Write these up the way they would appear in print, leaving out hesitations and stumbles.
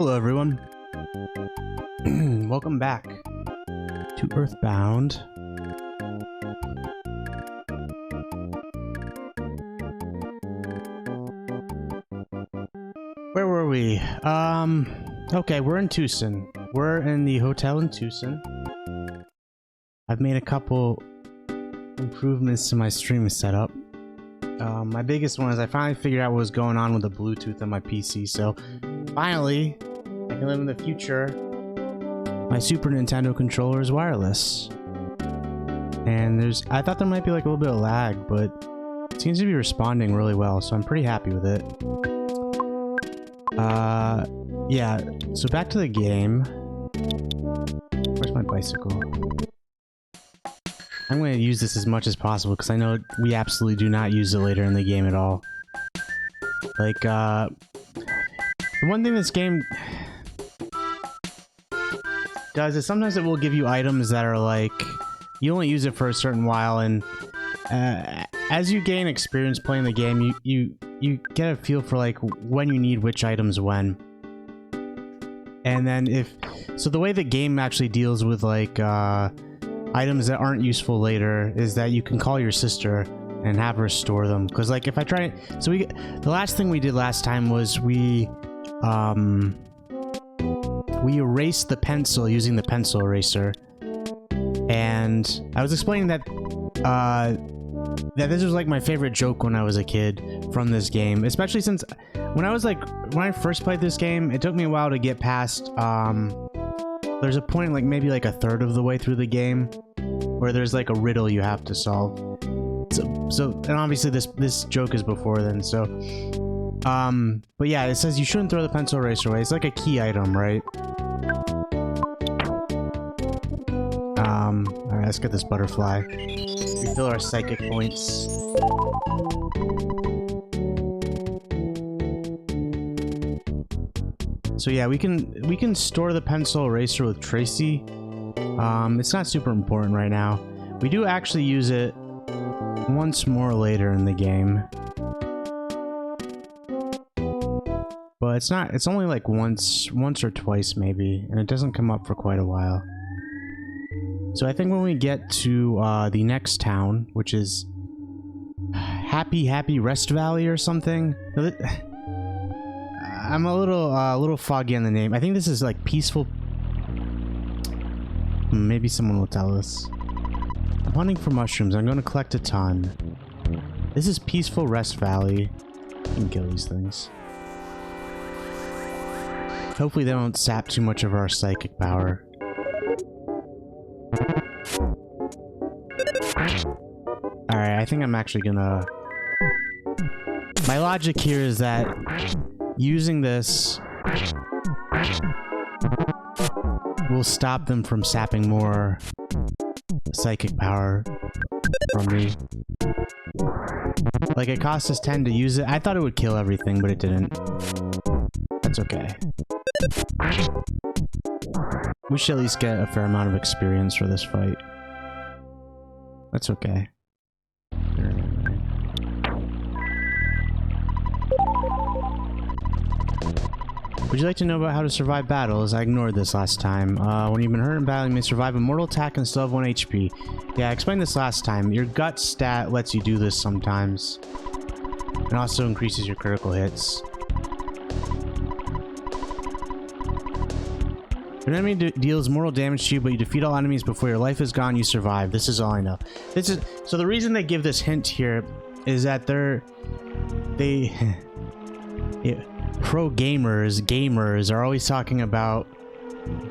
Hello everyone. Welcome back to EarthBound. Where were we? Okay, we're in Tucson. We're in the hotel in Tucson. I've made a couple improvements to my stream setup. My biggest one is I finally figured out what was going on with the Bluetooth on my PC, so finally I can live in the future. My Super Nintendo controller is wireless. And I thought there might be like a little bit of lag, but it seems to be responding really well, so I'm pretty happy with it. Yeah, so back to the game. Where's my bicycle? I'm going to use this as much as possible because I know we absolutely do not use it later in the game at all. Like, the one thing this game does is sometimes it will give you items that are like, you only use it for a certain while, and as you gain experience playing the game, you get a feel for like when you need which items when. And then so the way the game actually deals with like, items that aren't useful later is that you can call your sister and have her store them. Because like if I try, so the last thing we did last time was we erased the pencil using the pencil eraser, and I was explaining that that this was like my favorite joke when I was a kid from this game, especially since when I first played this game, it took me a while to get past. There's a point like maybe like a third of the way through the game where there's like a riddle you have to solve. So and obviously this joke is before then, so but yeah, it says you shouldn't throw the pencil eraser away. It's like a key item, right? Alright, let's get this butterfly. Refill our psychic points. So yeah, we can store the pencil eraser with Tracy. It's not super important right now. We do actually use it once more later in the game. But it's only like once or twice maybe, and it doesn't come up for quite a while. So I think when we get to the next town, which is Happy Rest Valley or something. I'm a little foggy on the name. I think this is like peaceful. Maybe someone will tell us. I'm hunting for mushrooms. I'm going to collect a ton. This is Peaceful Rest Valley. I can kill these things. Hopefully they don't sap too much of our psychic power. Alright, I think I'm actually gonna... My logic here is that using this will stop them from sapping more psychic power from me. Like, it cost us 10 to use it. I thought it would kill everything, but it didn't. That's okay. We should at least get a fair amount of experience for this fight. That's okay. Would you like to know about how to survive battles? I ignored this last time. When you've been hurt in battle, you may survive a mortal attack and still have 1 HP. Yeah, I explained this last time. Your gut stat lets you do this sometimes. And also increases your critical hits. If an enemy deals mortal damage to you, but you defeat all enemies before your life is gone, you survive. This is all I know. So the reason they give this hint here is that pro gamers are always talking about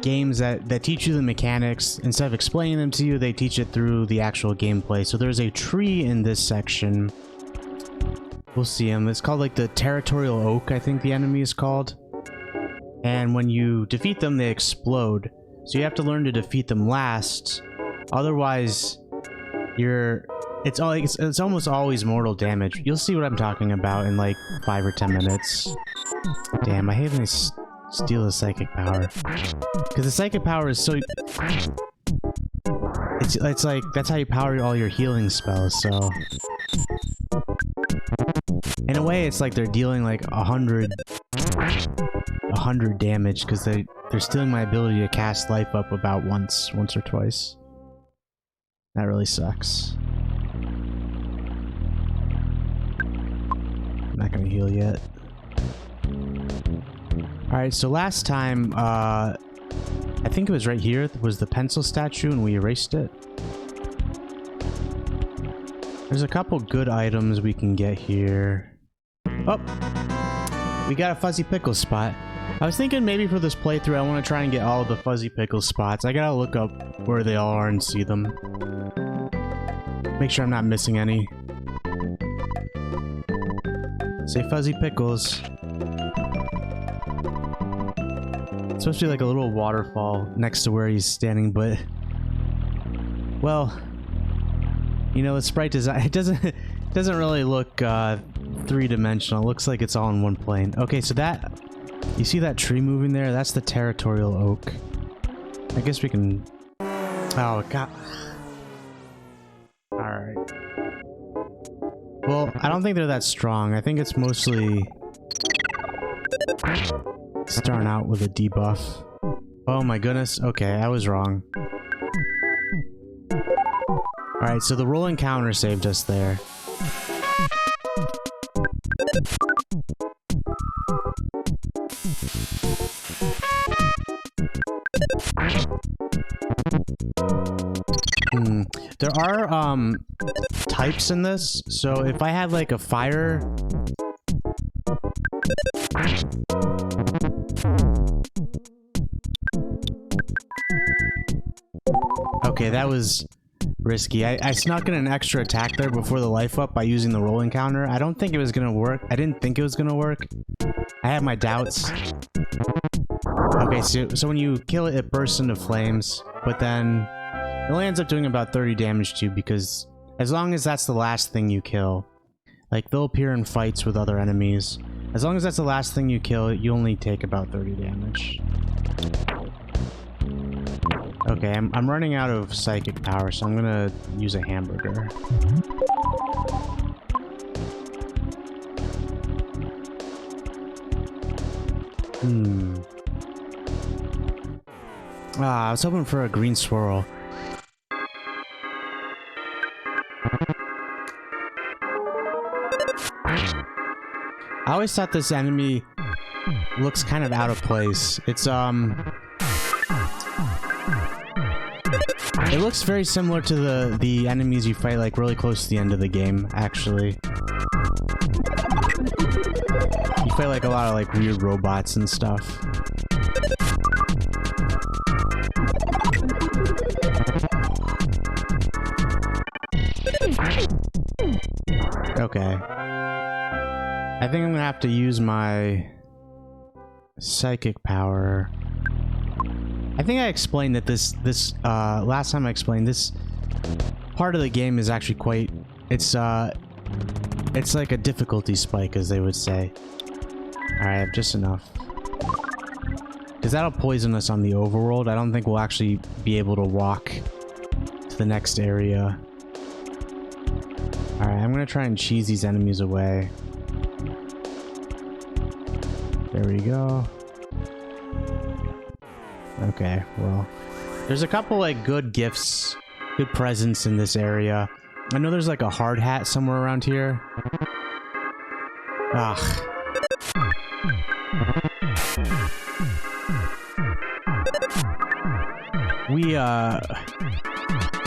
games that teach you the mechanics. Instead of explaining them to you, they teach it through the actual gameplay. So there's a tree in this section. We'll see him. It's called like the Territorial Oak, I think the enemy is called. And when you defeat them, they explode. So you have to learn to defeat them last. Otherwise, it's almost always mortal damage. You'll see what I'm talking about in like 5 or 10 minutes. Damn, I hate when they steal the psychic power. Because the psychic power is so... It's like, that's how you power all your healing spells, so... In a way, it's like they're dealing like 100 100 damage because they're stealing my ability to cast life up about once or twice. That really sucks. I'm not gonna heal yet. Alright, so last time, I think it was right here, was the pencil statue, and we erased it. There's a couple good items we can get here. Oh! We got a fuzzy pickle spot. I was thinking maybe for this playthrough I want to try and get all of the fuzzy pickle spots. I gotta look up where they all are and see them. Make sure I'm not missing any. Say fuzzy pickles. It's supposed to be like a little waterfall next to where he's standing, but... well... you know, the sprite design, it doesn't really look three-dimensional. It looks like it's all in one plane. Okay, so that... you see that tree moving there? That's the territorial oak. I guess we can... oh, God. Alright. Well, I don't think they're that strong. I think it's mostly... starting out with a debuff. Oh my goodness. Okay, I was wrong. Alright, so the rolling counter saved us there. There are, types in this, so if I had, like, a fire... okay, that was risky. I snuck in an extra attack there before the life up by using the rolling counter. I don't think it was gonna work. I didn't think it was gonna work. I had my doubts. Okay, so when you kill it, it bursts into flames, but then it only ends up doing about 30 damage to you because as long as that's the last thing you kill, like they'll appear in fights with other enemies. As long as that's the last thing you kill, you only take about 30 damage. Okay, I'm running out of psychic power, so I'm gonna use a hamburger. Ah, I was hoping for a green swirl. I always thought this enemy looks kind of out of place. It's, it looks very similar to the enemies you fight, like, really close to the end of the game, actually. You fight, like, a lot of, like, weird robots and stuff. Okay. I think I'm gonna have to use my psychic power. I think I explained that this last time I explained this part of the game is actually quite, it's like a difficulty spike, as they would say. Alright, just enough. Because that'll poison us on the overworld. I don't think we'll actually be able to walk to the next area. Alright, I'm gonna try and cheese these enemies away. There we go. Okay, well, there's a couple, like, good gifts, good presents in this area. I know there's, like, a hard hat somewhere around here. Ugh.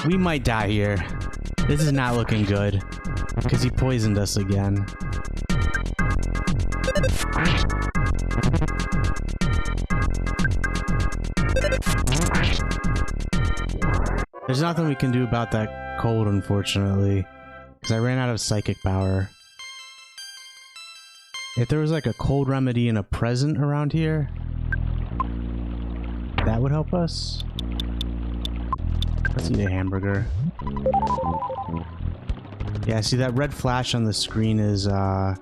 We might die here. This is not looking good, because he poisoned us again. There's nothing we can do about that cold, unfortunately, because I ran out of psychic power. If there was like a cold remedy and a present around here, that would help us. Let's eat a hamburger. Yeah, see that red flash on the screen is, oh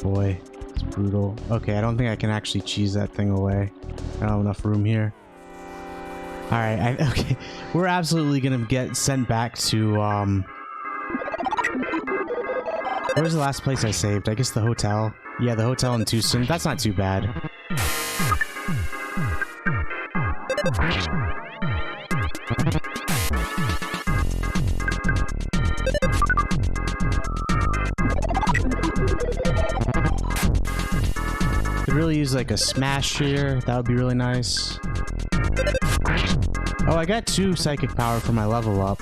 boy, it's brutal. Okay, I don't think I can actually cheese that thing away. I don't have enough room here. Alright, okay, we're absolutely gonna get sent back to, Where's the last place I saved? I guess the hotel. Yeah, the hotel in Tucson. That's not too bad. Could really use like a smash here. That would be really nice. Oh, I got 2 psychic power for my level up.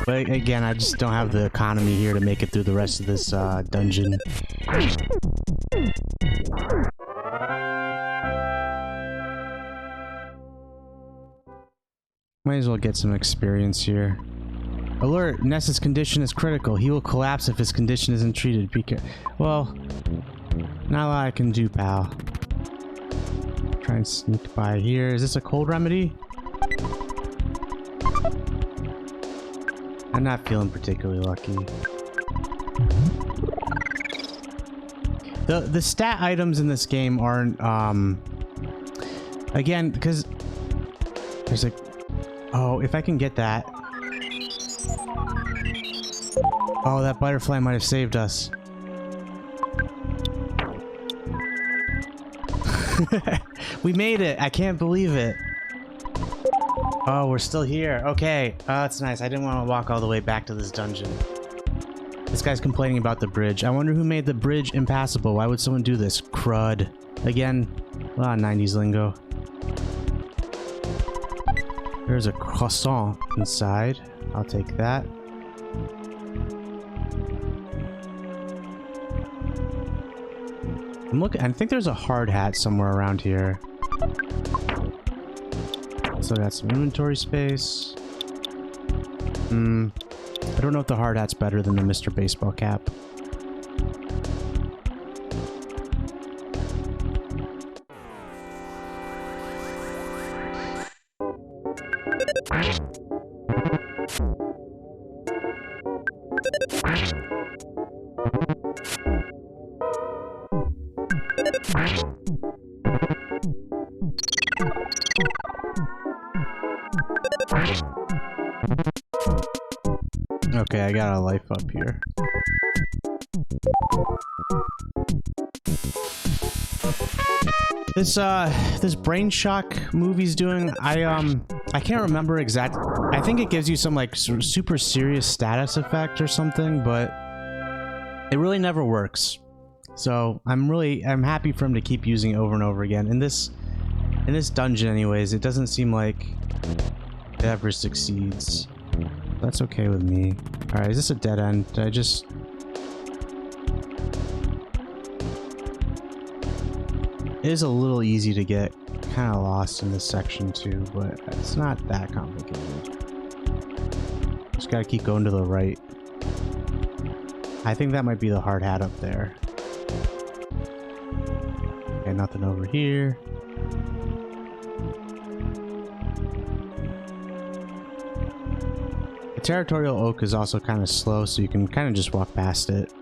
But again, I just don't have the economy here to make it through the rest of this dungeon. Might as well get some experience here. Alert! Ness's condition is critical. He will collapse if his condition isn't treated. Well, not a lot I can do, pal. Try and sneak by here. Is this a cold remedy? I'm not feeling particularly lucky. The stat items in this game aren't again, because there's like, oh, if I can get that. Oh, that butterfly might have saved us. We made it. I can't believe it. Oh, we're still here. Okay. That's nice. I didn't want to walk all the way back to this dungeon. This guy's complaining about the bridge. I wonder who made the bridge impassable. Why would someone do this? Crud. Again, 90s lingo. There's a croissant inside. I'll take that. I'm looking. I think there's a hard hat somewhere around here. So got some inventory space. I don't know if the hard hat's better than the Mr. Baseball cap. Okay, I got a life up here. This brain shock movie's doing, I can't remember exactly. I think it gives you some like super serious status effect or something, but it really never works. So I'm happy for him to keep using it over and over again. In this dungeon anyways, it doesn't seem like it ever succeeds. That's okay with me. Alright, is this a dead end? Did I just... It is a little easy to get kind of lost in this section too, but it's not that complicated. Just gotta keep going to the right. I think that might be the hard hat up there. Okay, nothing over here. The territorial oak is also kind of slow, so you can kind of just walk past it.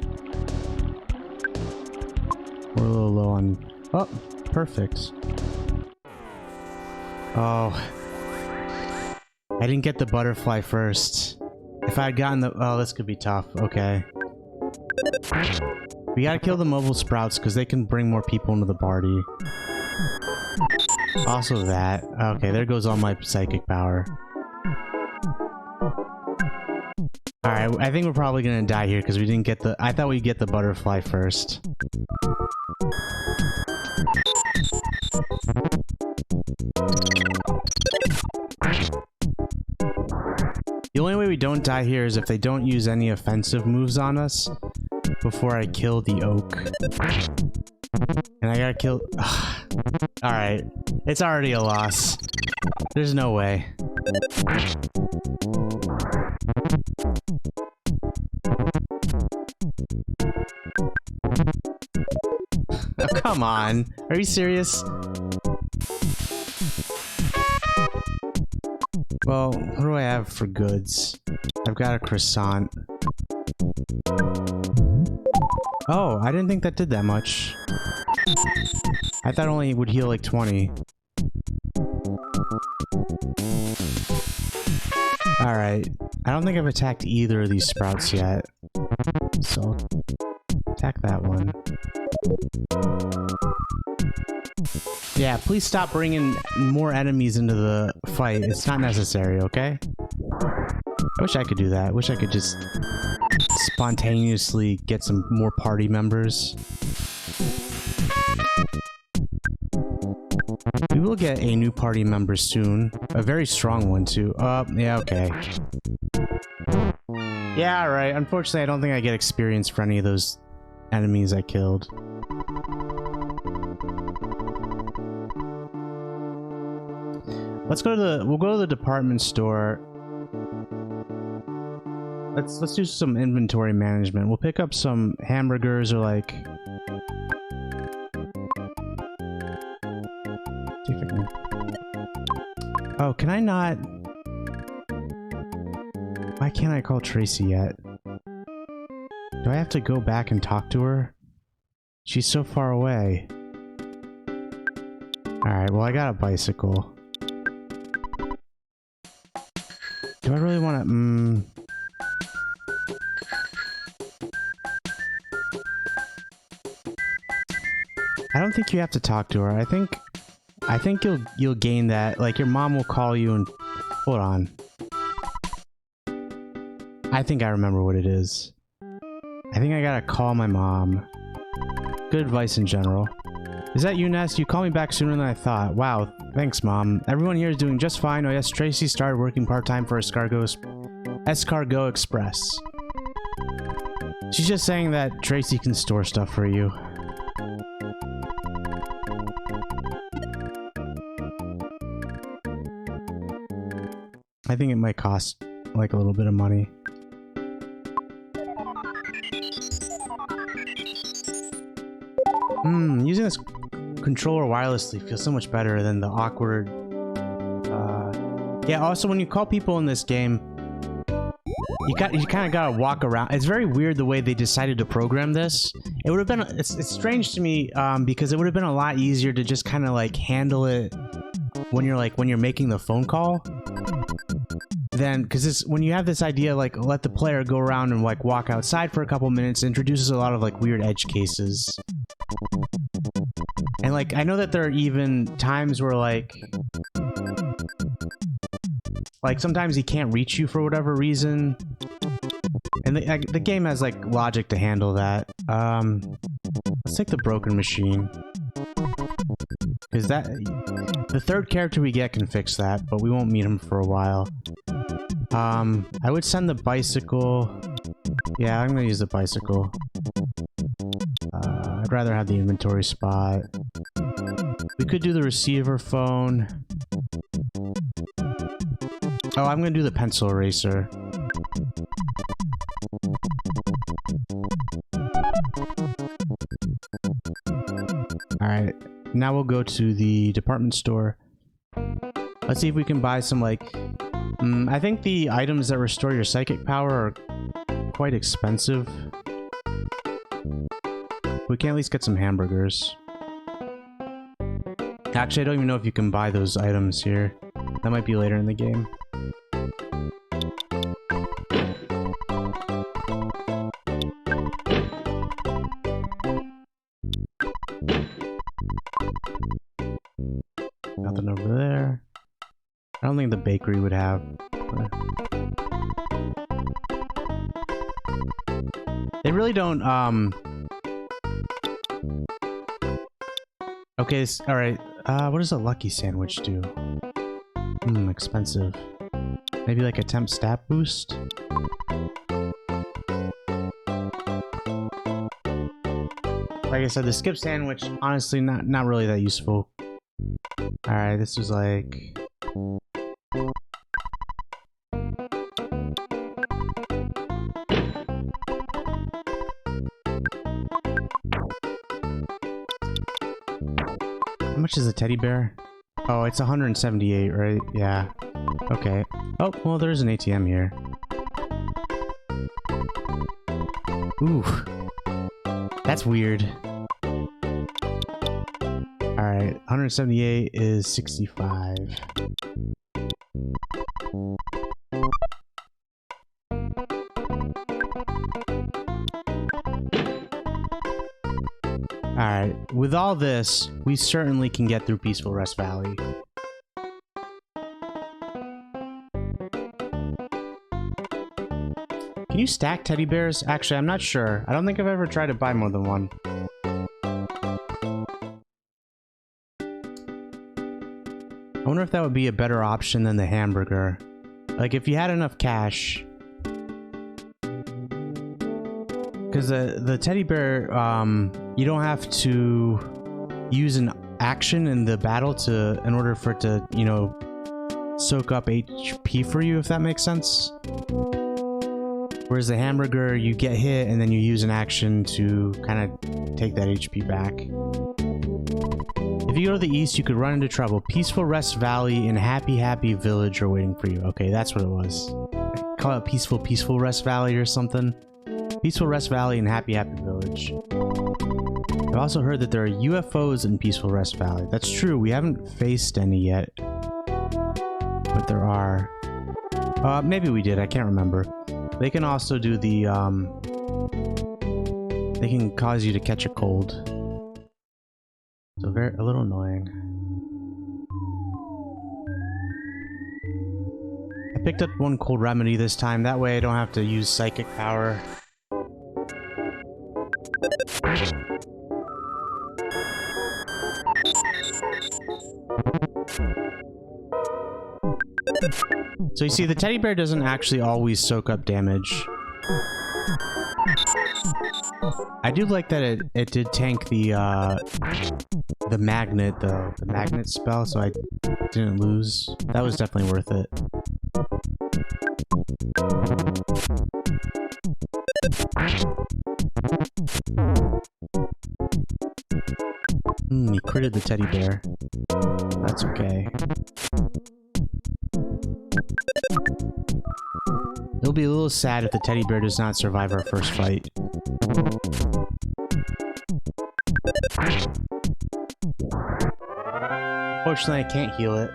We're a little low on... Oh, perfect. Oh. I didn't get the butterfly first. If I had gotten the... Oh, this could be tough. Okay. We gotta kill the mobile sprouts because they can bring more people into the party. Also that. Okay, there goes all my psychic power. Alright, I think we're probably gonna die here because we didn't get the... I thought we'd get the butterfly first. The only way we don't die here is if they don't use any offensive moves on us before I kill the oak. And I gotta kill... Alright. It's already a loss. There's no way. Oh, come on. Are you serious? Well, what do I have for goods? I've got a croissant. Oh, I didn't think that did that much. I thought only it would heal like 20. Alright. I don't think I've attacked either of these sprouts yet. So, Attack that one. Yeah, please stop bringing more enemies into the fight. It's not necessary, okay? I wish I could do that. I wish I could just spontaneously get some more party members. We will get a new party member soon. A very strong one, too. Yeah, okay. Yeah, alright. Unfortunately, I don't think I get experience for any of those enemies I killed. Let's go to the... We'll go to the department store. Let's do some inventory management. We'll pick up some hamburgers or like... See if I can... Oh, can I not... Why can't I call Tracy yet? Do I have to go back and talk to her? She's so far away. Alright, well I got a bicycle. Do I really want to... I don't think you have to talk to her. I think you'll gain that. Like your mom will call you and... Hold on. I think I remember what it is. I think I gotta call my mom. Good advice in general. Is that you, Ness? You called me back sooner than I thought. Wow, thanks, Mom. Everyone here is doing just fine. Oh yes, Tracy started working part-time for Escargot Express. She's just saying that Tracy can store stuff for you. I think it might cost like a little bit of money. Using this controller wirelessly feels so much better than the awkward... Yeah, also when you call people in this game, you kind of gotta walk around. It's very weird the way they decided to program this. It would have been... It's strange to me, because it would have been a lot easier to just kind of like handle it when you're making the phone call. Then, because when you have this idea, like, let the player go around and like walk outside for a couple minutes, it introduces a lot of like weird edge cases. And like, I know that there are even times where like sometimes he can't reach you for whatever reason. And the game has like logic to handle that. Let's take the broken machine. Because the third character we get can fix that, but we won't meet him for a while. I would send the bicycle. Yeah, I'm gonna use the bicycle. I'd rather have the inventory spot. We could do the receiver phone. Oh, I'm gonna do the pencil eraser. Alright, now we'll go to the department store. Let's see if we can buy some, like... I think the items that restore your psychic power are quite expensive. We can at least get some hamburgers. Actually, I don't even know if you can buy those items here. That might be later in the game. Nothing over there. I don't think the bakery would have. They really don't, Okay, alright. What does a lucky sandwich do? Expensive. Maybe like a temp stat boost? Like I said, the skip sandwich, honestly, not really that useful. Alright, this was like... How much is a teddy bear? Oh, it's 178, right? Yeah. Okay. Oh, well, there's an ATM here. Ooh. That's weird. Alright, 178 is 65. Alright, with all this, we certainly can get through Peaceful Rest Valley. Can you stack teddy bears? Actually, I'm not sure. I don't think I've ever tried to buy more than one. I wonder if that would be a better option than the hamburger. Like, if you had enough cash... Because the teddy bear, you don't have to use an action in the battle in order for it to, you know, soak up HP for you, if that makes sense. Whereas the hamburger, you get hit and then you use an action to kind of take that HP back. If you go to the east, you could run into trouble. Peaceful Rest Valley and Happy Village are waiting for you. Okay, that's what it was. Call it Peaceful Rest Valley or something. Peaceful Rest Valley and Happy Village. I've also heard that there are UFOs in Peaceful Rest Valley. That's true, we haven't faced any yet. But there are. Maybe we did, I can't remember. They can also do the, they can cause you to catch a cold. So a little annoying. I picked up one cold remedy this time, that way I don't have to use psychic power. So you see, the teddy bear doesn't actually always soak up damage. I do like that it did tank the magnet though, the magnet spell, so I didn't lose. That was definitely worth it. He critted the teddy bear. That's okay. It'll be a little sad if the teddy bear does not survive our first fight. Fortunately, I can't heal it.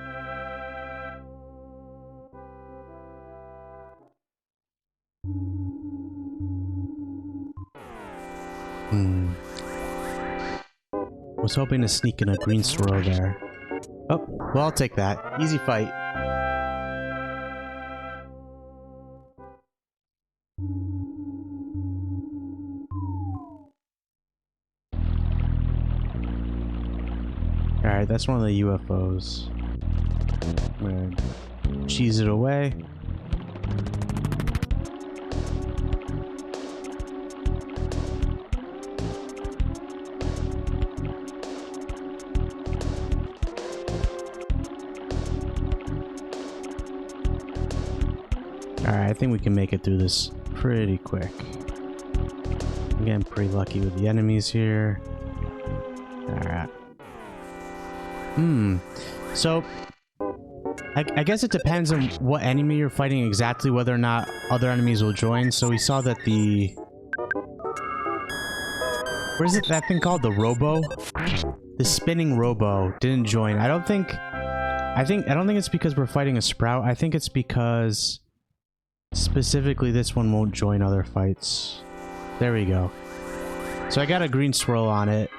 Was hoping to sneak in a green swirl there. Oh, well, I'll take that. Easy fight. Alright, that's one of the UFOs. I'm gonna cheese it away. Alright, I think we can make it through this pretty quick. I'm getting pretty lucky with the enemies here. Alright. So, I guess it depends on what enemy you're fighting exactly, whether or not other enemies will join. So we saw that the... What is it, that thing called? The Robo? The spinning Robo didn't join. I don't think it's because we're fighting a Sprout. I think it's because... Specifically, this one won't join other fights. There we go. So I got a green swirl on it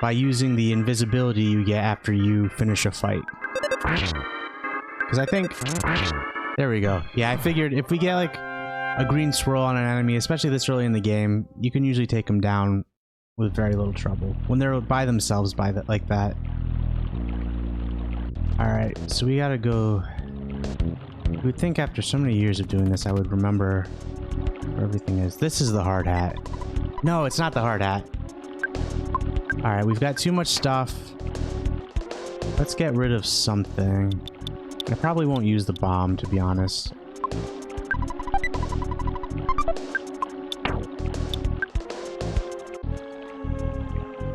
by using the invisibility you get after you finish a fight. Because I think... There we go. Yeah, I figured if we get like a green swirl on an enemy, especially this early in the game, you can usually take them down with very little trouble. When they're by themselves like that. Alright, so we gotta go... You would think after so many years of doing this, I would remember where everything is. This is the hard hat. No, it's not the hard hat. Alright, we've got too much stuff. Let's get rid of something. I probably won't use the bomb, to be honest.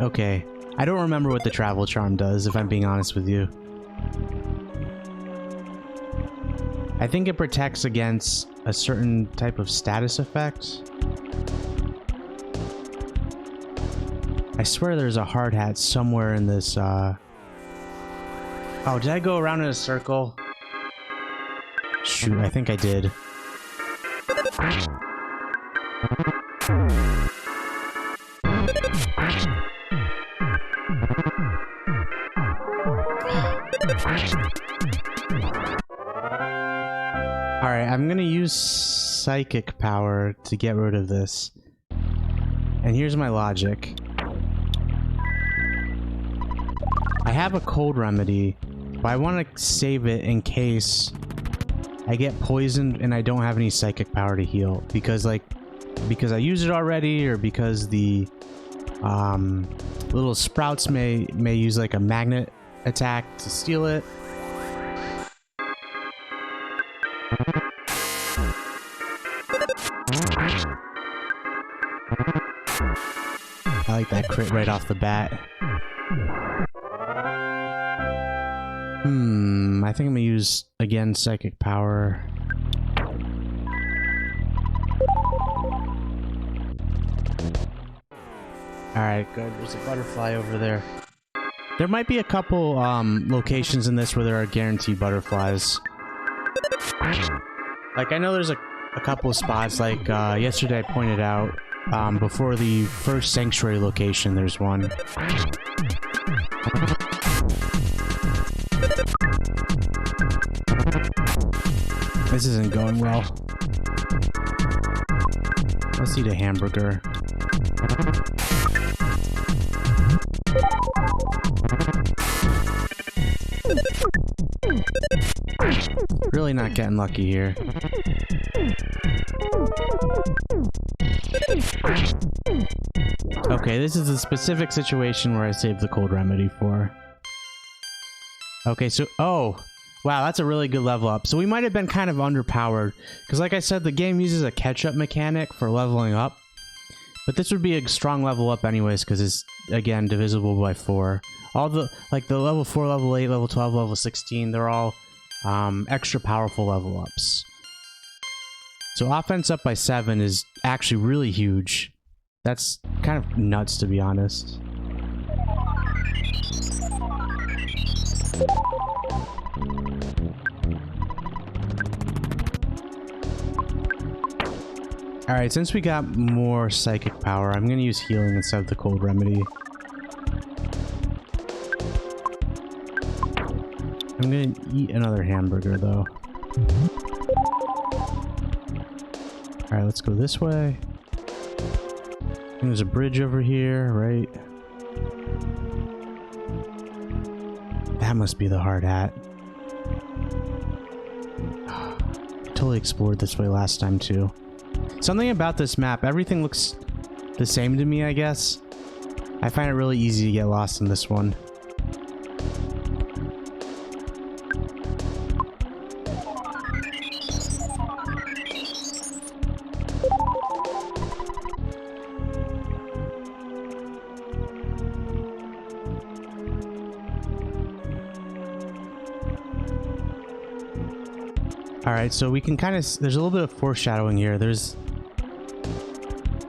Okay. I don't remember what the travel charm does, if I'm being honest with you. I think it protects against a certain type of status effect. I swear there's a hard hat somewhere in this, Oh, did I go around in a circle? Shoot, I think I did. I'm gonna use psychic power to get rid of this. And here's my logic. I have a cold remedy, but I want to save it in case I get poisoned and I don't have any psychic power to heal. Because I used it already, or because the little sprouts may use like a magnet attack to steal it. I like that crit right off the bat. I think I'm gonna use, again, psychic power. Alright, good. There's a butterfly over there. There might be a couple locations in this where there are guaranteed butterflies. Like, I know there's a couple of spots, like yesterday I pointed out, before the first sanctuary location, there's one. This isn't going well. Let's eat a hamburger. Really not getting lucky here. Okay, this is a specific situation where I saved the cold remedy for. Okay, so... oh! Wow, that's a really good level up. So we might have been kind of underpowered. Because like I said, the game uses a catch-up mechanic for leveling up. But this would be a strong level up anyways, because it's, again, divisible by 4. All the... like, the level 4, level 8, level 12, level 16, they're all extra powerful level ups. So offense up by 7 is actually really huge. That's kind of nuts, to be honest. Alright, since we got more psychic power, I'm gonna use healing instead of the cold remedy. I'm gonna eat another hamburger, though. Alright, let's go this way. I think there's a bridge over here, right? That must be the hard hat. I totally explored this way last time, too. Something about this map, everything looks the same to me, I guess. I find it really easy to get lost in this one. Alright, so we can kind of... there's a little bit of foreshadowing here. There's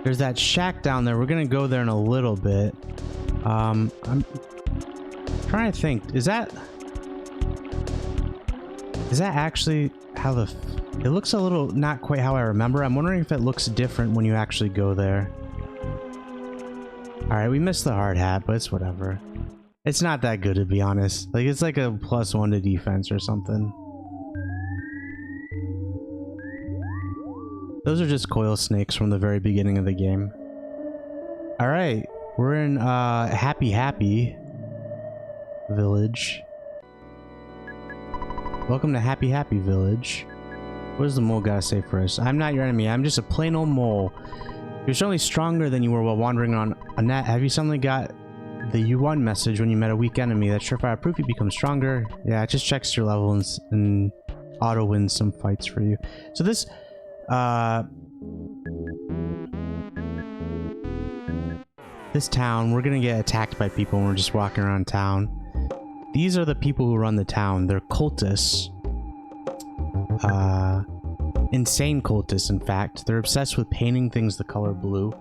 that shack down there. We're gonna go there in a little bit. I'm trying to think. Is that actually how the... it looks a little not quite how I remember. I'm wondering if it looks different when you actually go there. Alright, we missed the hard hat, but it's whatever. It's not that good, to be honest. Like, it's like a +1 to defense or something. Those are just coil snakes from the very beginning of the game. Alright, we're in Happy Village. Welcome to Happy Village. What does the mole gotta say for us? I'm not your enemy, I'm just a plain old mole. You're certainly stronger than you were while wandering on a net. Have you suddenly got the U1 message when you met a weak enemy? That's surefire proof you become stronger. Yeah, it just checks your level and auto wins some fights for you. So this... this town, we're gonna get attacked by people when we're just walking around town. These are the people who run the town. They're cultists. Insane cultists, in fact. They're obsessed with painting things the color blue.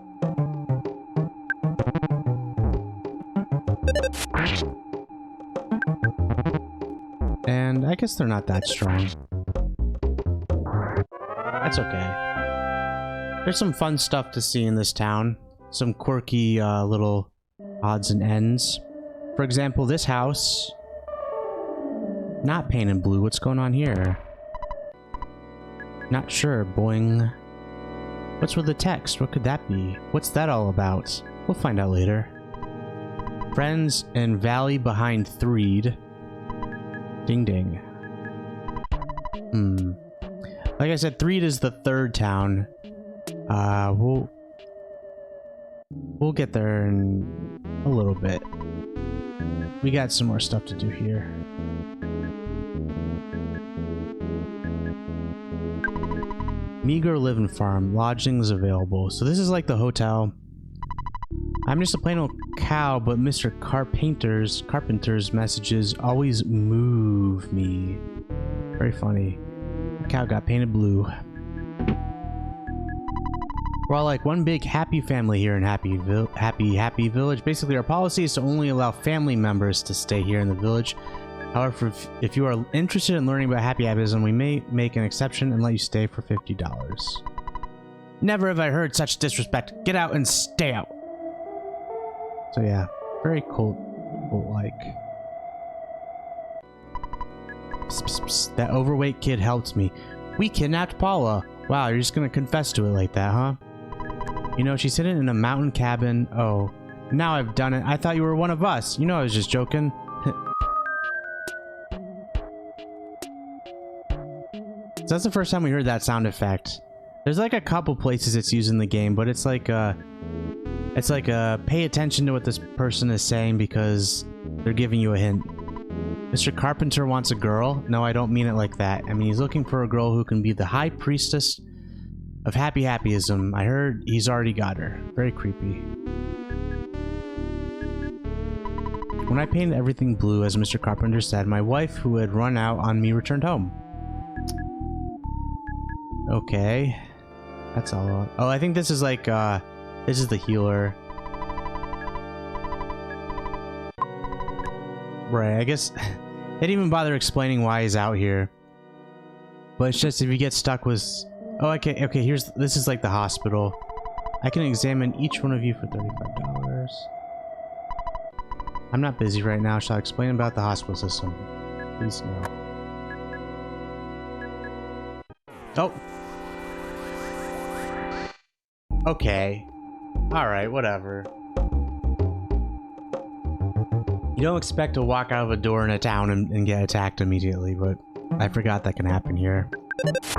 And I guess they're not that strong. That's okay. There's some fun stuff to see in this town. Some quirky little odds and ends. For example, this house... not painted blue. What's going on here? Not sure, boing. What's with the text? What could that be? What's that all about? We'll find out later. Friends and Valley behind Threed. Ding ding. Like I said, Threed is the third town. We'll get there in a little bit. We got some more stuff to do here. Meager living farm, lodgings available. So this is like the hotel. I'm just a plain old cow, but Mr. Carpenter's messages always move me. Very funny. The cow got painted blue. We're all like one big happy family here in Happy Village. Basically, our policy is to only allow family members to stay here in the village. However, if you are interested in learning about Happyism, we may make an exception and let you stay for $50. Never have I heard such disrespect. Get out and stay out. So yeah, very cult-like. Psst, psst, psst. That overweight kid helped me. We kidnapped Paula. Wow, you're just gonna confess to it like that, huh? You know, she's hidden in a mountain cabin. Oh, now I've done it. I thought you were one of us. You know I was just joking. So that's the first time we heard that sound effect. There's like a couple places it's used in the game, but it's like pay attention to what this person is saying because they're giving you a hint. Mr. Carpenter wants a girl. No, I don't mean it like that. I mean, he's looking for a girl who can be the high priestess of Happyism. I heard he's already got her. Very creepy. When I painted everything blue, as Mr. Carpenter said, my wife, who had run out on me, returned home. Okay. That's all. Oh, I think this is like, this is the healer. Right, I guess they didn't even bother explaining why he's out here. But it's just if you get stuck with... Oh, okay, this is like the hospital. I can examine each one of you for $35. I'm not busy right now. Shall I explain about the hospital system? Please no. Oh! Okay. Alright, whatever. You don't expect to walk out of a door in a town and get attacked immediately, but I forgot that can happen here. That's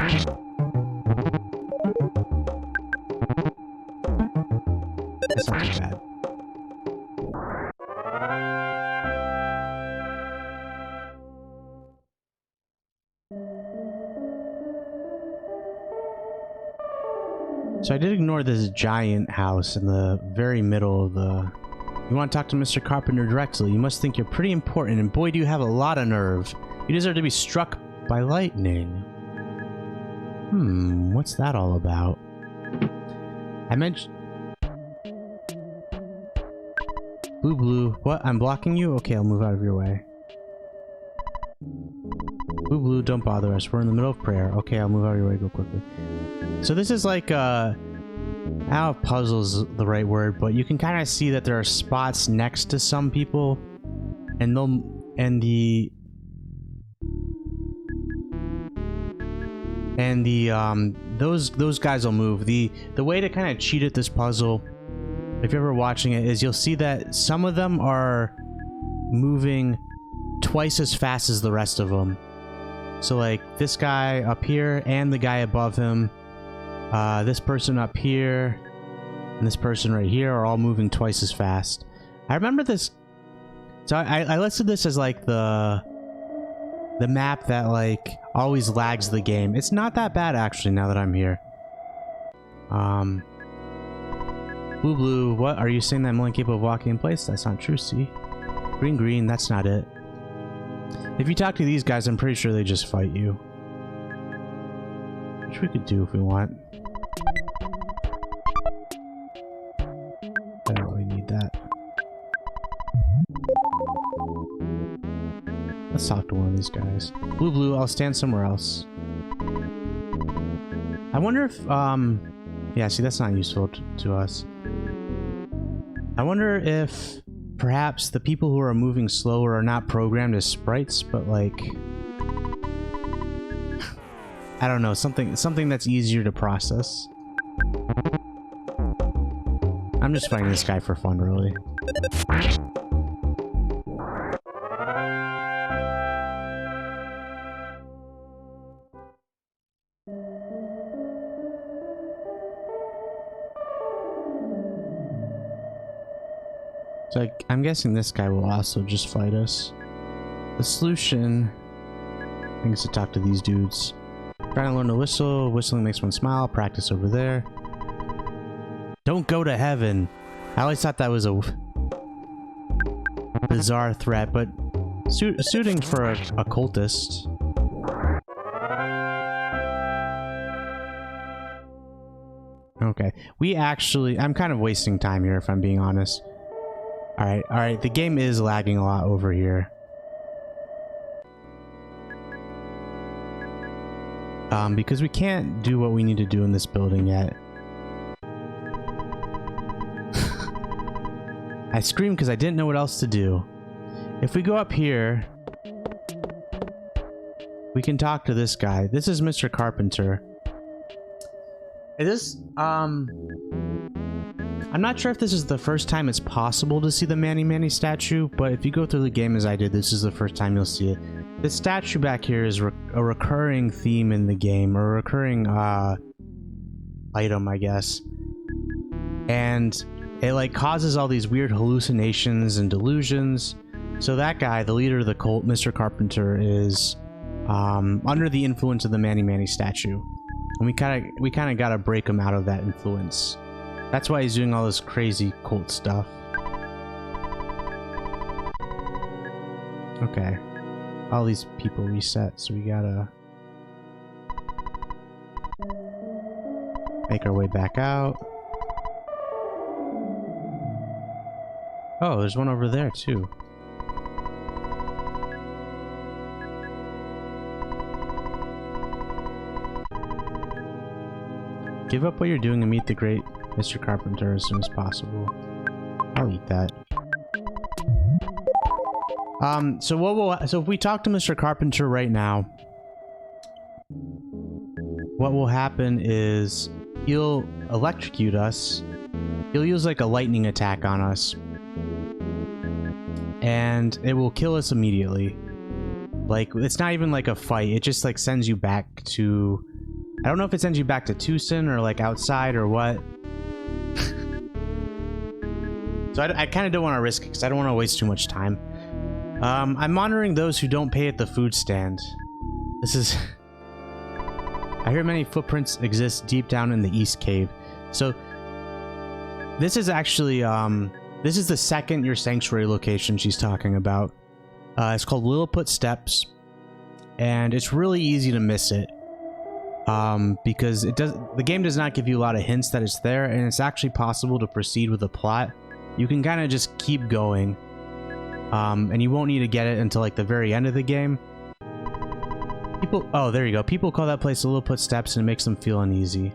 not too bad. So I did ignore this giant house in the very middle of the... You want to talk to Mr. Carpenter directly. You must think you're pretty important, and boy do you have a lot of nerve. You deserve to be struck by lightning. What's that all about? I mentioned... Blue. What? I'm blocking you? Okay, I'll move out of your way. Blue, don't bother us. We're in the middle of prayer. Okay, I'll move out of your way. Go quickly. So this is like, I don't know if puzzle's the right word, but you can kind of see that there are spots next to some people, and those guys will move. The way to kind of cheat at this puzzle, if you're ever watching it, is you'll see that some of them are moving twice as fast as the rest of them. So like this guy up here and the guy above him, this person up here and this person right here are all moving twice as fast. I remember this. So I listed this as like the map that like always lags the game. It's not that bad actually now that I'm here. Blue, what? Are you saying that I'm only capable of walking in place? That's not true, see? Green, that's not it. If you talk to these guys, I'm pretty sure they just fight you. Which we could do if we want. I don't really need that. Let's talk to one of these guys. Blue, I'll stand somewhere else. I wonder if, yeah, see, that's not useful to us. I wonder if perhaps the people who are moving slower are not programmed as sprites, but like... I don't know, something that's easier to process. I'm just fighting this guy for fun, really. So I'm guessing this guy will also just fight us. The solution, I think, is to talk to these dudes. Trying to learn to whistle. Whistling makes one smile. Practice over there. Don't go to heaven. I always thought that was a bizarre threat, but suiting for a cultist. Okay, I'm kind of wasting time here if I'm being honest. Alright, the game is lagging a lot over here. Because we can't do what we need to do in this building yet. I screamed because I didn't know what else to do. If we go up here, we can talk to this guy. This is Mr. Carpenter. I'm not sure if this is the first time it's possible to see the Manny Manny statue, but if you go through the game as I did, this is the first time you'll see it. This statue back here is a recurring theme in the game, or a recurring item, I guess. And it like causes all these weird hallucinations and delusions. So that guy, the leader of the cult, Mr. Carpenter, is under the influence of the Manny Manny statue. And we kind of got to break him out of that influence. That's why he's doing all this crazy cult stuff. Okay. All these people reset, so we gotta make our way back out. Oh, there's one over there too. Give up what you're doing and meet the great Mr. Carpenter as soon as possible. I'll eat that. So if we talk to Mr. Carpenter right now, what will happen is he'll electrocute us. He'll use like a lightning attack on us, and it will kill us immediately. Like, it's not even like a fight. It just like sends you back to, I don't know if it sends you back to Tucson or like outside or what. So I kind of don't want to risk it because I don't want to waste too much time. I'm monitoring those who don't pay at the food stand. This is... I hear many footprints exist deep down in the East Cave. So this is actually, this is the second Your Sanctuary location she's talking about. It's called Lilliput Steps, and it's really easy to miss it. Because the game does not give you a lot of hints that it's there, and it's actually possible to proceed with the plot. You can kind of just keep going. And you won't need to get it until like the very end of the game. Oh, there you go. People call that place Lilliput Steps, and it makes them feel uneasy.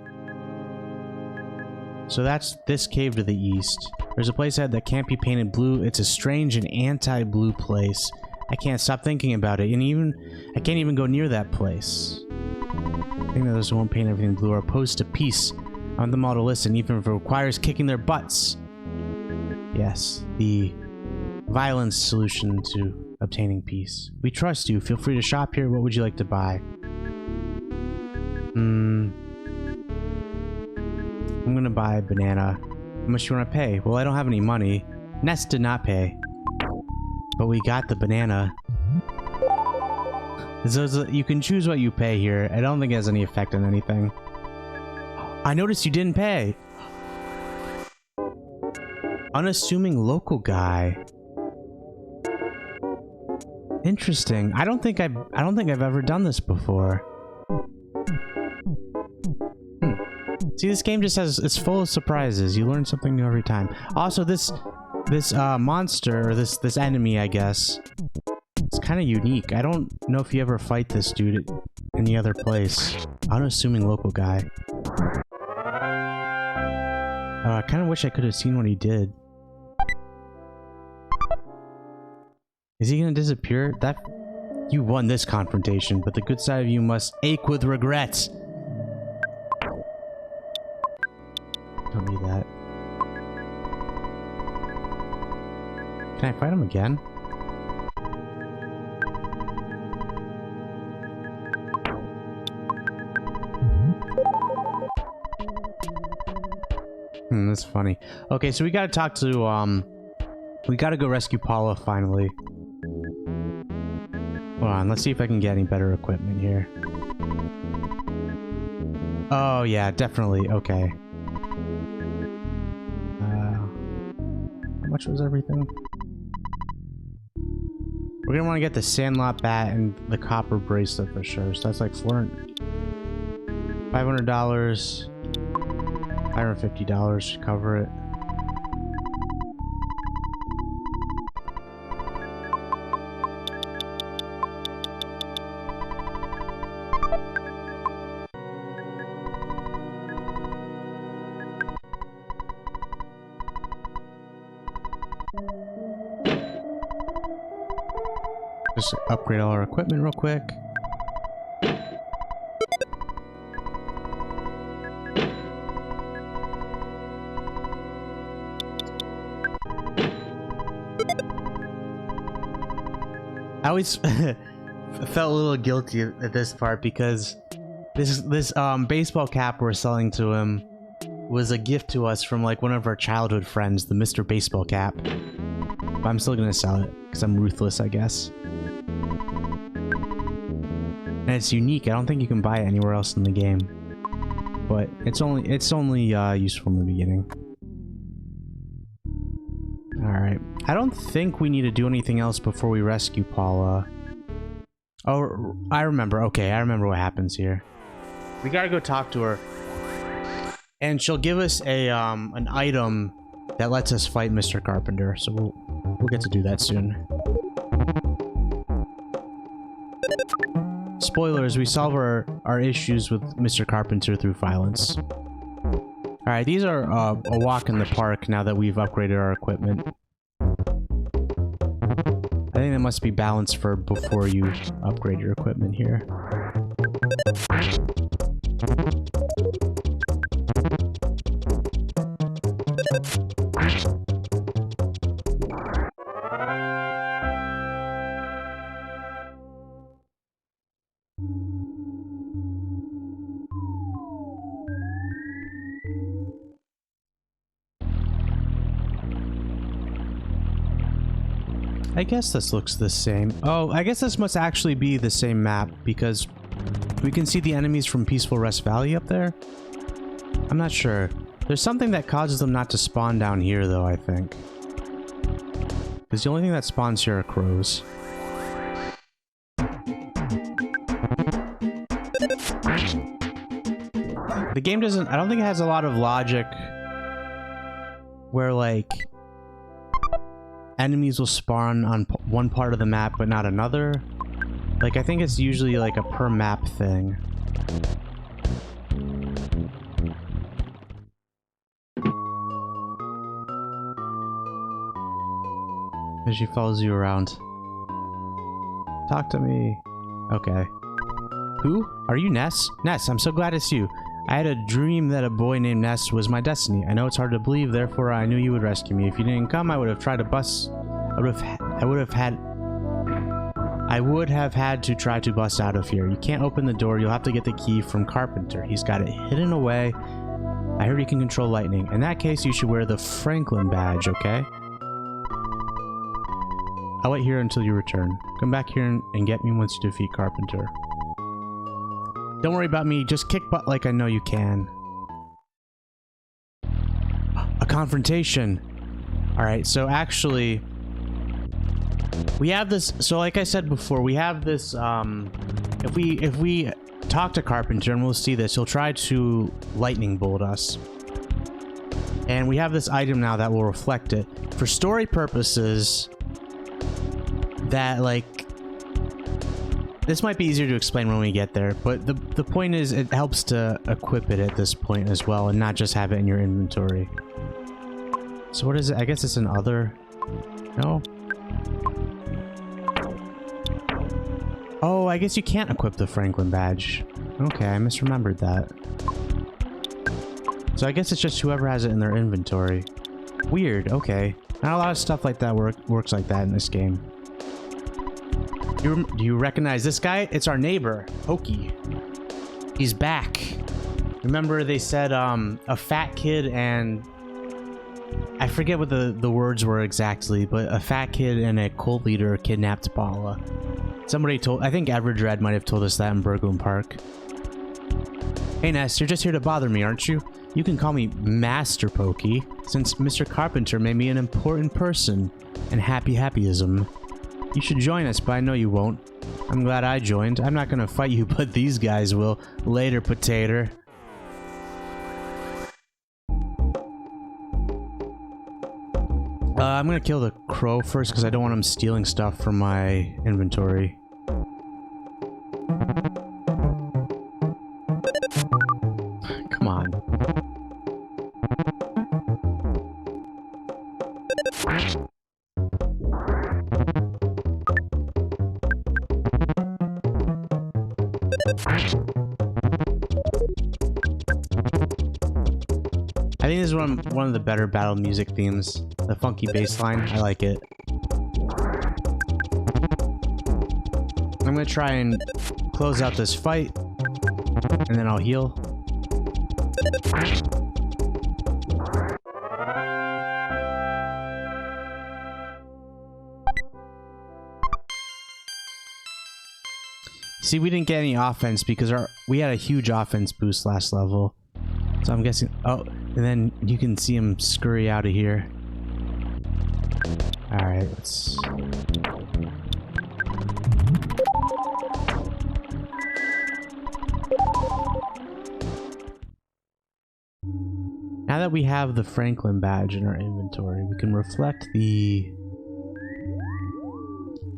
So that's this cave to the east. There's a place ahead that can't be painted blue. It's a strange and anti-blue place. I can't stop thinking about it, and I can't even go near that place. I think that those who won't paint everything blue are opposed to peace. I want them all to listen, even if it requires kicking their butts. Yes, the violence solution to obtaining peace. We trust you. Feel free to shop here. What would you like to buy? I'm gonna buy a banana. How much do you want to pay? Well, I don't have any money. Nest did not pay. But we got the banana. So you can choose what you pay here. I don't think it has any effect on anything. I noticed you didn't pay. Unassuming local guy. Interesting. I don't think I've ever done this before. See, this game just it's full of surprises. You learn something new every time. Also, this monster, or this enemy, I guess, it's kind of unique. I don't know if you ever fight this dude at any other place. Unassuming local guy. I kind of wish I could have seen what he did. Is he gonna disappear? You won this confrontation, but the good side of you must ache with regrets. Don't need that. Can I fight him again? That's funny. Okay, so we gotta talk to, we gotta go rescue Paula finally. Hold on, let's see if I can get any better equipment here. Oh, yeah, definitely. Okay. How much was everything? We're gonna want to get the Sandlot bat and the copper bracelet for sure. So that's like $500. $150 to cover it. Just upgrade all our equipment real quick. I always felt a little guilty at this part because this baseball cap we're selling to him was a gift to us from like one of our childhood friends, the Mr. Baseball Cap. But I'm still gonna sell it because I'm ruthless, I guess. And it's unique. I don't think you can buy it anywhere else in the game. But it's only useful in the beginning. Alright. I don't think we need to do anything else before we rescue Paula. Oh, I remember. Okay, I remember what happens here. We gotta go talk to her. And she'll give us a an item that lets us fight Mr. Carpenter. So we'll get to do that soon. Spoilers, we solve our issues with Mr. Carpenter through violence. Alright, these are a walk in the park now that we've upgraded our equipment. I think that must be balanced for before you upgrade your equipment here. I guess this looks the same. Oh, I guess this must actually be the same map because we can see the enemies from Peaceful Rest Valley up there. I'm not sure. There's something that causes them not to spawn down here though, I think. Because the only thing that spawns here are crows. The game doesn't... I don't think it has a lot of logic where like... enemies will spawn on one part of the map but not another. Like, I think it's usually like a per map thing. And she follows you around. Talk to me. Okay. Who? Are you Ness? Ness, I'm so glad it's you. I had a dream that a boy named Ness was my destiny. I know it's hard to believe, therefore I knew you would rescue me. If you didn't come, I would have tried to bust... I would have had to try to bust out of here. You can't open the door. You'll have to get the key from Carpenter. He's got it hidden away. I heard he can control lightning. In that case, you should wear the Franklin badge, okay? I'll wait here until you return. Come back here and get me once you defeat Carpenter. Don't worry about me. Just kick butt like I know you can. A confrontation. Alright, so actually... we have this... so like I said before, we have this... If we talk to Carpenter, and we'll see this, he'll try to lightning bolt us. And we have this item now that will reflect it. For story purposes... that, like... this might be easier to explain when we get there, but the point is it helps to equip it at this point as well, and not just have it in your inventory. So what is it? I guess it's an other... no? Oh, I guess you can't equip the Franklin badge. Okay, I misremembered that. So I guess it's just whoever has it in their inventory. Weird, okay. Not a lot of stuff like that works like that in this game. Do you recognize this guy? It's our neighbor, Pokey. He's back. Remember they said a fat kid and... I forget what the words were exactly, but a fat kid and a cult leader kidnapped Paula. Somebody told... I think Average Red might have told us that in Burgum Park. Hey Ness, you're just here to bother me, aren't you? You can call me Master Pokey, since Mr. Carpenter made me an important person in Happyism. You should join us, but I know you won't. I'm glad I joined. I'm not gonna fight you, but these guys will. Later, potato. I'm gonna kill the crow first because I don't want him stealing stuff from my inventory. Come on. I think this is one of the better battle music themes. The funky bass line, I like it. I'm gonna try and close out this fight, and then I'll heal. See, we didn't get any offense because we had a huge offense boost last level. So I'm guessing... Oh, and then you can see him scurry out of here. Alright, let's... Now that we have the Franklin badge in our inventory, we can reflect the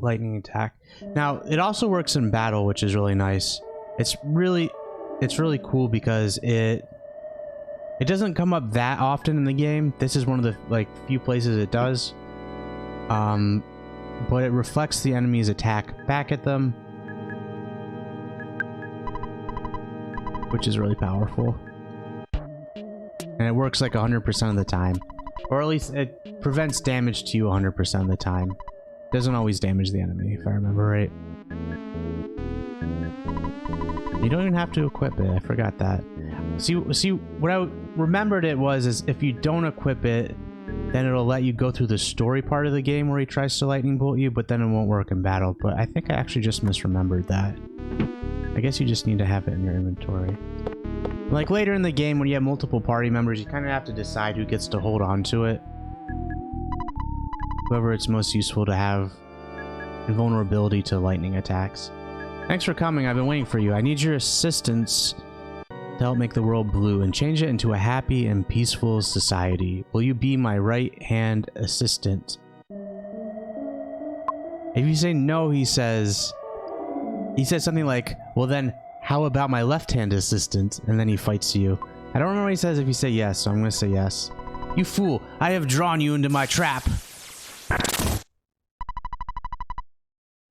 lightning attack. Now, it also works in battle, which is really nice. It's really cool because it doesn't come up that often in the game. This is one of the few places it does. But it reflects the enemy's attack back at them, which is really powerful. And it works like 100% of the time. Or at least it prevents damage to you 100% of the time. Doesn't always damage the enemy, if I remember right. You don't even have to equip it, I forgot that. See, what I remembered it was is if you don't equip it, then it'll let you go through the story part of the game where he tries to lightning bolt you, but then it won't work in battle. But I think I actually just misremembered that. I guess you just need to have it in your inventory. Like later in the game when you have multiple party members, you kind of have to decide who gets to hold on to it. Whoever it's most useful to have invulnerability to lightning attacks. Thanks for coming, I've been waiting for you. I need your assistance to help make the world blue and change it into a happy and peaceful society. Will you be my right-hand assistant? If you say no, he says something like, well then, how about my left-hand assistant? And then he fights you. I don't remember what he says if you say yes, so I'm gonna say yes. You fool, I have drawn you into my trap.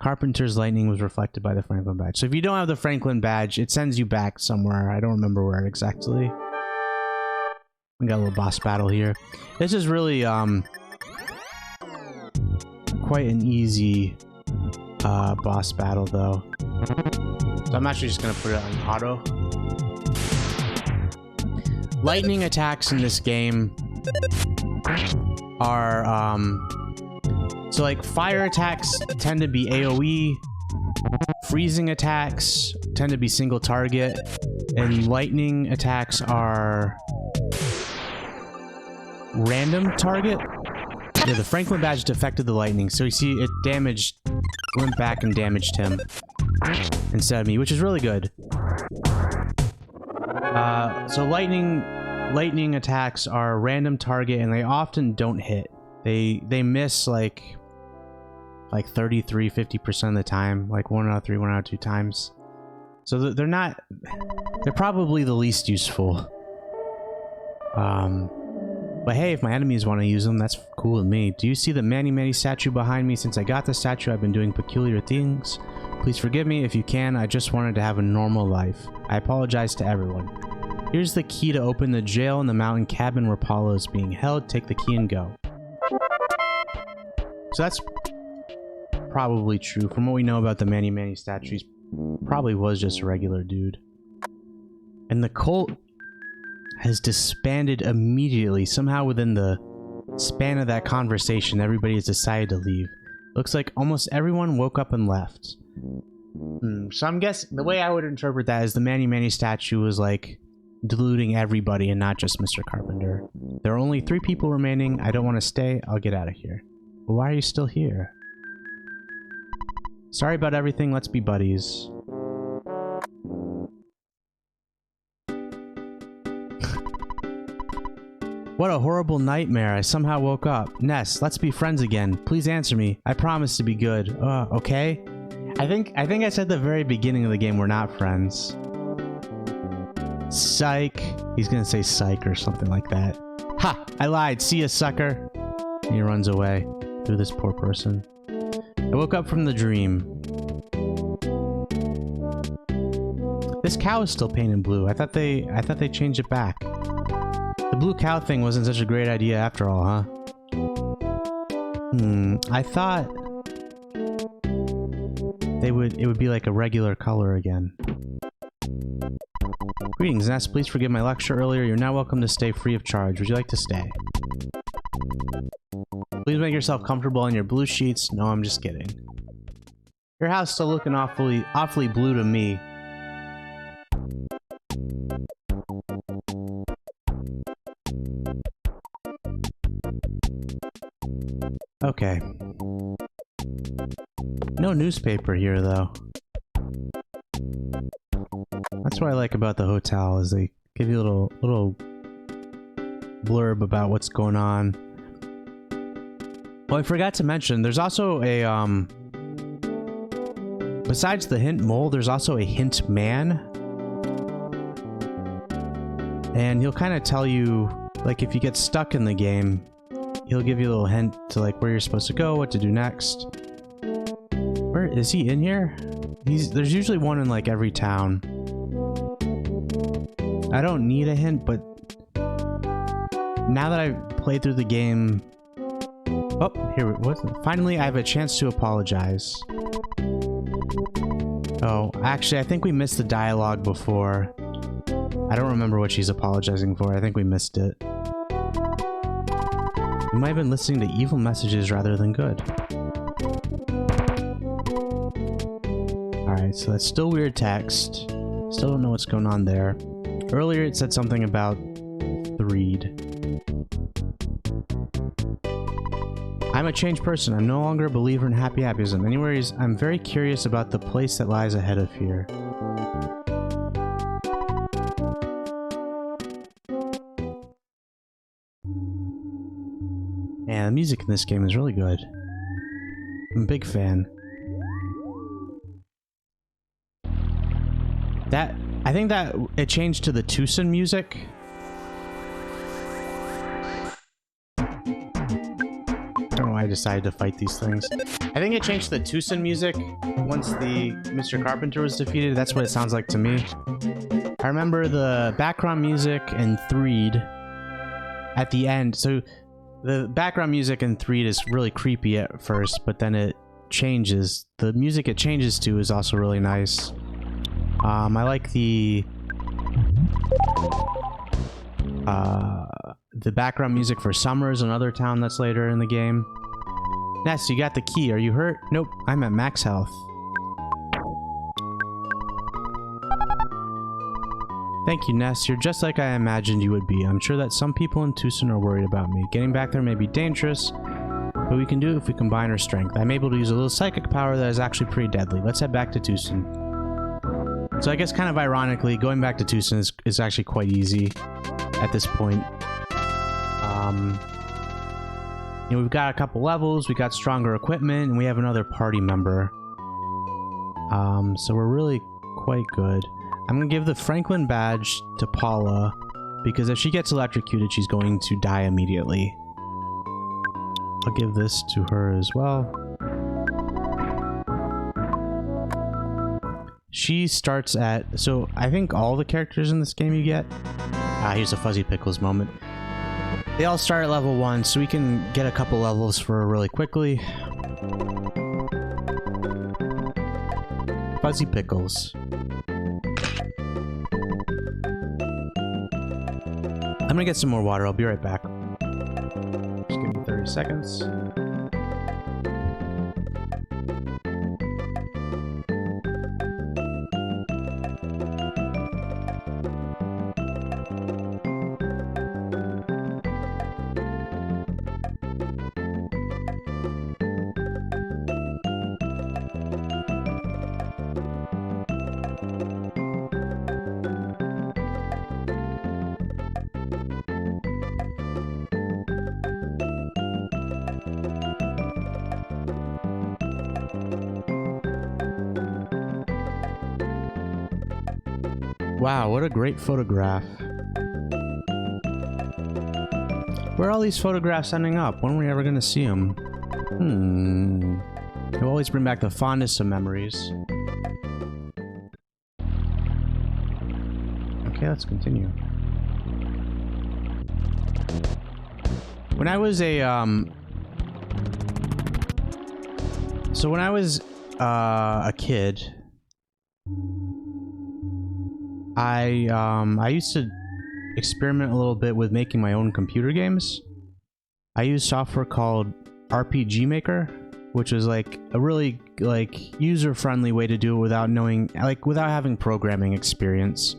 Carpenter's lightning was reflected by the Franklin badge. So if you don't have the Franklin badge, it sends you back somewhere. I don't remember where exactly. We got a little boss battle here. This is really quite an easy boss battle though. So I'm actually just gonna put it on auto. Lightning attacks in this game are so like fire attacks tend to be AoE, freezing attacks tend to be single target, and lightning attacks are random target. Yeah, the Franklin badge defected the lightning, so you see it went back and damaged him instead of me, which is really good. So lightning attacks are random target, and they often don't hit. They miss like 33-50% of the time, like 1 out of 3, 1 out of 2 times. So they're probably the least useful. But hey, if my enemies want to use them, that's cool with me. Do you see the Manny statue behind me? Since I got the statue, I've been doing peculiar things. Please forgive me if you can. I just wanted to have a normal life. I apologize to everyone. Here's the key to open the jail in the mountain cabin where Paula is being held. Take the key and go. So that's probably true. From what we know about the Manny Manny statue, he probably was just a regular dude. And the cult has disbanded immediately. Somehow within the span of that conversation, everybody has decided to leave. Looks like almost everyone woke up and left. So I'm guessing the way I would interpret that is the Manny Manny statue was like diluting everybody and not just Mr. Carpenter. There are only 3 people remaining. I don't want to stay. I'll get out of here. But why are you still here? Sorry about everything. Let's be buddies. What a horrible nightmare. I somehow woke up. Ness, let's be friends again. Please answer me. I promise to be good. Okay? I think I said at the very beginning of the game we're not friends. Psych. He's gonna say psych or something like that. Ha! I lied. See ya, sucker. And he runs away through this poor person. I woke up from the dream. This cow is still painted blue. I thought they changed it back. The blue cow thing wasn't such a great idea after all, huh? I thought it would be like a regular color again. Greetings, Ness. Please forgive my lecture earlier. You're now welcome to stay free of charge. Would you like to stay? Please make yourself comfortable on your blue sheets. No, I'm just kidding. Your house still looking awfully blue to me. Okay. No newspaper here, though. That's what I like about the hotel, is they give you a little blurb about what's going on. Oh, I forgot to mention, there's also a, besides the hint mole, there's also a hint man. And he'll kind of tell you, like, if you get stuck in the game, he'll give you a little hint to, like, where you're supposed to go, what to do next. Where is he in here? There's usually one in, like, every town. I don't need a hint, but now that I've played through the game... Oh, here, what? Finally, I have a chance to apologize. Oh, actually, I think we missed the dialogue before. I don't remember what she's apologizing for. I think we missed it. We might have been listening to evil messages rather than good. Alright, so that's still weird text. Still don't know what's going on there. Earlier it said something about Threed. I'm a changed person. I'm no longer a believer in Happyism. Anyways, I'm very curious about the place that lies ahead of here. Yeah, the music in this game is really good. I'm a big fan. I think that it changed to the Tucson music. I don't know why I decided to fight these things. I think it changed to the Tucson music once the Mr. Carpenter was defeated. That's what it sounds like to me. I remember the background music and Threed at the end. So the background music in Threed is really creepy at first, but then it changes. The music it changes to is also really nice. I like the background music for Summers, another town that's later in the game. Ness, you got the key. Are you hurt? Nope, I'm at max health. Thank you, Ness. You're just like I imagined you would be. I'm sure that some people in Tucson are worried about me. Getting back there may be dangerous, but we can do it if we combine our strength. I'm able to use a little psychic power that is actually pretty deadly. Let's head back to Tucson. So I guess kind of ironically, going back to Tucson is actually quite easy at this point. You know, we've got a couple levels, we got stronger equipment, and we have another party member. So we're really quite good. I'm gonna give the Franklin badge to Paula, because if she gets electrocuted, she's going to die immediately. I'll give this to her as well. she starts at, so I think all the characters in this game you get, here's a Fuzzy Pickles moment. They all start at level 1, so we can get a couple levels for her really quickly. Fuzzy Pickles. I'm gonna get some more water, I'll be right back. Just give me 30 seconds. Wow, what a great photograph. Where are all these photographs ending up? When are we ever going to see them? They always bring back the fondest of memories. Okay, let's continue. When I was a, So when I was, a kid... I used to experiment a little bit with making my own computer games. I used software called RPG Maker, which was like a really like user-friendly way to do it without knowing, like without having programming experience.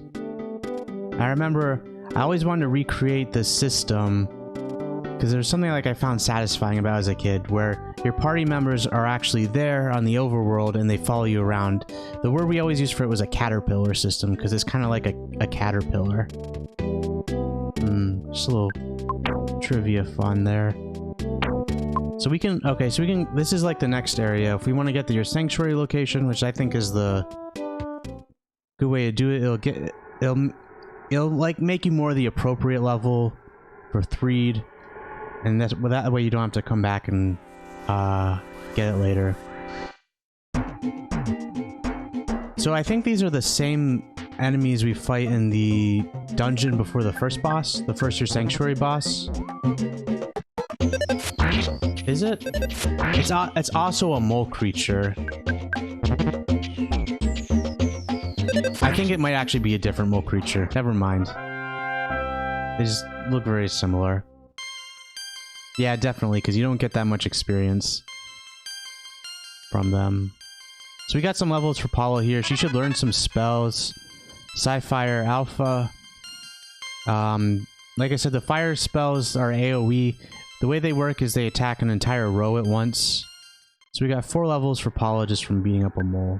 I remember I always wanted to recreate this system because there's something like I found satisfying about as a kid, where your party members are actually there on the overworld and they follow you around. The word we always used for it was a caterpillar system, because it's kind of like a caterpillar. Just a little trivia fun there. So we can, okay, so we can, this is like the next area. If we want to get to your sanctuary location, which I think is the good way to do it, it'll like make you more the appropriate level for Threed. And that's, well, that way you don't have to come back and get it later. So I think these are the same enemies we fight in the dungeon before the first boss, the first Your Sanctuary boss. Is it? It's also a mole creature. I think it might actually be a different mole creature. Never mind. They just look very similar. Yeah, definitely, because you don't get that much experience from them. So we got some levels for Paula here. She should learn some spells. Sci-Fire Alpha. Like I said, the fire spells are AoE. The way they work is they attack an entire row at once. So we got 4 levels for Paula just from beating up a mole.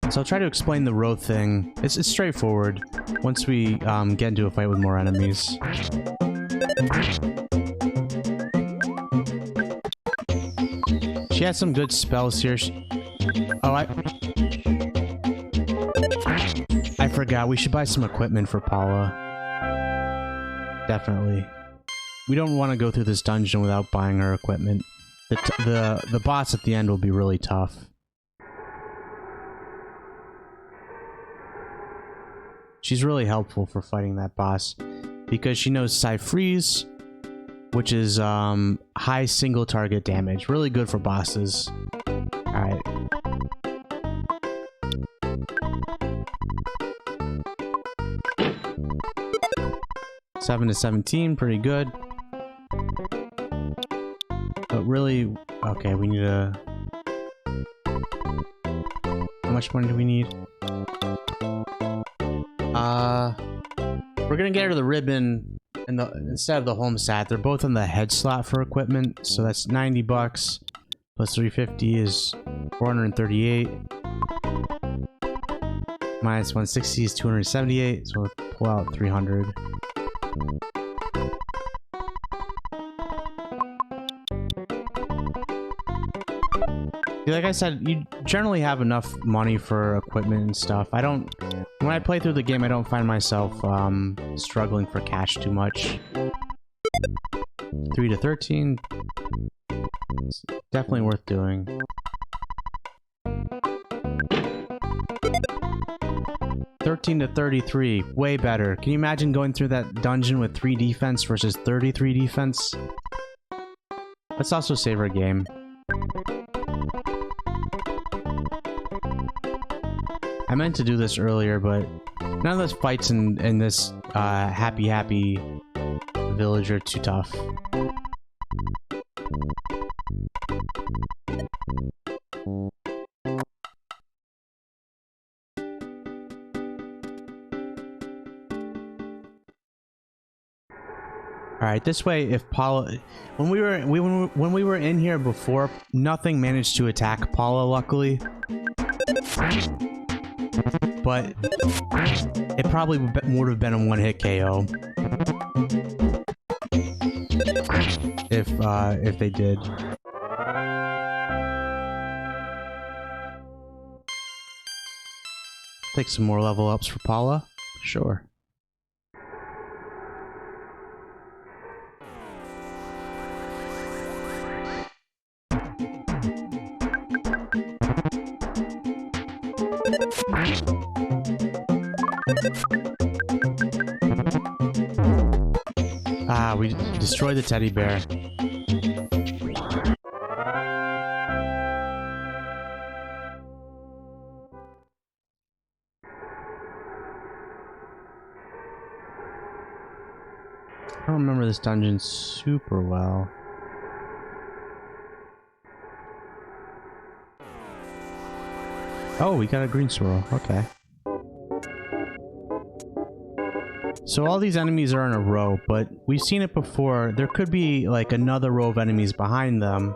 So I'll try to explain the row thing. It's straightforward once we get into a fight with more enemies. She has some good spells here. Oh, I forgot. We should buy some equipment for Paula. Definitely. We don't want to go through this dungeon without buying her equipment. The boss at the end will be really tough. She's really helpful for fighting that boss because she knows Psy-Freeze, which is high single target damage. Really good for bosses. Alright. Seven to 17, pretty good. But really, okay, we need a... How much money do we need? We're gonna get her the ribbon and instead of the home sat. They're both in the head slot for equipment, so that's 90 bucks plus 350 is 438. Minus 160 is 278, so we'll pull out 300. Like I said, you generally have enough money for equipment and stuff. When I play through the game, I don't find myself struggling for cash too much. 3 to 13. It's definitely worth doing. $13-33, way better. Can you imagine going through that dungeon with 3 defense versus 33 defense? Let's also save our game. I meant to do this earlier, but none of those fights in this Happy village are too tough. All right, this way, if Paula, when we were in here before, nothing managed to attack Paula, luckily. But it probably would have been a one-hit KO if they did. Take some more level ups for Paula, sure. Ah, we destroyed the teddy bear. I don't remember this dungeon super well. Oh, we got a green swirl. Okay. So all these enemies are in a row, but we've seen it before. There could be like another row of enemies behind them.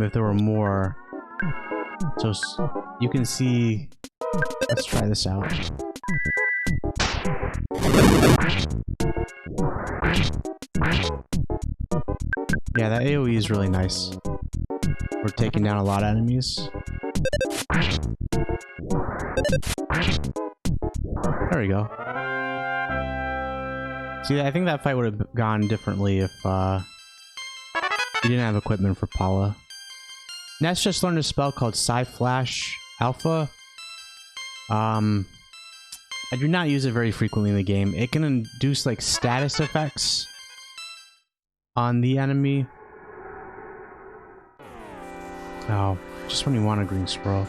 If there were more. So you can see... Let's try this out. Yeah, that AoE is really nice. We're taking down a lot of enemies. There we go. See, I think that fight would have gone differently if you didn't have equipment for Paula. Ness just learned a spell called Psy-Flash Alpha. I do not use it very frequently in the game. It can induce like status effects on the enemy. Oh, just when you want a green swirl.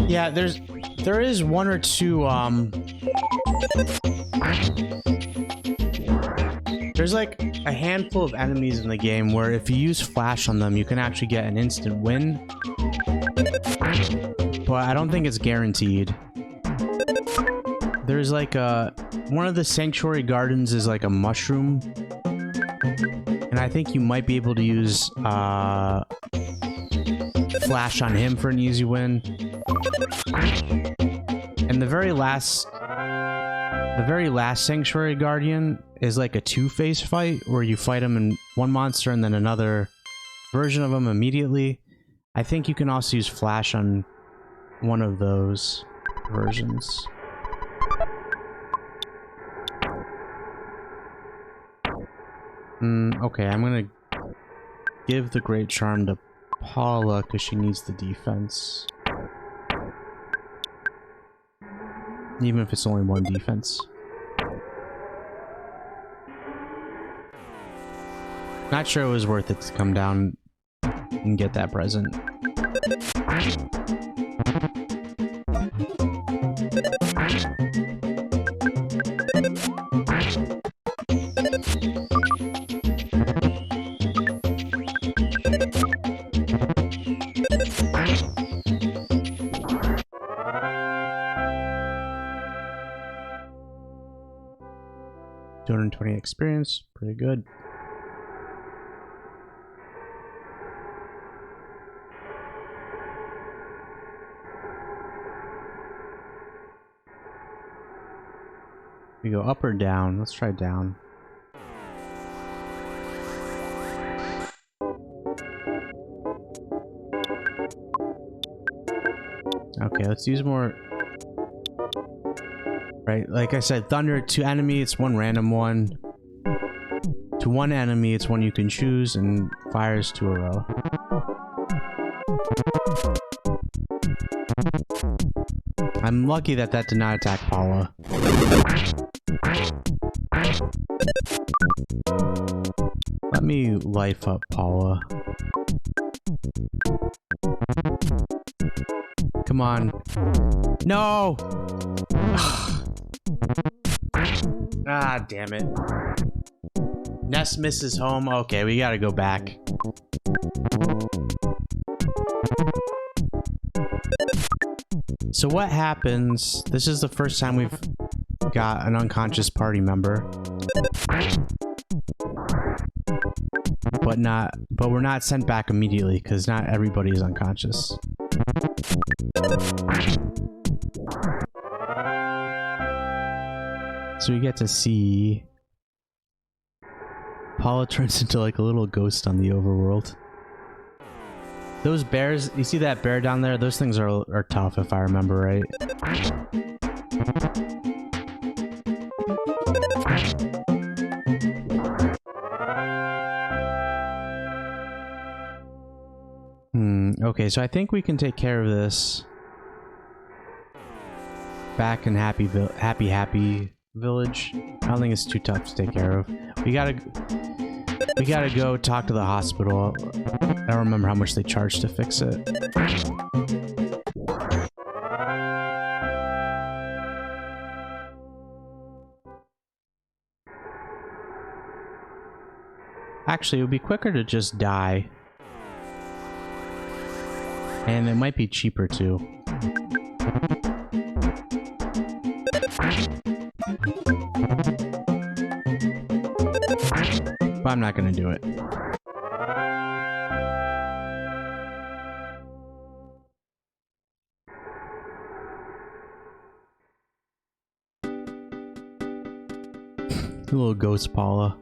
Yeah, there is one or two there's like a handful of enemies in the game where if you use flash on them, you can actually get an instant win. But I don't think it's guaranteed. There's like one of the sanctuary gardens is like a mushroom. And I think you might be able to use flash on him for an easy win. And the very last sanctuary guardian is like a two-phase fight where you fight him in one monster and then another version of him immediately. I think you can also use flash on one of those versions. Okay, I'm gonna give the Great Charm to Paula because she needs the defense. Even if it's only one defense. Not sure it was worth it to come down and get that present. $220 experience, pretty good. We go up or down? Let's try down. Okay, let's use more. Right, like I said, thunder to enemy, it's one random one. To one enemy, it's one you can choose, and fires to a row. I'm lucky that that did not attack Paula. Let me life up Paula. Come on. No! Ah, damn it. Ness misses home. Okay, we gotta go back. So what happens? This is the first time we've got an unconscious party member. But we're not sent back immediately because not everybody is unconscious. So we get to see Paula turns into like a little ghost on the overworld. Those bears, you see that bear down there? Those things are tough if I remember right. Okay, so I think we can take care of this back in Happy Village. I don't think it's too tough to take care of. We gotta go talk to the hospital. I don't remember how much they charge to fix it. Actually, it would be quicker to just die. And it might be cheaper too. But I'm not gonna do it. Little ghost Paula.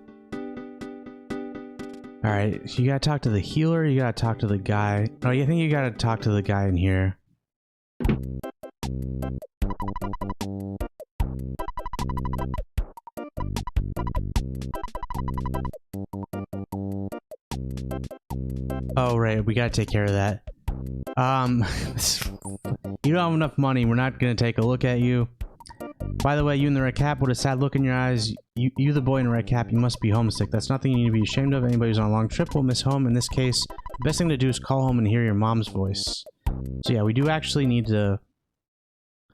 Alright, so you gotta talk to the healer, you gotta talk to the guy. Oh, I think you gotta talk to the guy in here. Oh, right, we gotta take care of that. You don't have enough money, we're not gonna take a look at you. By the way, you in the red cap with a sad look in your eyes, you the boy in the red cap, you must be homesick. That's nothing you need to be ashamed of. Anybody who's on a long trip will miss home. In this case, the best thing to do is call home and hear your mom's voice. So yeah, we do actually need to...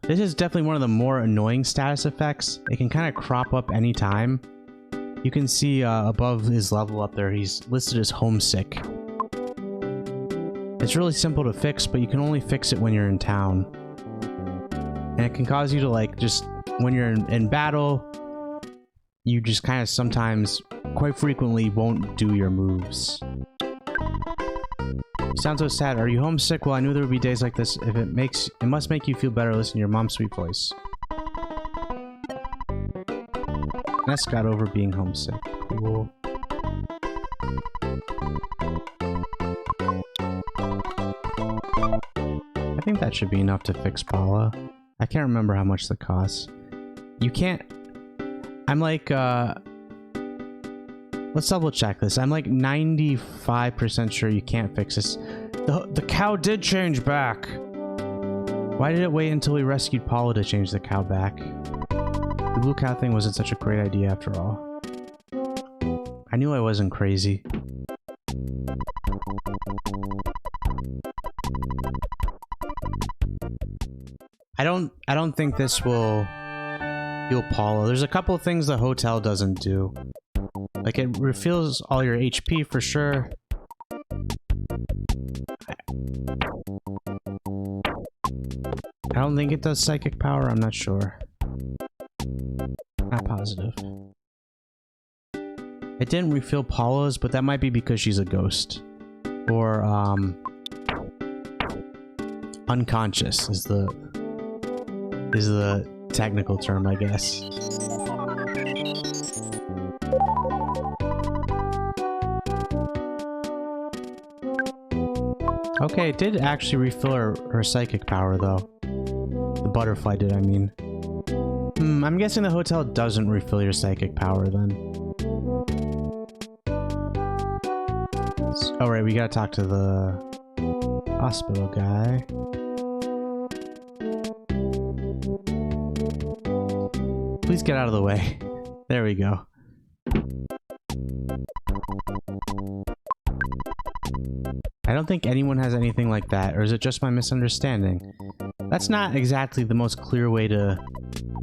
This is definitely one of the more annoying status effects. It can kind of crop up anytime. You can see above his level up there, he's listed as homesick. It's really simple to fix, but you can only fix it when you're in town. And it can cause you to like just... When you're in battle, you just kind of sometimes, quite frequently, won't do your moves. You sound so sad. Are you homesick? Well, I knew there would be days like this. If it must make you feel better. Listen to your mom's sweet voice. Ness got over being homesick. Cool. I think that should be enough to fix Paula. I can't remember how much that costs. You can't... I'm like, let's double check this. I'm like 95% sure you can't fix this. The cow did change back. Why did it wait until we rescued Paula to change the cow back? The blue cow thing wasn't such a great idea after all. I knew I wasn't crazy. I don't think this will heal Paula. There's a couple of things the hotel doesn't do. Like it refills all your HP for sure. I don't think it does psychic power, I'm not sure. Not positive. It didn't refill Paula's, but that might be because she's a ghost. Or unconscious is the technical term, I guess. Okay, it did actually refill her psychic power, though. The butterfly did, I mean. I'm guessing the hotel doesn't refill your psychic power then. Oh right, we gotta talk to the hospital guy. Please get out of the way. There we go. I don't think anyone has anything like that, or is it just my misunderstanding? That's not exactly the most clear way to...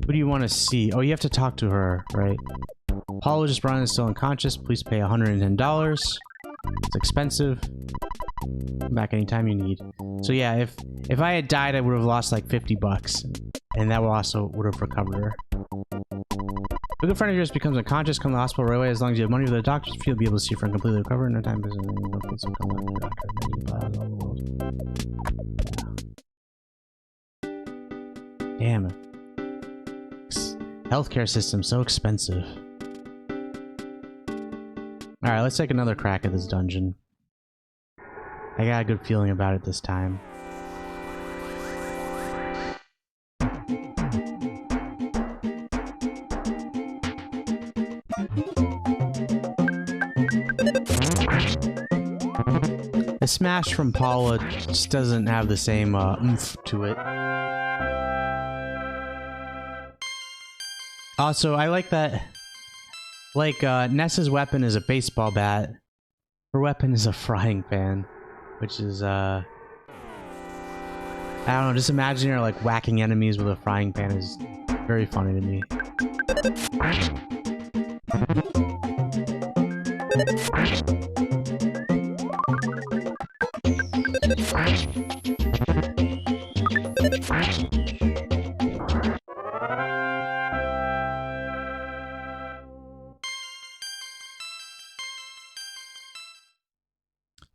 Who do you want to see? Oh, you have to talk to her, right? Paula just brought in, is still unconscious. Please pay $110. It's expensive. Come back anytime you need. So yeah, if I had died, I would have lost like 50 bucks. And that also would have recovered her. A good friend of yours becomes unconscious, come to the hospital right away. As long as you have money for the doctor's fee, you'll be able to see your friend completely recover in no time. Damn it. Healthcare system so expensive. Alright, let's take another crack at this dungeon. I got a good feeling about it this time. The smash from Paula just doesn't have the same oomph to it. Also, I like that, like, Ness's weapon is a baseball bat. Her weapon is a frying pan, which is, I don't know, just imagining her, like, whacking enemies with a frying pan is very funny to me.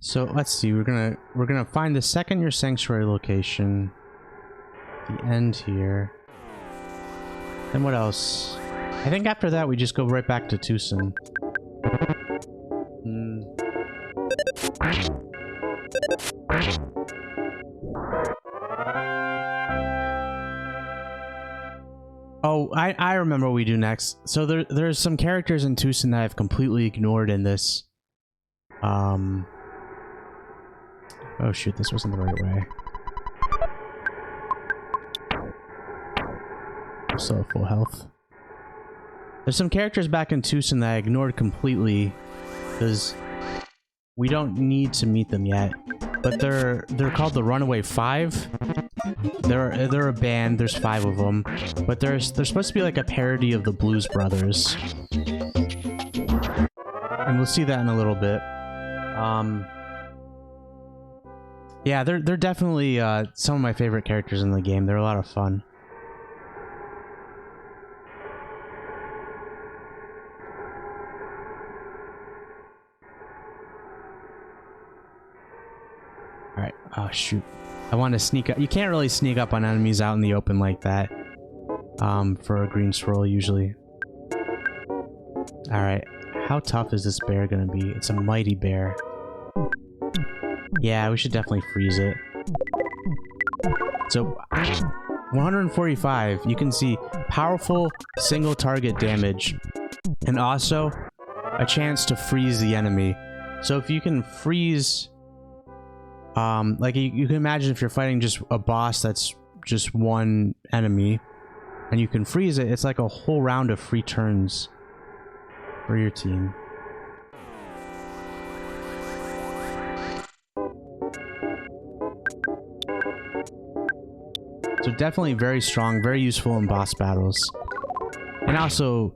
So let's see, we're gonna find the second your sanctuary location. The end here. Then what else? I think after that we just go right back to Tucson. Oh, I remember what we do next. So there's some characters in Tucson that I've completely ignored in this. Oh shoot, this wasn't the right way. I'm still at full health. There's some characters back in Tucson that I ignored completely because we don't need to meet them yet. But they're called the Runaway Five. They're a band. There's 5 of them, but they're supposed to be like a parody of the Blues Brothers, and we'll see that in a little bit. Yeah, they're definitely some of my favorite characters in the game. They're a lot of fun. Alright, oh shoot. I want to sneak up. You can't really sneak up on enemies out in the open like that. For a green scroll, usually. Alright, how tough is this bear gonna be? It's a mighty bear. Yeah, we should definitely freeze it. So, 145, you can see powerful single target damage, and also a chance to freeze the enemy. So if you can freeze, like you can imagine if you're fighting just a boss that's just one enemy, and you can freeze it, it's like a whole round of free turns for your team. So definitely very strong, very useful in boss battles. And also,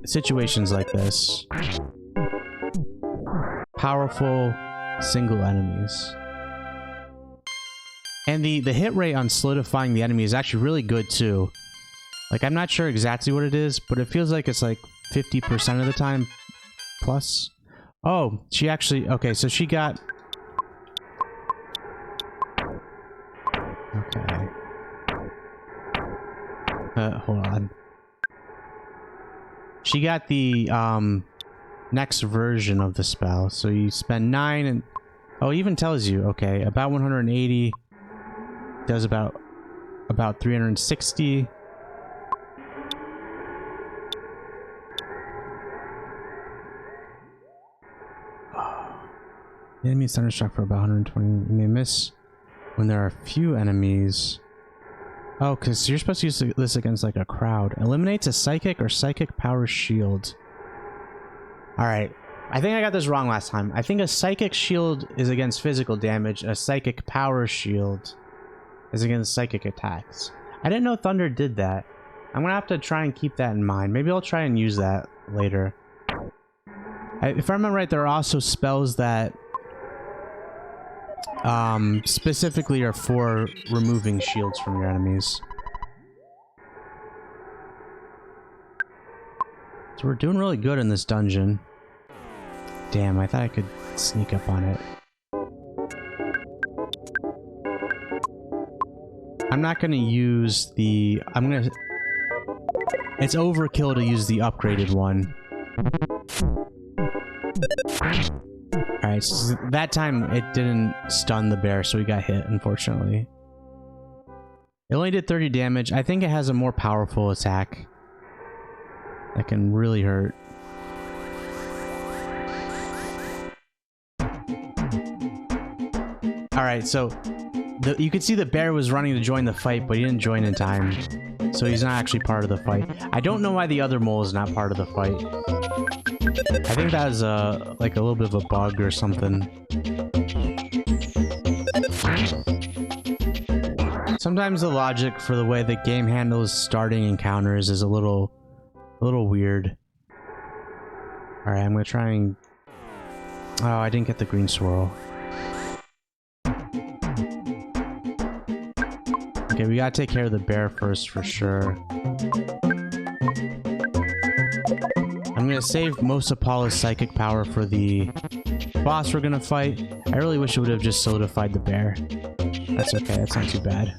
situations like this. Powerful, single enemies. And the hit rate on solidifying the enemy is actually really good too. Like, I'm not sure exactly what it is, but it feels like it's like 50% of the time plus. Oh, she actually... Okay, so she got... Okay. Hold on. She got the next version of the spell. So you spend 9 and... Oh, it even tells you, okay, about 180. Does about about 360. The enemy is thunderstruck for about 120. You may miss when there are few enemies. Oh, because you're supposed to use this against like a crowd. Eliminates a psychic or psychic power shield. Alright. I think I got this wrong last time. I think a psychic shield is against physical damage. A psychic power shield is against psychic attacks. I didn't know Thunder did that. I'm gonna have to try and keep that in mind. Maybe I'll try and use that later. If I remember right, there are also spells that specifically are for removing shields from your enemies. So we're doing really good in this dungeon. Damn, I thought I could sneak up on it. I'm not gonna use the... It's overkill to use the upgraded one. Alright, so that time it didn't stun the bear, so we got hit, unfortunately. It only did 30 damage. I think it has a more powerful attack that can really hurt. Alright, so you could see the bear was running to join the fight, but he didn't join in time. So he's not actually part of the fight. I don't know why the other mole is not part of the fight. I think that was like a little bit of a bug or something. Sometimes the logic for the way the game handles starting encounters is a little weird. Alright, I'm gonna try and... Oh, I didn't get the green swirl. Okay, we gotta take care of the bear first for sure. I'm gonna save most of Paula's psychic power for the boss we're gonna fight. I really wish it would have just solidified the bear. That's okay, that's not too bad.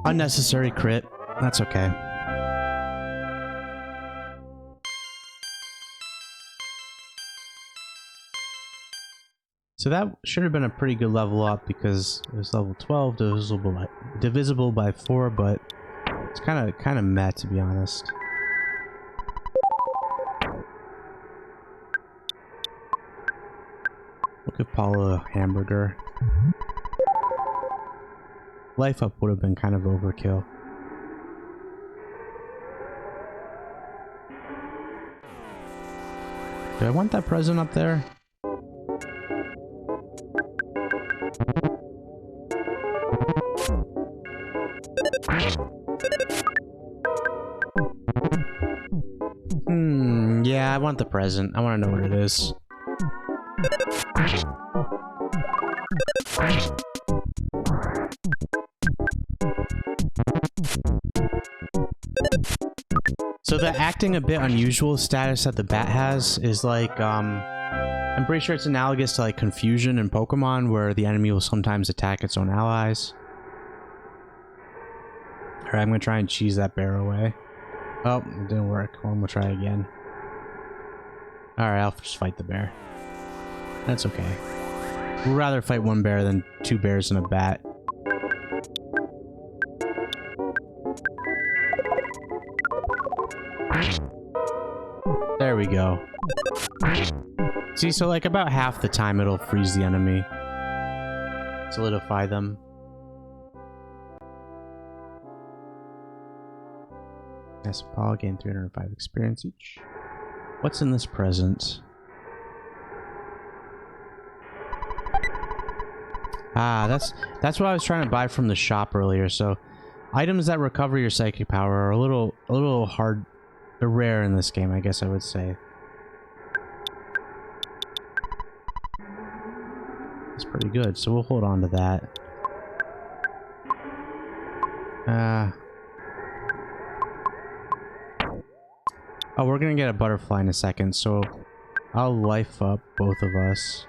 Unnecessary crit. That's okay. So that should have been a pretty good level up because it was level 12, divisible by 4, but it's kind of meh, to be honest. Look at Paula hamburger. Life up would have been kind of overkill. Do I want that present up there? Yeah, I want the present. I want to know what it is. So the acting a bit unusual status that the bat has is like, I'm pretty sure it's analogous to like confusion in Pokemon, where the enemy will sometimes attack its own allies. Alright, I'm gonna try and cheese that bear away. Oh, it didn't work. Well, I'm gonna try again. Alright, I'll just fight the bear. That's okay. We'd rather fight one bear than two bears and a bat. There we go. See, so like about half the time it'll freeze the enemy. Solidify them. Nice, Paul, gain 305 experience each. What's in this present? Ah, that's what I was trying to buy from the shop earlier. So, items that recover your psychic power are a little hard, rare in this game, I guess I would say. It's pretty good, so we'll hold on to that. Oh, we're gonna get a butterfly in a second, so I'll life up both of us.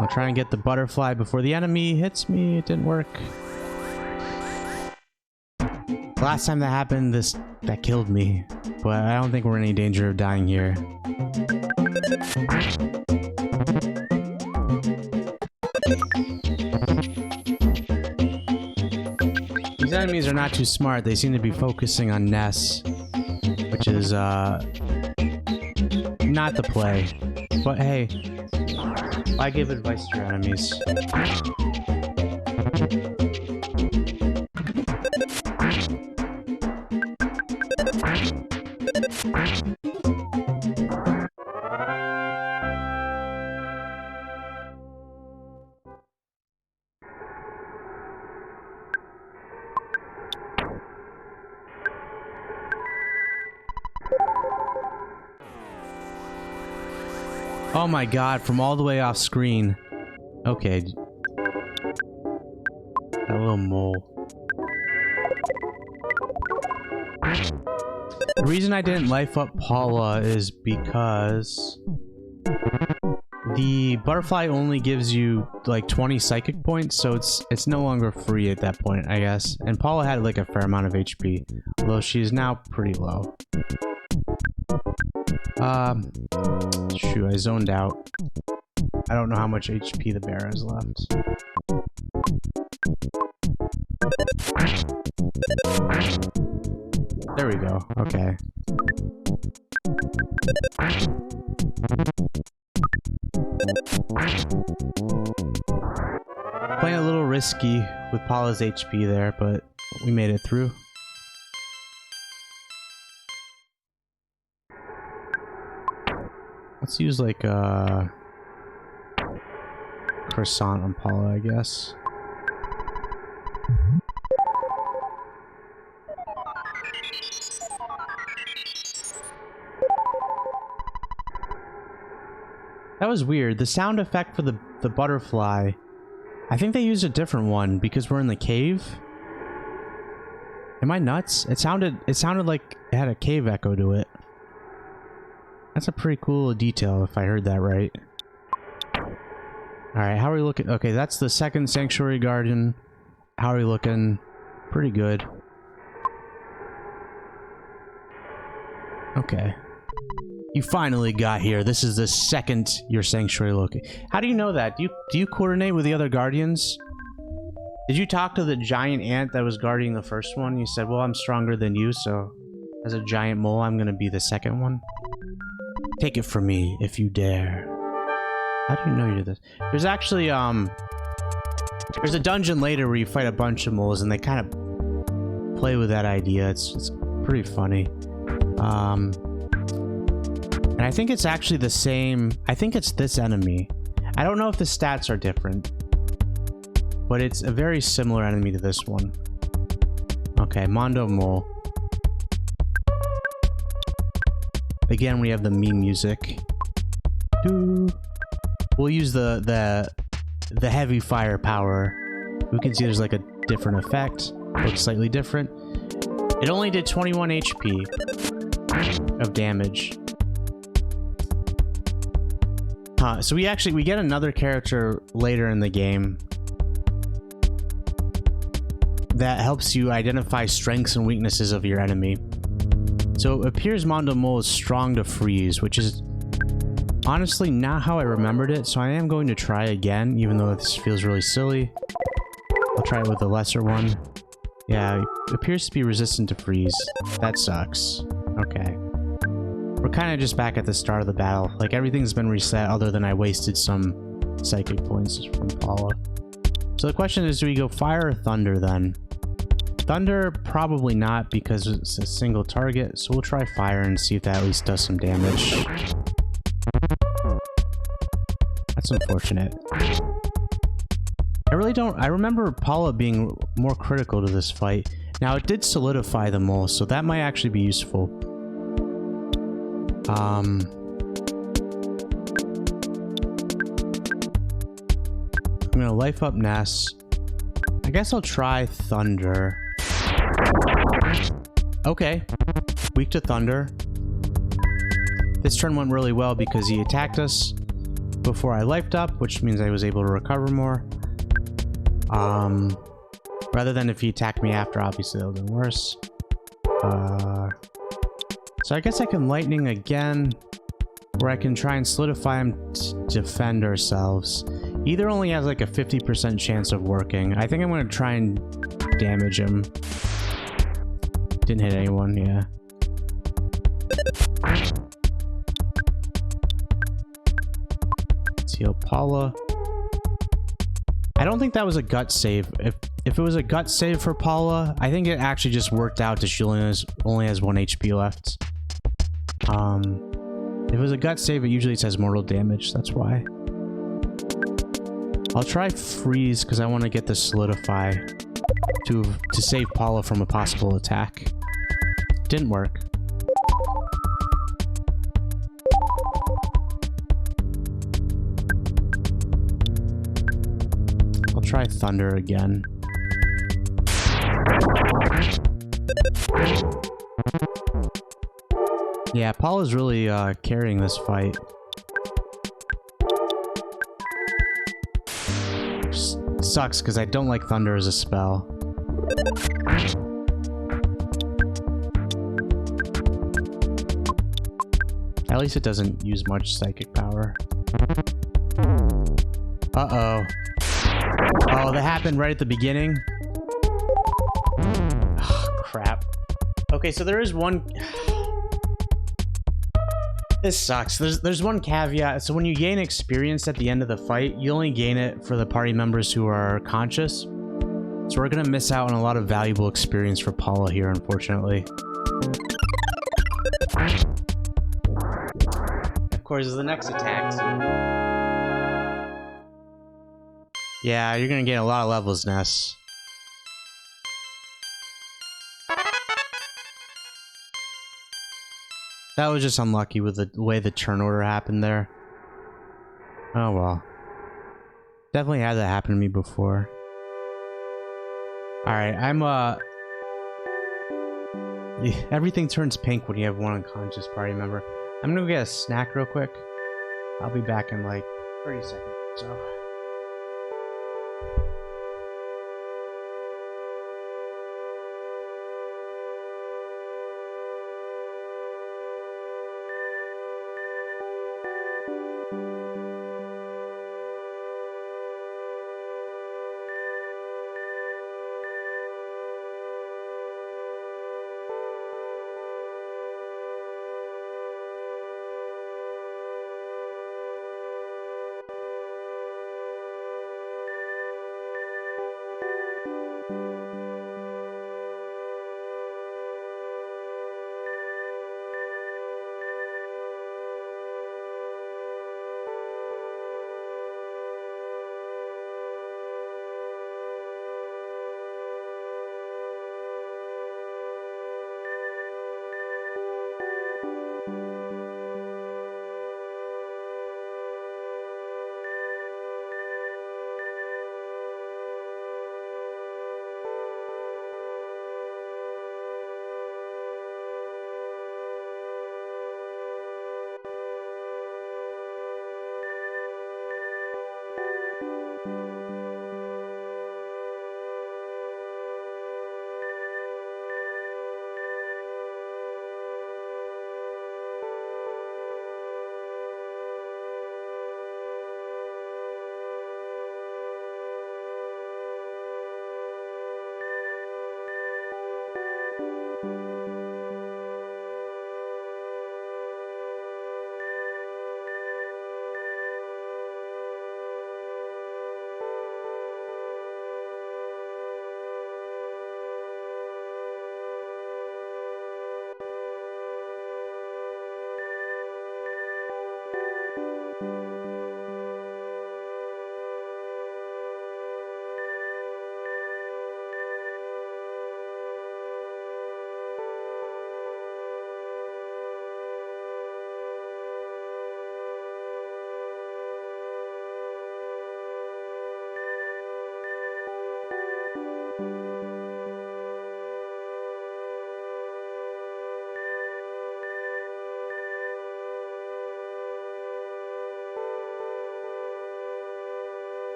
I'll try and get the butterfly before the enemy hits me. It didn't work. Last time that happened, that killed me. But I don't think we're in any danger of dying here. These enemies are not too smart. They seem to be focusing on NES, which is not the play. But hey, I give advice to your enemies. Oh my god, from all the way off screen. Okay. That little mole. The reason I didn't life up Paula is because the butterfly only gives you like 20 psychic points, so it's no longer free at that point, I guess. And Paula had like a fair amount of HP, although she's now pretty low. Shoot, I zoned out. I don't know how much HP the bear has left. There we go. Okay. Playing a little risky with Paula's HP there, but we made it through. Let's use like a croissant on Paula, I guess. That was weird. The sound effect for the butterfly, I think they used a different one because we're in the cave. Am I nuts? It sounded like it had a cave echo to it. That's a pretty cool detail if I heard that right. Alright, how are we looking? Okay, that's the second sanctuary garden. How are we looking? Pretty good. Okay. You finally got here. This is the second your sanctuary looking. How do you know that? Do you coordinate with the other guardians? Did you talk to the giant ant that was guarding the first one? You said, well, I'm stronger than you, so as a giant mole, I'm gonna be the second one. Take it from me, if you dare. How do you know you did this? There's actually, there's a dungeon later where you fight a bunch of moles, and they kind of play with that idea. It's pretty funny. And I think it's actually the same... I think it's this enemy. I don't know if the stats are different, but it's a very similar enemy to this one. Okay, Mondo Mole. Again, we have the meme music. We'll use the heavy firepower. We can see there's like a different effect. Looks slightly different. It only did 21 HP of damage. So we get another character later in the game that helps you identify strengths and weaknesses of your enemy. So it appears Mondo Mole is strong to freeze, which is honestly not how I remembered it, so I am going to try again, even though this feels really silly. I'll try it with the lesser one. Yeah, it appears to be resistant to freeze. That sucks. Okay. We're kind of just back at the start of the battle. Like, everything's been reset other than I wasted some psychic points from Paula. So the question is, do we go fire or thunder then? Thunder, probably not, because it's a single target, so we'll try fire and see if that at least does some damage. That's unfortunate. I really don't... I remember Paula being more critical to this fight. Now, it did solidify the mole, so that might actually be useful. I'm gonna life up Ness. I guess I'll try Thunder. Okay. Weak to Thunder. This turn went really well because he attacked us. before I lifed up, which means I was able to recover more. Rather than if he attacked me after, obviously that would have been worse. So I guess I can lightning again, where I can try and solidify him to defend ourselves. Either only has like a 50% chance of working. I think I'm going to try and damage him. Didn't hit anyone, yeah. Let's heal Paula. I don't think that was a gut save. If it was a gut save for Paula, I think it actually just worked out that she only has 1 HP left. If it was a gut save, it usually says mortal damage. That's why. I'll try freeze because I want to get the solidify to save Paula from a possible attack. Didn't work. I'll try thunder again. Yeah, Paula's really carrying this fight. Sucks because I don't like thunder as a spell. At least it doesn't use much psychic power. Uh-oh. Oh, that happened right at the beginning? Oh, crap. Okay, so there is one... This sucks. There's one caveat. So when you gain experience at the end of the fight, you only gain it for the party members who are conscious. So we're gonna miss out on a lot of valuable experience for Paula here, unfortunately. Of course, the next attack. Yeah, you're gonna gain a lot of levels, Ness. That was just unlucky with the way the turn order happened there. Oh well. Definitely had that happen to me before. Alright, everything turns pink when you have one unconscious party member. I'm gonna go get a snack real quick. I'll be back in like 30 seconds or so.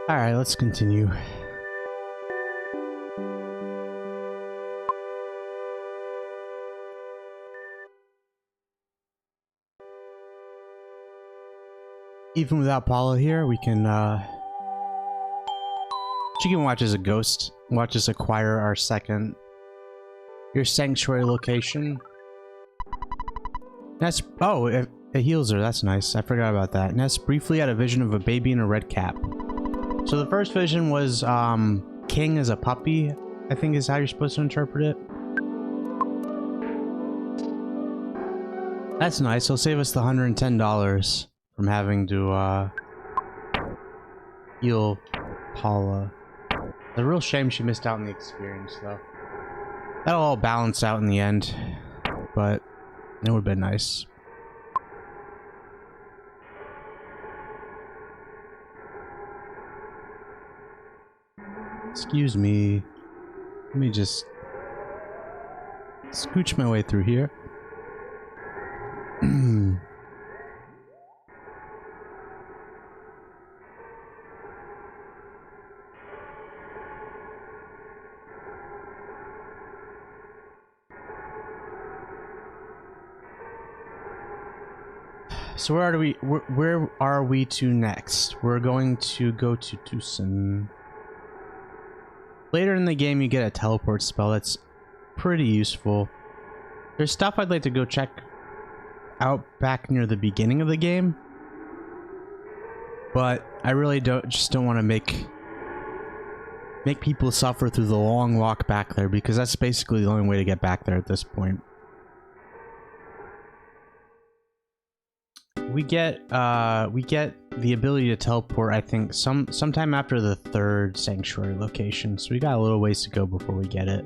Alright, let's continue. Even without Paula here, we can, she can watch as a ghost. Watch us acquire our your sanctuary location. Ness, oh, it heals her, that's nice. I forgot about that. Ness briefly had a vision of a baby in a red cap. So the first vision was, King as a puppy, I think is how you're supposed to interpret it. That's nice, it'll save us the $110 from having to, heal Paula. It's a real shame she missed out on the experience, though. That'll all balance out in the end, but it would've been nice. Excuse me. Let me just scooch my way through here. So where are we to next? We're going to go to Tucson. Later in the game you get a teleport spell that's pretty useful. There's stuff I'd like to go check out back near the beginning of the game, but I really don't want to make people suffer through the long walk back there, because that's basically the only way to get back there at this point. We get the ability to teleport, I think, sometime after the 3rd sanctuary location, so we got a little ways to go before we get it.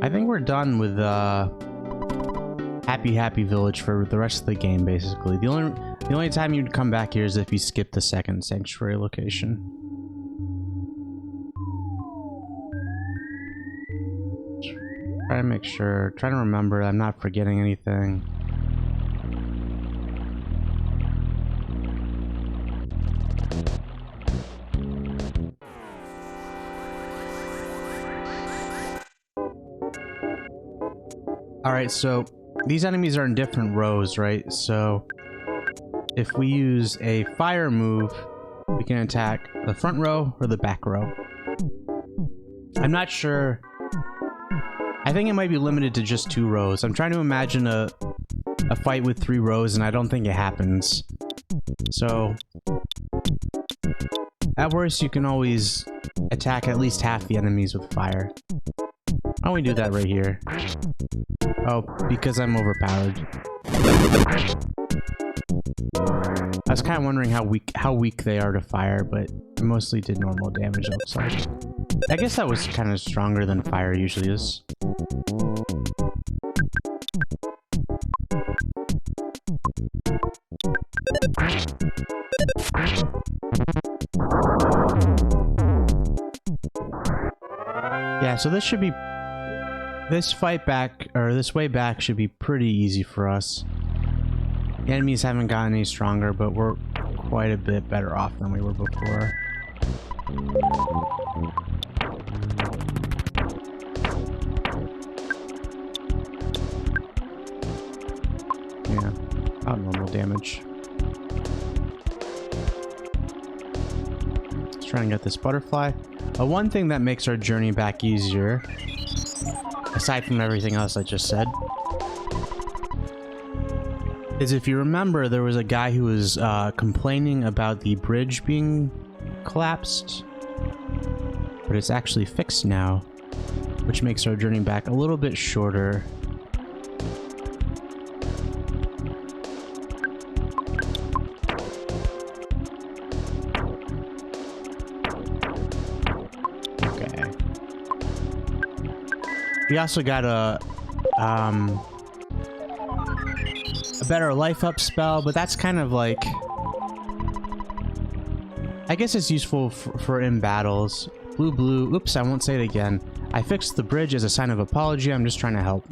I think we're done with Happy Village for the rest of the game, basically. The only time you'd come back here is if you skip the 2nd sanctuary location. Try to make sure, try to remember I'm not forgetting anything. Alright, so these enemies are in different rows, right? So if we use a fire move, we can attack the front row or the back row. I'm not sure. I think it might be limited to just 2 rows. I'm trying to imagine a fight with 3 rows, and I don't think it happens. So at worst, you can always attack at least half the enemies with fire. Why don't we do that right here? Oh, because I'm overpowered. I was kind of wondering how weak they are to fire, but I mostly did normal damage, it looks like. I guess that was kind of stronger than fire usually is. Yeah, so this way back should be pretty easy for us. The enemies haven't gotten any stronger, but we're quite a bit better off than we were before. Yeah, about normal damage. Let's try and get this butterfly. One thing that makes our journey back easier, aside from everything else I just said, is if you remember, there was a guy who was complaining about the bridge being collapsed, but it's actually fixed now, which makes our journey back a little bit shorter. We also got a better life up spell, but that's kind of like, I guess it's useful for in battles. Blue, blue. Oops, I won't say it again. I fixed the bridge as a sign of apology. I'm just trying to help.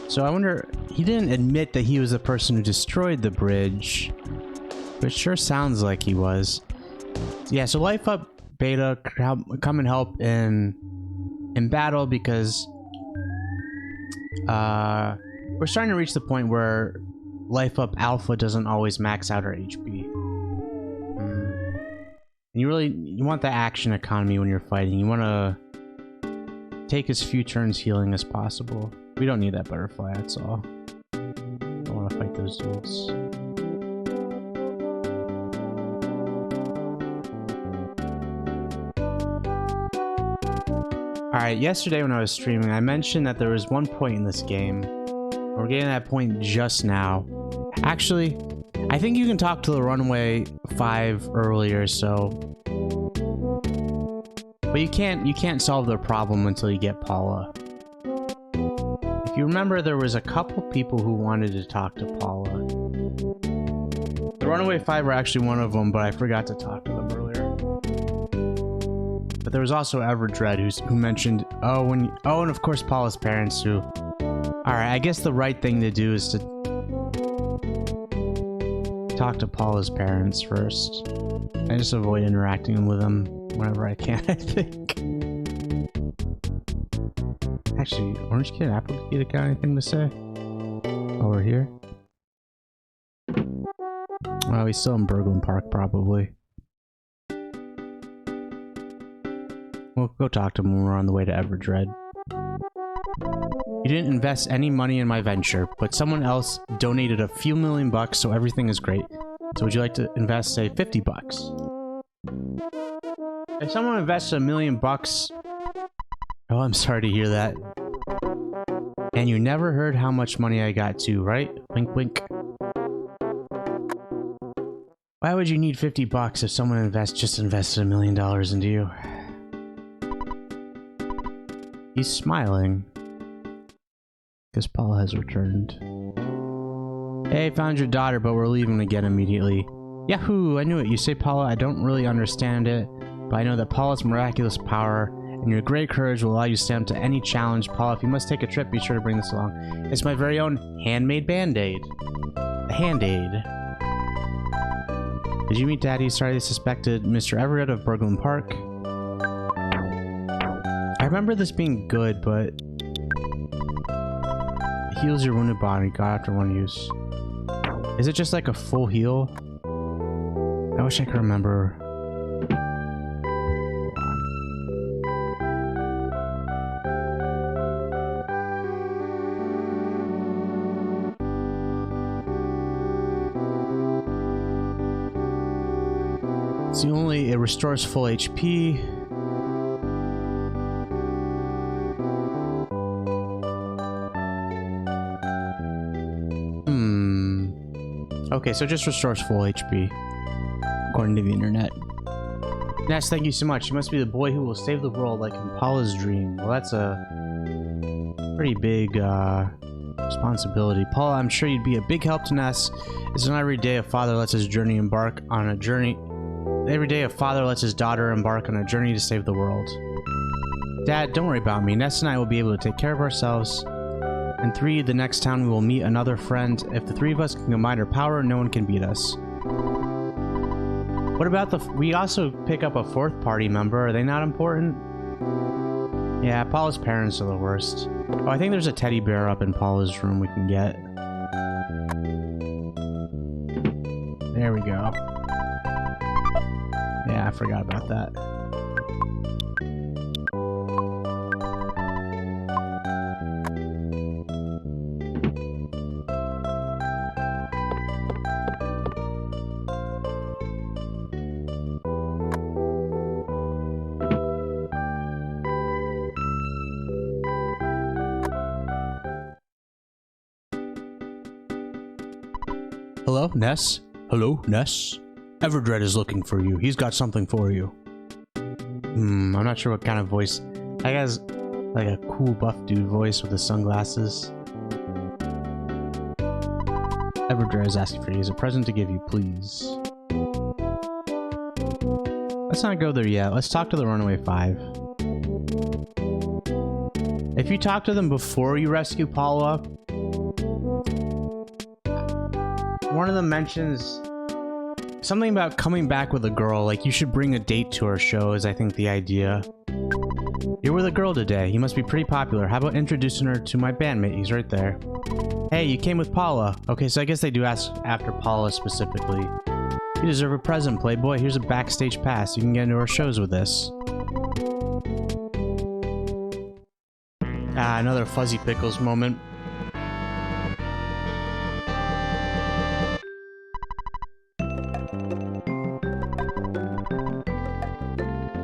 So I wonder... He didn't admit that he was the person who destroyed the bridge. But it sure sounds like he was. Yeah, so Life Up Beta, come and help in battle because... we're starting to reach the point where Life Up Alpha doesn't always max out our HP. And you want the action economy when you're fighting. You want to take as few turns healing as possible. We don't need that butterfly, that's all. Don't want to fight those dudes. Alright, yesterday when I was streaming, I mentioned that there was one point in this game. We're getting to that point just now. Actually, I think you can talk to the Runaway 5 earlier, so... But you can't solve their problem until you get Paula. If you remember, there was a couple people who wanted to talk to Paula. The Runaway 5 were actually one of them, but I forgot to talk to them earlier. But there was also Everdread who mentioned, and of course Paula's parents too. Alright, I guess the right thing to do is to talk to Paula's parents first. I just avoid interacting with them whenever I can, I think. Actually, Orange Kid, Apple Kid, got anything to say? Oh, we're here? Well, he's still in Berglund Park, probably. We'll go talk to him when we're on the way to Everdread. You didn't invest any money in my venture, but someone else donated a few $1,000,000, so everything is great. So would you like to invest, say, $50? If someone invested $1,000,000... Oh, I'm sorry to hear that. And you never heard how much money I got too, right? Wink, wink. Why would you need $50 if someone just invested $1,000,000 into you? He's smiling. Because Paula has returned. Hey, found your daughter, but we're leaving again immediately. Yahoo! I knew it. You say, Paula, I don't really understand it, but I know that Paula's miraculous power and your great courage will allow you to stand up to any challenge. Paula, if you must take a trip, be sure to bring this along. It's my very own handmade band-aid. A hand-aid. Did you meet Daddy? Sorry, they suspected Mr. Everett of Berglund Park. I remember this being good, but... Heals your wounded body, got after one use. Is it just like a full heal? I wish I could remember. It restores full HP. Okay, so it just restores full HP, according to the internet. Ness, thank you so much. You must be the boy who will save the world like in Paula's dream. Well, that's a pretty big responsibility. Paula, I'm sure you'd be a big help to Ness. It's not every day a father lets his daughter embark on a journey to save the world. Dad, don't worry about me. Ness and I will be able to take care of ourselves. And 3, the next town we will meet another friend. If the 3 of us can combine our power, no one can beat us. What about we also pick up a 4th party member. Are they not important? Yeah, Paula's parents are the worst. Oh, I think there's a teddy bear up in Paula's room we can get. There we go. Yeah, I forgot about that. Hello, Ness? Hello, Ness? Everdread is looking for you. He's got something for you. I'm not sure what kind of voice. That guy's like a cool buff dude voice with the sunglasses. Everdread is asking for you. He has a present to give you, please. Let's not go there yet. Let's talk to the Runaway Five. If you talk to them before you rescue Paula, one of them mentions something about coming back with a girl, like you should bring a date to our show is I think the idea. You're with a girl today. You must be pretty popular. How about introducing her to my bandmate? He's right there. Hey, you came with Paula. Okay, so I guess they do ask after Paula specifically. You deserve a present, Playboy. Here's a backstage pass. You can get into our shows with this. Ah, another Fuzzy Pickles moment.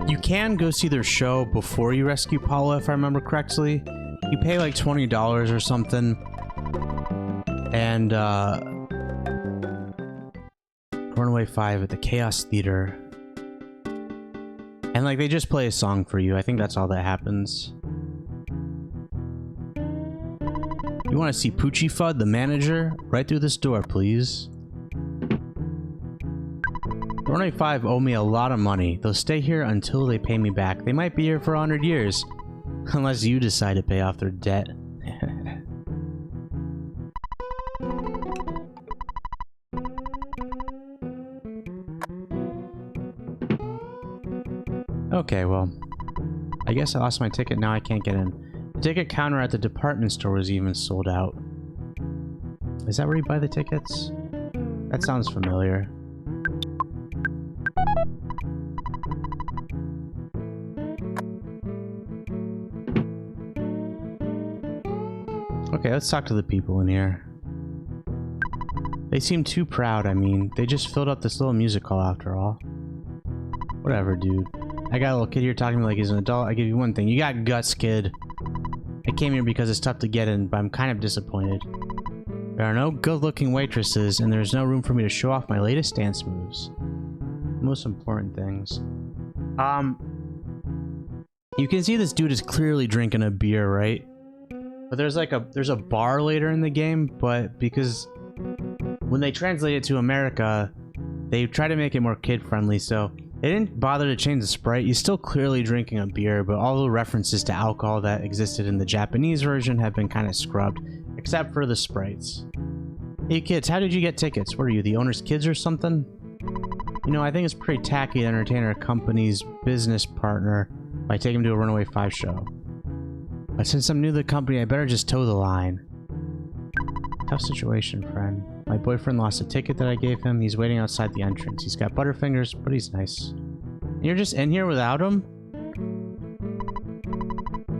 You can go see their show before you rescue Paula, if I remember correctly. You pay like $20 or something. And, Runaway 5 at the Chaos Theater. And, like, they just play a song for you. I think that's all that happens. You want to see Poochie Fudd, the manager? Right through this door, please. Runaway 5 owe me a lot of money. They'll stay here until they pay me back. They might be here for 100 years. Unless you decide to pay off their debt. Okay, well, I guess I lost my ticket, now I can't get in. The ticket counter at the department store was even sold out. Is that where you buy the tickets? That sounds familiar. Okay, let's talk to the people in here. They seem too proud, I mean. They just filled up this little music hall after all. Whatever, dude. I got a little kid here talking to me like he's an adult. I give you one thing. You got guts, kid. I came here because it's tough to get in, but I'm kind of disappointed. There are no good-looking waitresses, and there's no room for me to show off my latest dance moves. Most important things. You can see this dude is clearly drinking a beer, right? But there's like there's a bar later in the game, but because when they translate it to America, they try to make it more kid-friendly, so they didn't bother to change the sprite. He's still clearly drinking a beer, but all the references to alcohol that existed in the Japanese version have been kind of scrubbed, except for the sprites. Hey kids, how did you get tickets? What are you, the owner's kids or something? You know, I think it's pretty tacky to entertain our company's business partner by taking him to a Runaway 5 show. But since I'm new to the company, I better just toe the line. Tough situation, friend. My boyfriend lost a ticket that I gave him. He's waiting outside the entrance. He's got butterfingers, but he's nice. And you're just in here without him?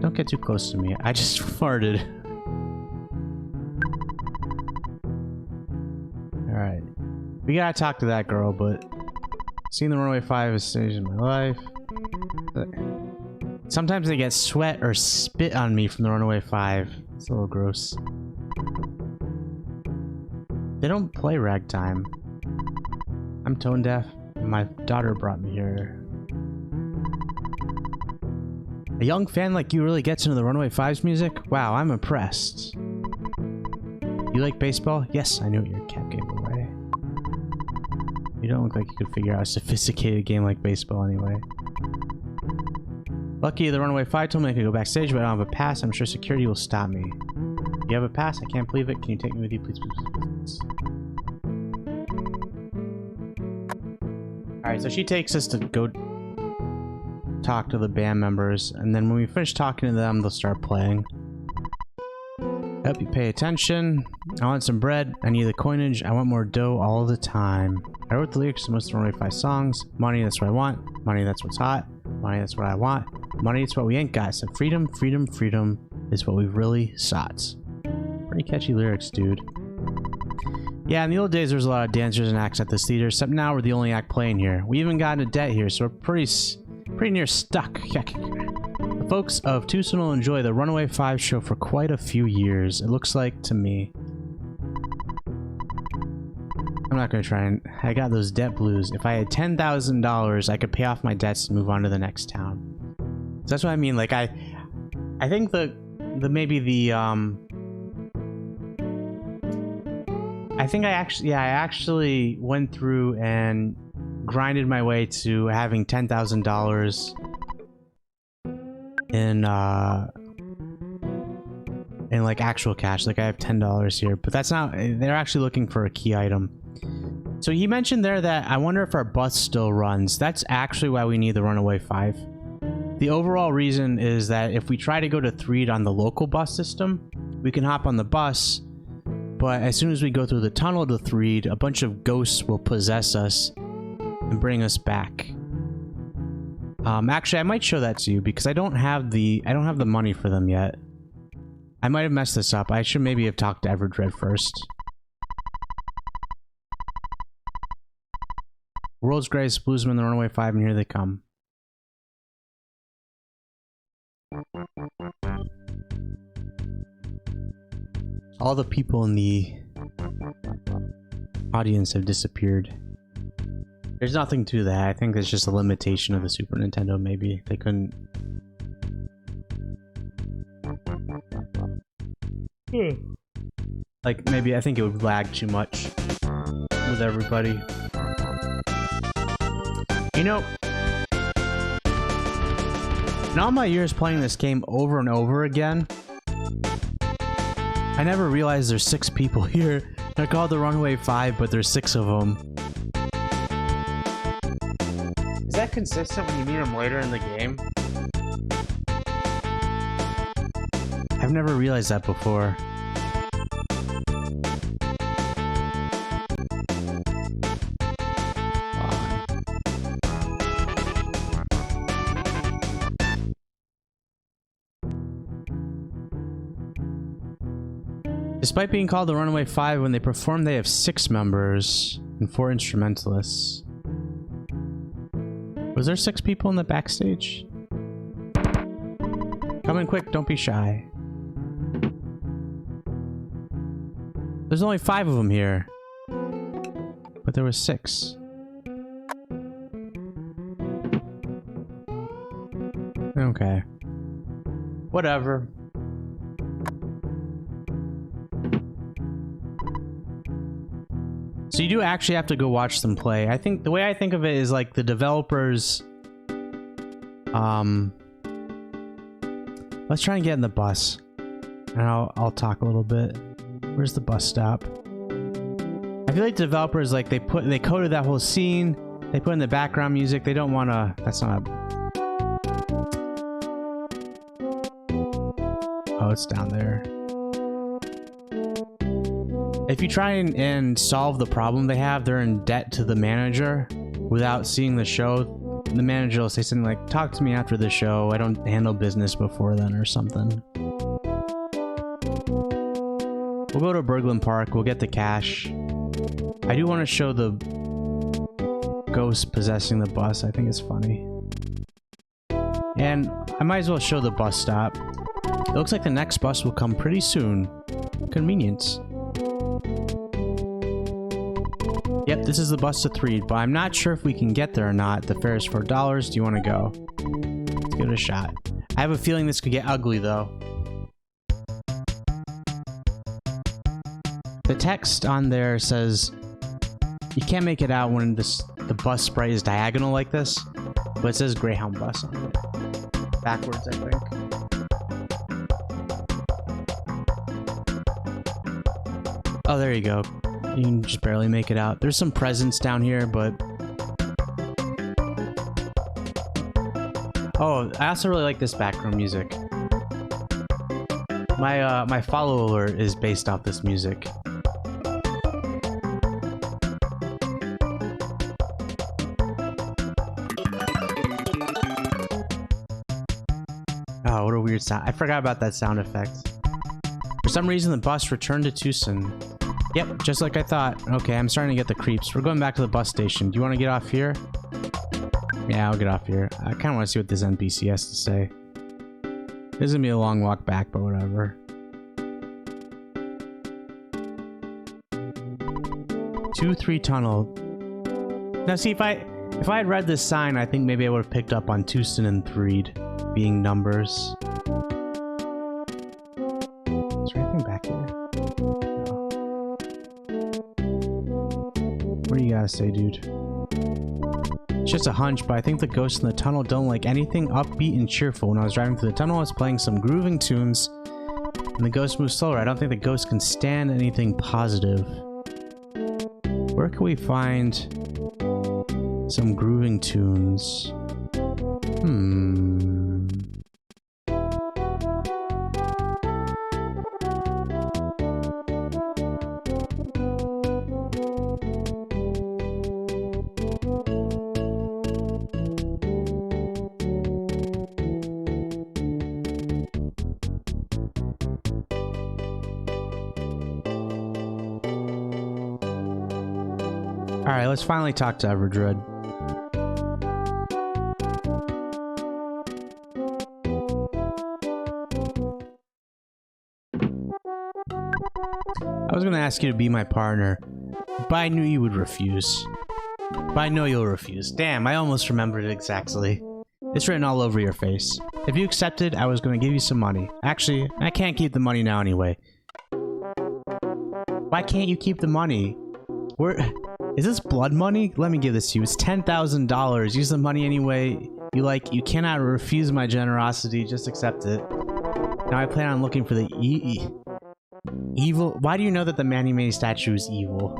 Don't get too close to me. I just farted. Alright. We gotta talk to that girl, but seeing the Runaway 5 is stage in my life. Sometimes they get sweat or spit on me from the Runaway 5. It's a little gross. They don't play ragtime. I'm tone deaf. My daughter brought me here. A young fan like you really gets into the Runaway 5's music? Wow, I'm impressed. You like baseball? Yes, I knew what your cat gave away. You don't look like you could figure out a sophisticated game like baseball anyway. Lucky the Runaway 5 told me I could go backstage, but I don't have a pass. I'm sure security will stop me. You have a pass? I can't believe it. Can you take me with you, please, please, please, please? Alright, so she takes us to go talk to the band members, and then when we finish talking to them, they'll start playing. Yep, you pay attention. I want some bread. I need the coinage. I want more dough all the time. I wrote the lyrics to most of the Runaway 5 songs. Money, that's what I want. Money, that's what's hot. Money, that's what I want. Money, it's what we ain't got. So freedom, freedom, freedom is what we've really sought. Pretty catchy lyrics, dude. Yeah, in the old days, there was a lot of dancers and acts at this theater, except now we're the only act playing here. We even got into debt here, so we're pretty near stuck. The folks of Tucson will enjoy the Runaway 5 show for quite a few years, it looks like to me. I'm not gonna try and... I got those debt blues. If I had $10,000, I could pay off my debts and move on to the next town. So that's what I mean, like, I think I actually went through and grinded my way to having $10,000 in like actual cash. Like I have $10 here, but that's not, they're actually looking for a key item. So he mentioned there that I wonder if our bus still runs. That's actually why we need the Runaway 5. The overall reason is that if we try to go to Threed on the local bus system, we can hop on the bus, but as soon as we go through the tunnel to Threed, a bunch of ghosts will possess us and bring us back. Actually, I might show that to you because I don't have the money for them yet. I might have messed this up. I should maybe have talked to Everdread first. World's Greatest Bluesman, the Runaway 5, and here they come. All the people in the audience have disappeared. There's nothing to that. I think it's just a limitation of the Super Nintendo, maybe. They couldn't... Like, maybe I think it would lag too much with everybody. You know, in all my years playing this game over and over again, I never realized there's 6 people here. They're called the Runaway 5, but there's 6 of them. Is that consistent when you meet them later in the game? I've never realized that before. Despite being called the Runaway 5, when they perform they have 6 members and 4 instrumentalists. Was there 6 people in the backstage? Come in quick, don't be shy. There's only 5 of them here. But there was 6. Okay. Whatever. So you do actually have to go watch them play. I think the way I think of it is like the developers... Let's try and get in the bus. And I'll talk a little bit. Where's the bus stop? I feel like the developers, like, they coded that whole scene. They put in the background music. They don't want to... That's not... Oh, it's down there. If you try and solve the problem they have, they're in debt to the manager without seeing the show. The manager will say something like, talk to me after the show. I don't handle business before then or something. We'll go to Berglund Park. We'll get the cash. I do want to show the ghost possessing the bus. I think it's funny. And I might as well show the bus stop. It looks like the next bus will come pretty soon. Convenience. Yep, this is the bus to Threed, but I'm not sure if we can get there or not. The fare is $4. Do you want to go? Let's give it a shot. I have a feeling this could get ugly, though. The text on there says you can't make it out when the bus sprite is diagonal like this, but it says Greyhound bus on it. Backwards, I think. Oh, there you go. You can just barely make it out. There's some presents down here, but... Oh, I also really like this background music. My follow alert is based off this music. Oh, what a weird sound. I forgot about that sound effect. For some reason, the bus returned to Tucson. Yep, just like I thought. Okay, I'm starting to get the creeps. We're going back to the bus station. Do you want to get off here? Yeah, I'll get off here. I kind of want to see what this NPC has to say. This is going to be a long walk back, but whatever. 2-3 tunnel. Now see, if I had read this sign, I think maybe I would have picked up on Tucson and Threed being numbers. Is there anything back here? No. What do you gotta say, dude? It's just a hunch, but I think the ghosts in the tunnel don't like anything upbeat and cheerful. When I was driving through the tunnel, I was playing some grooving tunes, and the ghost moves slower. I don't think the ghost can stand anything positive. Where can we find some grooving tunes? Alright, let's finally talk to Everdred. I was gonna ask you to be my partner, but I knew you would refuse. But I know you'll refuse. Damn, I almost remembered it exactly. It's written all over your face. If you accepted, I was gonna give you some money. Actually, I can't keep the money now anyway. Why can't you keep the money? Is this blood money? Let me give this to you. It's $10,000. Use the money anyway you like. You cannot refuse my generosity. Just accept it. Now I plan on looking for the evil. Why do you know that the Manny Manny statue is evil?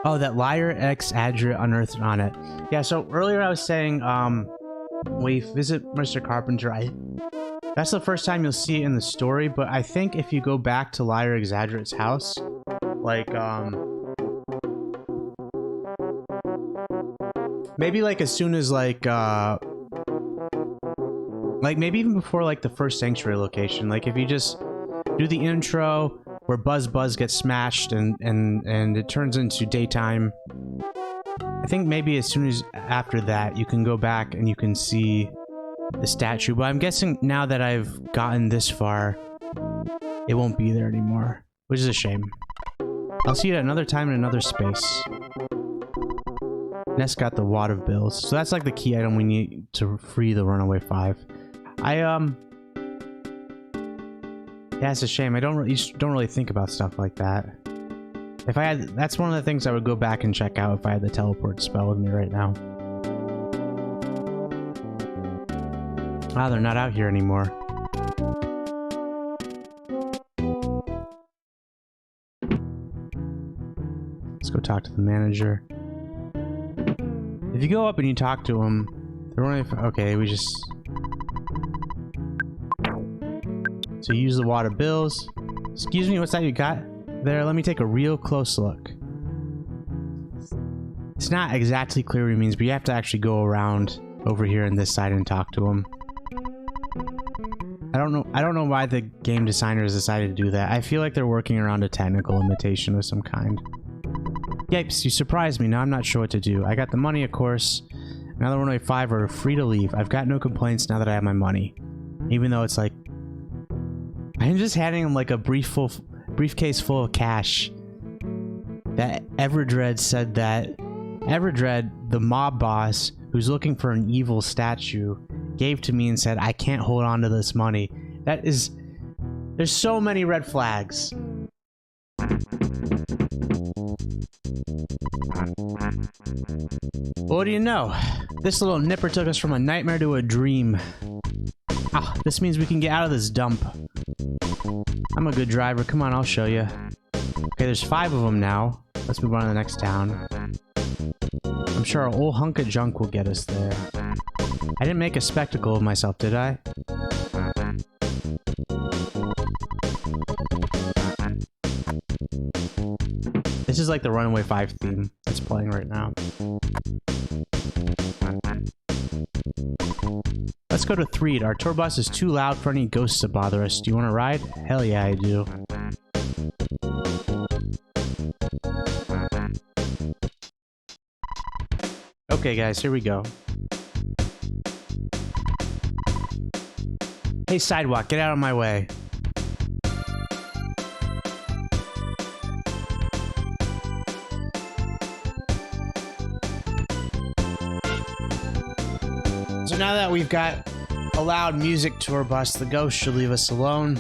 Oh, that liar exaggerate unearthed on it. Yeah, so earlier I was saying, we visit Mr. Carpenter. That's the first time you'll see it in the story, but I think if you go back to Liar Exaggerate's house, like, maybe like as soon as like maybe even before like the first sanctuary location, like if you just do the intro where Buzz gets smashed and it turns into daytime, I think maybe as soon as after that you can go back and you can see the statue, but I'm guessing now that I've gotten this far it won't be there anymore, which is a shame. I'll see you at another time in another space. Ness got the wad of bills, so that's like the key item we need to free the Runaway 5. Yeah, it's a shame. You don't really think about stuff like that. If I had, that's one of the things I would go back and check out if I had the teleport spell with me right now. Ah, they're not out here anymore. Let's go talk to the manager. If you go up and you talk to him, they're only... Okay, we just... So you use the wad of bills. Excuse me, what's that you got there? Let me take a real close look. It's not exactly clear what he means, but you have to actually go around over here on this side and talk to him. I don't know why the game designers decided to do that. I feel like they're working around a technical limitation of some kind. Yipes, you surprised me. Now I'm not sure what to do. I got the money, of course. Now the Runaway 5 are free to leave. I've got no complaints now that I have my money. Even though it's like... I'm just handing him like a briefcase full of cash. That Everdred said that... Everdred, the mob boss, who's looking for an evil statue, gave to me and said, I can't hold on to this money. That is... There's so many red flags. What do you know? This little nipper took us from a nightmare to a dream. Ah, this means we can get out of this dump. I'm a good driver. Come on, I'll show you. Okay, there's 5 of them now. Let's move on to the next town. I'm sure our old hunk of junk will get us there. I didn't make a spectacle of myself, did I? This is like the Runaway 5 theme that's playing right now. Let's go to Threed. Our tour bus is too loud for any ghosts to bother us. Do you want to ride? Hell yeah, I do. Okay guys, here we go. Hey sidewalk, get out of my way. So now that we've got a loud music tour bus, the ghost should leave us alone.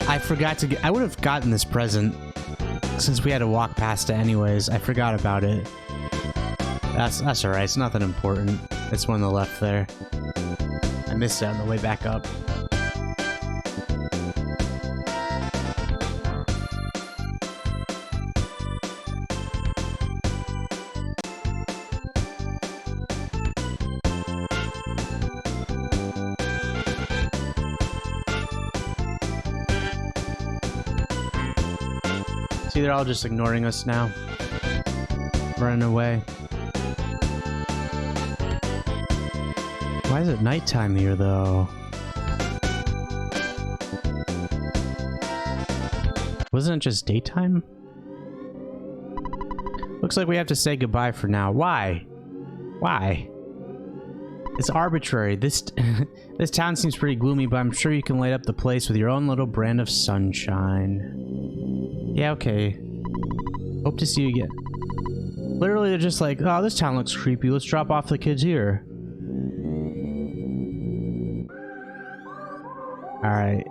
I forgot to get... I would have gotten this present since we had to walk past it anyways, I forgot about it. That's alright, it's nothing important. It's one on the left there. I missed it on the way back up. See, they're all just ignoring us now. Running away. Why is it nighttime here, though? Wasn't it just daytime? Looks like we have to say goodbye for now. Why? Why? It's arbitrary. This this town seems pretty gloomy, but I'm sure you can light up the place with your own little brand of sunshine. Yeah, okay. Hope to see you again. Literally, they're just like, oh, this town looks creepy. Let's drop off the kids here. Alright.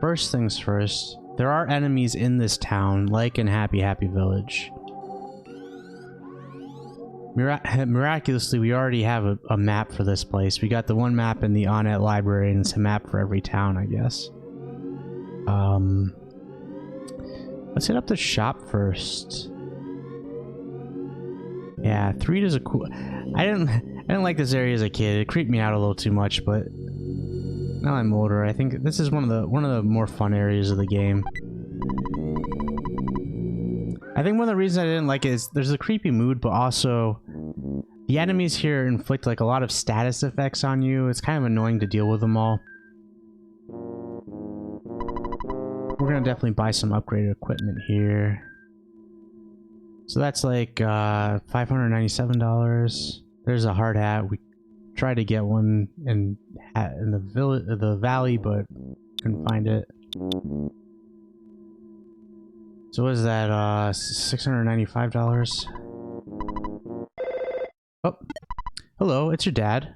First things first, there are enemies in this town, like in Happy Village. Miraculously, we already have a map for this place. We got the one map in the Onnet library, and it's a map for every town, I guess. Let's hit up the shop first. Yeah, 3 is a cool... I didn't like this area as a kid. It creeped me out a little too much, but now I'm older, I think this is one of the more fun areas of the game. I think one of the reasons I didn't like it is there's a creepy mood, but also the enemies here inflict like a lot of status effects on you. It's kind of annoying to deal with them all. We're gonna definitely buy some upgraded equipment here. So that's like $597. There's a hard hat. We tried to get one in the valley, but couldn't find it. So what is that? $695. Oh, hello, it's your dad.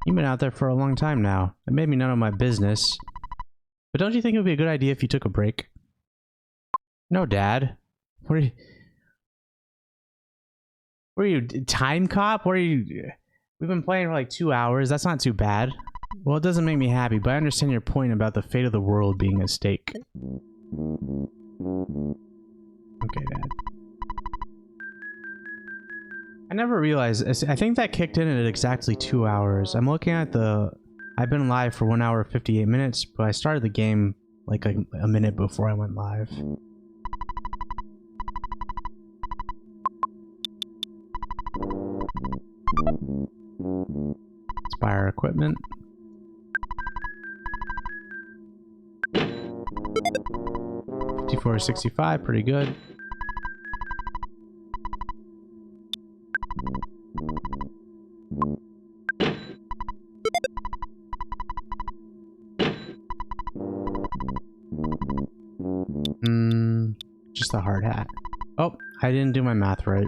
You've been out there for a long time now. It made me none of my business. But don't you think it would be a good idea if you took a break? No, Dad. What are you, time cop? What are you... We've been playing for like 2 hours. That's not too bad. Well, it doesn't make me happy, but I understand your point about the fate of the world being at stake. Okay, Dad. I never realized... I think that kicked in at exactly 2 hours. I'm looking at the... I've been live for 1 hour 58 minutes, but I started the game like a minute before I went live. Let's buy our equipment. $54.65, pretty good. Just a hard hat. Oh, I didn't do my math right.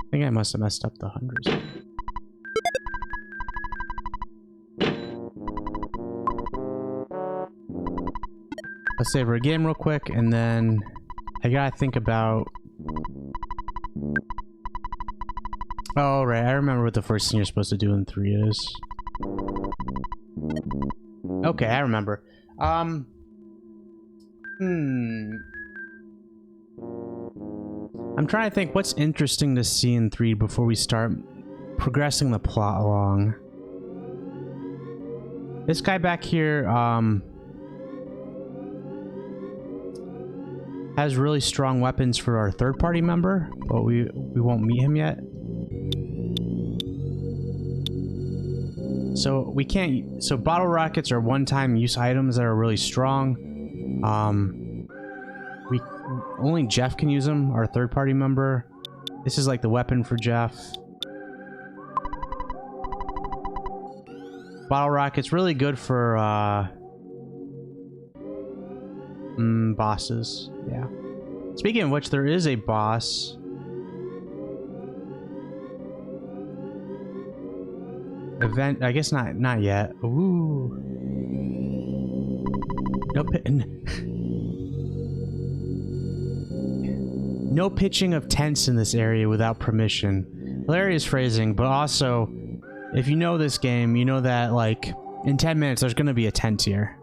I think I must have messed up the hundreds. Let's save our game real quick, and then I gotta think about... Oh, right, I remember what the first thing you're supposed to do in 3 is. Okay, I remember. I'm trying to think what's interesting to see in 3 before we start progressing the plot along. This guy back here, has really strong weapons for our third-party member, but we won't meet him yet. So we can't... So bottle rockets are one-time use items that are really strong. Only Jeff can use them, our third-party member. This is like the weapon for Jeff. Bottle rockets really good for Bosses. Yeah. Speaking of which, there is a boss. Event, I guess not yet. Ooh. No pitching of tents in this area without permission. Hilarious phrasing, but also, if you know this game, you know that, like, in 10 minutes there's gonna be a tent here.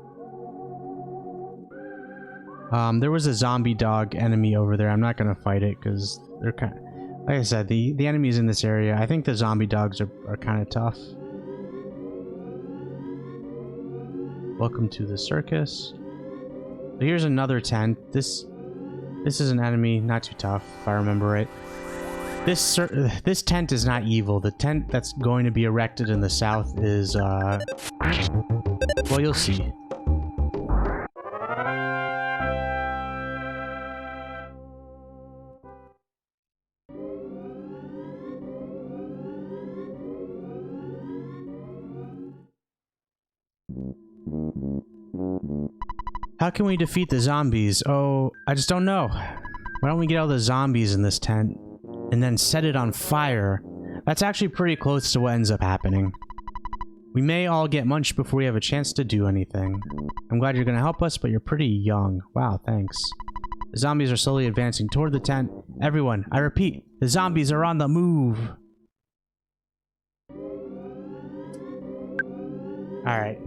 There was a zombie dog enemy over there. I'm not gonna fight it because they're kind of, like I said, the enemies in this area, I think the zombie dogs are kind of tough. Welcome to the circus. So here's another tent. This is an enemy, not too tough, if I remember right. This tent is not evil. The tent that's going to be erected in the south is, well, you'll see. How can we defeat the zombies? Oh, I just don't know. Why don't we get all the zombies in this tent and then set it on fire? That's actually pretty close to what ends up happening. We may all get munched before we have a chance to do anything. I'm glad you're gonna help us, but you're pretty young. Wow, thanks. The zombies are slowly advancing toward the tent. Everyone, I repeat, the zombies are on the move. Alright.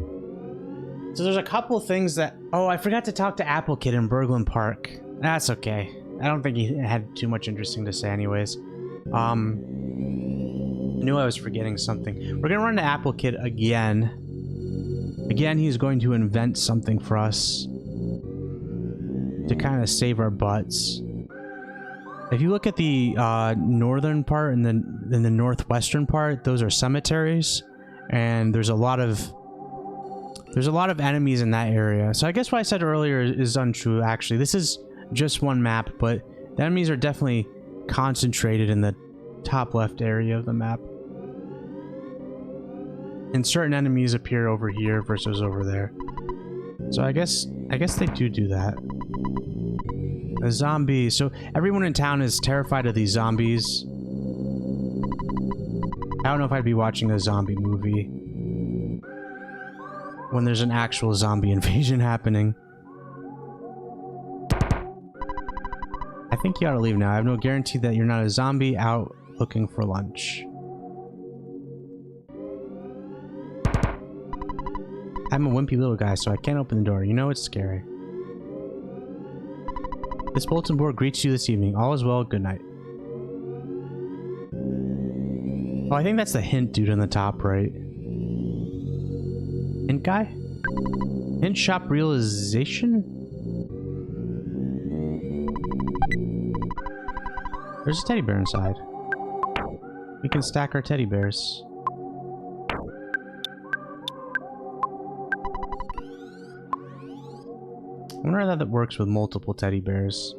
So there's a couple things that... Oh, I forgot to talk to Apple Kid in Berglund Park. That's okay. I don't think he had too much interesting to say anyways. I knew I was forgetting something. We're gonna run to Apple Kid again. Again, he's going to invent something for us to kind of save our butts. If you look at the northern part and then the northwestern part, those are cemeteries, and there's a lot of enemies in that area. So I guess what I said earlier is untrue, actually. This is just one map, but the enemies are definitely concentrated in the top left area of the map. And certain enemies appear over here versus over there. So I guess they do that. A zombie. So everyone in town is terrified of these zombies. I don't know if I'd be watching a zombie movie when there's an actual zombie invasion happening. I think you ought to leave now. I have no guarantee that you're not a zombie out looking for lunch. I'm a wimpy little guy, so I can't open the door. You know it's scary. This bulletin board greets you this evening. All is well, good night. Oh, I think that's the hint dude on the top right. Hint guy? Hint shop realization? There's a teddy bear inside. We can stack our teddy bears. I wonder how that works with multiple teddy bears.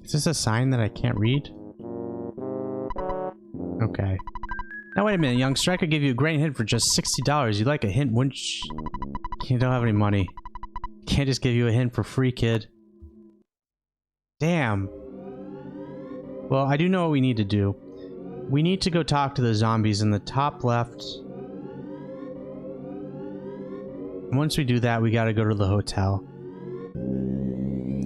Is this a sign that I can't read? Okay. Now wait a minute, youngster. I could give you a great hint for just $60. You'd like a hint, wouldn't you? You don't have any money. Can't just give you a hint for free, kid. Damn. Well, I do know what we need to do. We need to go talk to the zombies in the top left. Once we do that, we gotta go to the hotel.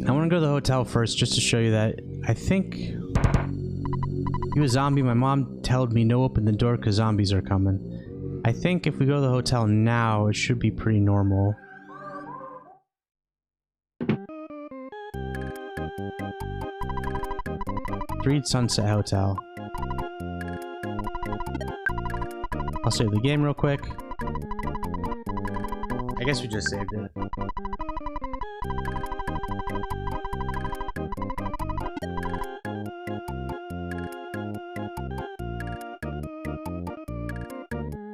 I want to go to the hotel first just to show you that I think you a zombie. My mom told me no open the door because zombies are coming. I think if we go to the hotel now, it should be pretty normal. Read Sunset Hotel. I'll save the game real quick. I guess we just saved it.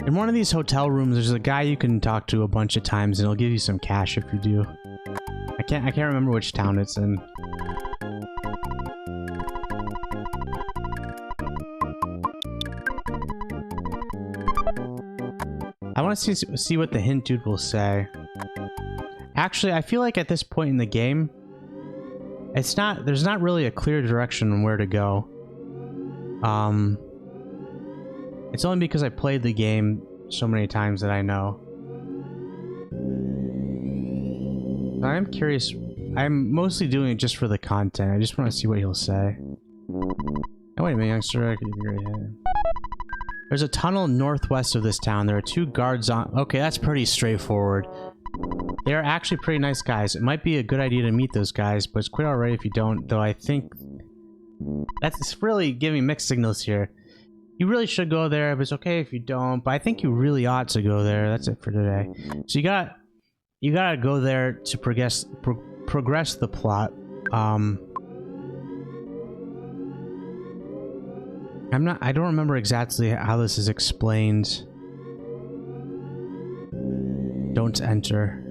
In one of these hotel rooms, there's a guy you can talk to a bunch of times, and he'll give you some cash if you do. I can't remember which town it's in. I want to see what the hint dude will say. Actually, I feel like at this point in the game, there's not really a clear direction on where to go. It's only because I played the game so many times that I know. I'm curious. I'm mostly doing it just for the content. I just want to see what he'll say. Oh, wait a minute, youngster. There's a tunnel northwest of this town. There are 2 guards on... Okay, that's pretty straightforward. They are actually pretty nice guys. It might be a good idea to meet those guys, but it's quite alright if you don't, though I think... That's really giving mixed signals here. You really should go there, but it's okay if you don't, but I think you really ought to go there. That's it for today. So you gotta go there to progress the plot. I don't remember exactly how this is explained. Don't enter.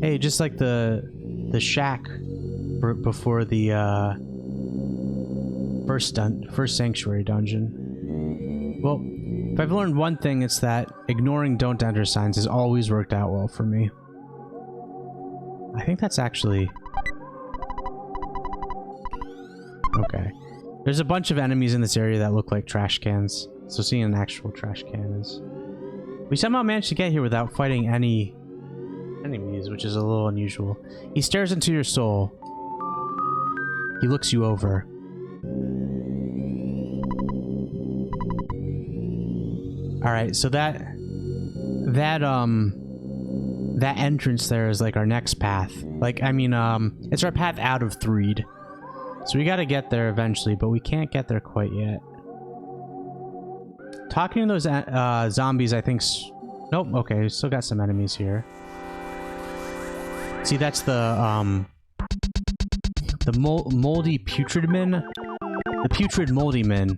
Hey, just like the shack before the first sanctuary dungeon. Well, if I've learned one thing, it's that ignoring don't enter signs has always worked out well for me. I think that's actually... Okay. There's a bunch of enemies in this area that look like trash cans, so seeing an actual trash can is... We somehow managed to get here without fighting any enemies, which is a little unusual. He stares into your soul. He looks you over. Alright, so that entrance there is like our next path. Like, I mean, it's our path out of Threed. So we gotta get there eventually, but we can't get there quite yet. Talking to those zombies, I think... Nope, okay, we still got some enemies here. See, that's the moldy putrid min? The putrid moldy min.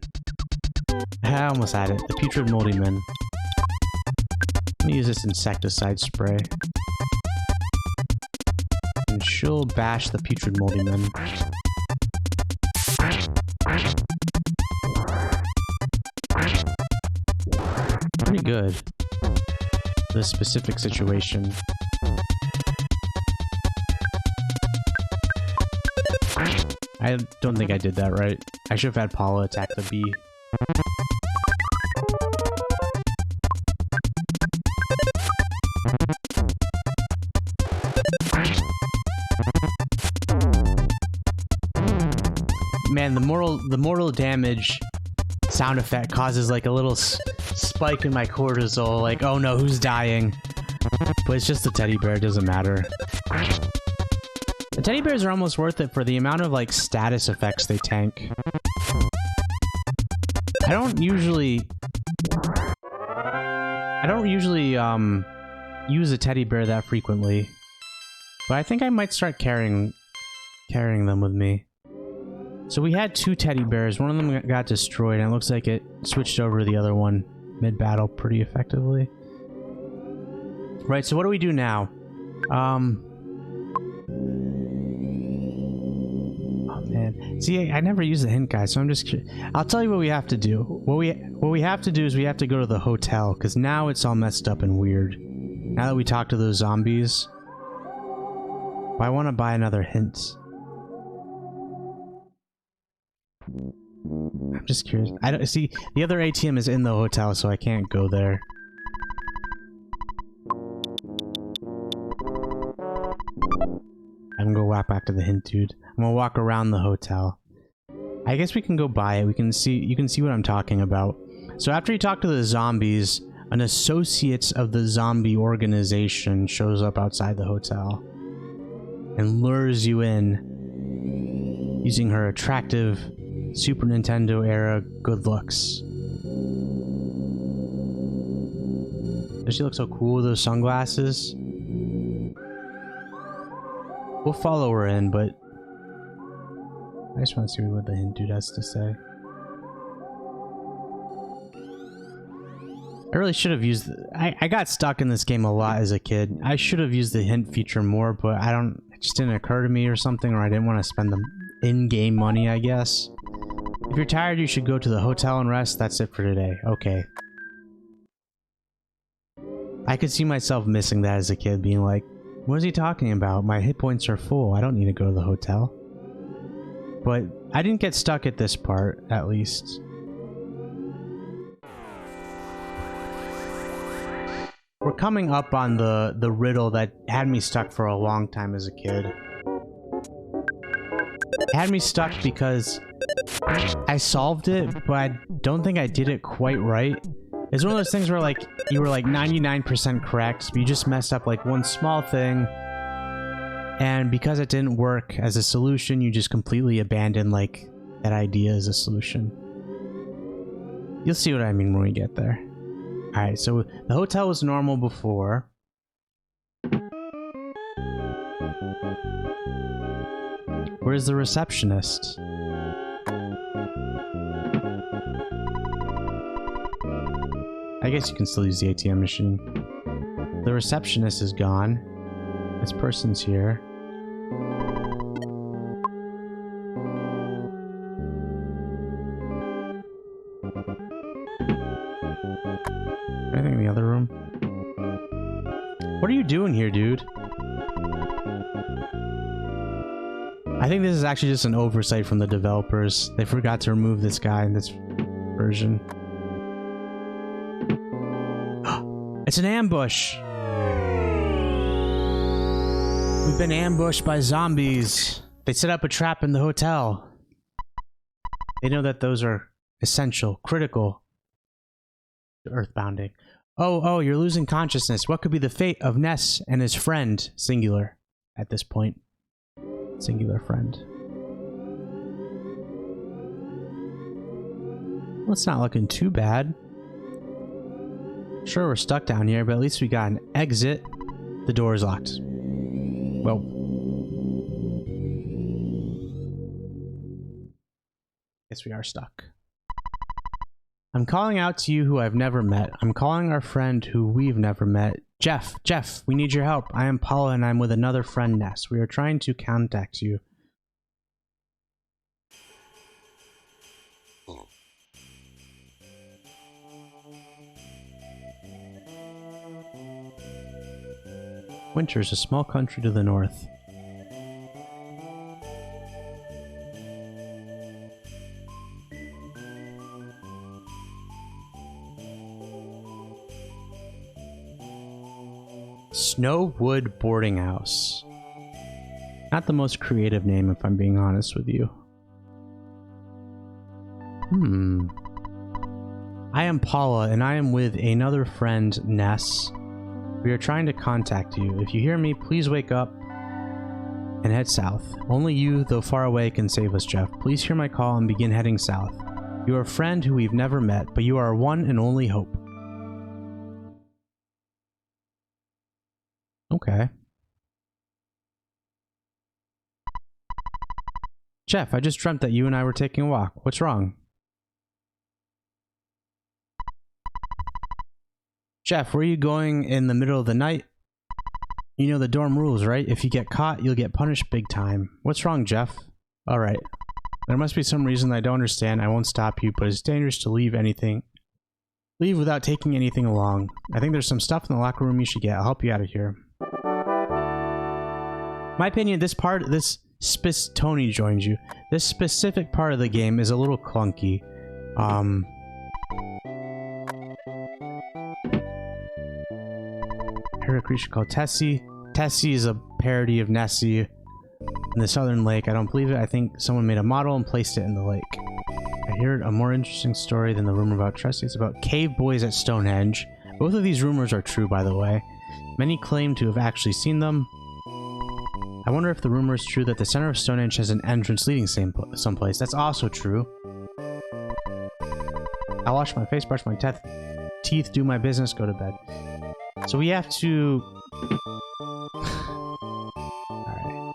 I almost had it. The putrid moldy min. Let me use this insecticide spray. And she'll bash the putrid moldy min. Pretty good. This specific situation. I don't think I did that right. I should have had Paula attack the bee. Man, the mortal damage sound effect causes like a little spike in my cortisol, like, oh no, who's dying? But it's just a teddy bear, it doesn't matter. The teddy bears are almost worth it for the amount of like status effects they tank. I don't usually use a teddy bear that frequently, but I think I might start carrying them with me. So we had 2 teddy bears. One of them got destroyed, and it looks like it switched over to the other one mid-battle pretty effectively. Right, so what do we do now? Oh man. See, I never use the hint guide, so I'm just... I'll tell you what we have to do. What we have to do is we have to go to the hotel, because now it's all messed up and weird. Now that we talked to those zombies. I want to buy another hint. I'm just curious. I don't see the other ATM is in the hotel, so I can't go there. I'm gonna go walk back to the hint dude. I'm gonna walk around the hotel. I guess we can go buy it. You can see what I'm talking about. So after you talk to the zombies, an associate of the zombie organization shows up outside the hotel and lures you in using her attractive Super Nintendo era good looks. Does she look so cool with those sunglasses? We'll follow her in, but I just want to see what the hint dude has to say. I really should have used... I got stuck in this game a lot as a kid. I should have used the hint feature more, but it just didn't occur to me or something, or I didn't want to spend the in-game money, I guess. If you're tired, you should go to the hotel and rest. That's it for today. Okay. I could see myself missing that as a kid, being like, what is he talking about? My hit points are full. I don't need to go to the hotel. But I didn't get stuck at this part, at least. We're coming up on the riddle that had me stuck for a long time as a kid. It had me stuck because I solved it, but I don't think I did it quite right. It's one of those things where like you were like 99% correct, but you just messed up like one small thing. And because it didn't work as a solution, you just completely abandoned like that idea as a solution. You'll see what I mean when we get there. Alright, so the hotel was normal before. Where's the receptionist? I guess you can still use the ATM machine. The receptionist is gone. This person's here. Anything in the other room? What are you doing here, dude? I think this is actually just an oversight from the developers. They forgot to remove this guy in this version. It's an ambush! We've been ambushed by zombies. They set up a trap in the hotel. They know that those are essential, critical to earthbounding. Oh, you're losing consciousness. What could be the fate of Ness and his friend? Singular. At this point. Singular friend. Well, it's not looking too bad. Sure, we're stuck down here, but at least we got an exit. The door is locked. Well. Guess we are stuck. I'm calling out to you who I've never met. I'm calling our friend who we've never met. Jeff, we need your help. I am Paula and I'm with another friend, Ness. We are trying to contact you. Winter's a small country to the north. Snowwood Boarding House. Not the most creative name, if I'm being honest with you. I am Paula, and I am with another friend, Ness. We are trying to contact you. If you hear me, please wake up and head south. Only you, though far away, can save us, Jeff. Please hear my call and begin heading south. You are a friend who we've never met, but you are our one and only hope. Okay. Jeff, I just dreamt that you and I were taking a walk. What's wrong? Jeff, where are you going in the middle of the night? You know the dorm rules, right? If you get caught, you'll get punished big time. What's wrong, Jeff? Alright. There must be some reason I don't understand. I won't stop you, but it's dangerous to leave without taking anything along. I think there's some stuff in the locker room you should get. I'll help you out of here. My opinion, Tony joins you. This specific part of the game is a little clunky. I heard a creature called Tessie. Tessie is a parody of Nessie in the Southern Lake. I don't believe it. I think someone made a model and placed it in the lake. I heard a more interesting story than the rumor about Tessie. It's about cave boys at Stonehenge. Both of these rumors are true, by the way. Many claim to have actually seen them. I wonder if the rumor is true that the center of Stonehenge has an entrance leading someplace. That's also true. I'll wash my face, brush my teeth, do my business, go to bed. So we have to... Alright.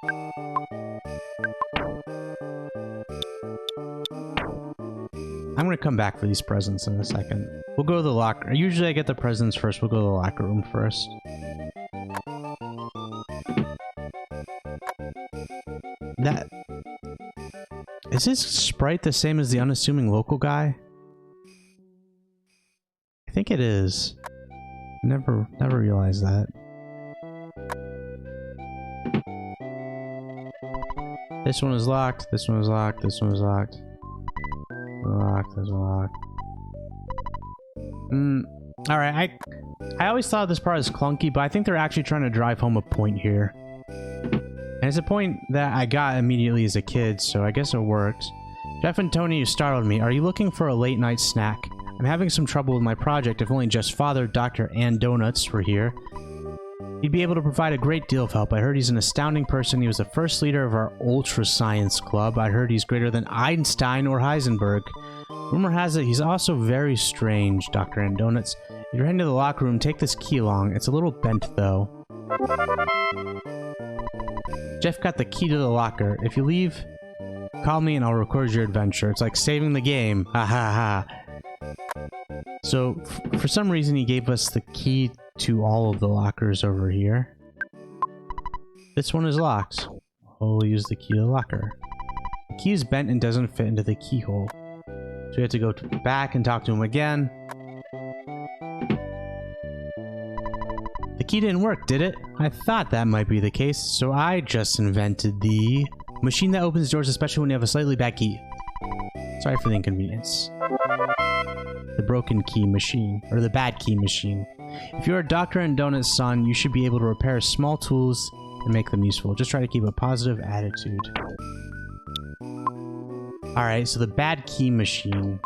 I'm gonna come back for these presents in a second. We'll go to the locker... Usually I get the presents first. We'll go to the locker room first. That... Is his sprite the same as the unassuming local guy? I think it is. Never realized that. This one is locked. This one is locked. This one is locked. Locked. This one locked. All right. I always thought this part was clunky, but I think they're actually trying to drive home a point here. And it's a point that I got immediately as a kid, so I guess it works. Jeff and Tony, you startled me. Are you looking for a late night snack? I'm having some trouble with my project. If only just Father, Dr. and Donuts were here. He'd be able to provide a great deal of help. I heard he's an astounding person. He was the first leader of our Ultra Science Club. I heard he's greater than Einstein or Heisenberg. Rumor has it he's also very strange, Dr. and Donuts. If you're heading to the locker room, take this key along. It's a little bent, though. Jeff got the key to the locker. If you leave, call me and I'll record your adventure. It's like saving the game. Ha ha ha. So, for some reason, he gave us the key to all of the lockers over here. This one is locked. We'll use the key to the locker. The key is bent and doesn't fit into the keyhole. So we have to go back and talk to him again. The key didn't work, did it? I thought that might be the case, so I just invented the machine that opens doors, especially when you have a slightly bad key. Sorry for the inconvenience. The broken key machine, or the bad key machine. If you're a Dr. and Donut's son, you should be able to repair small tools and make them useful. Just try to keep a positive attitude. Alright, so the bad key machine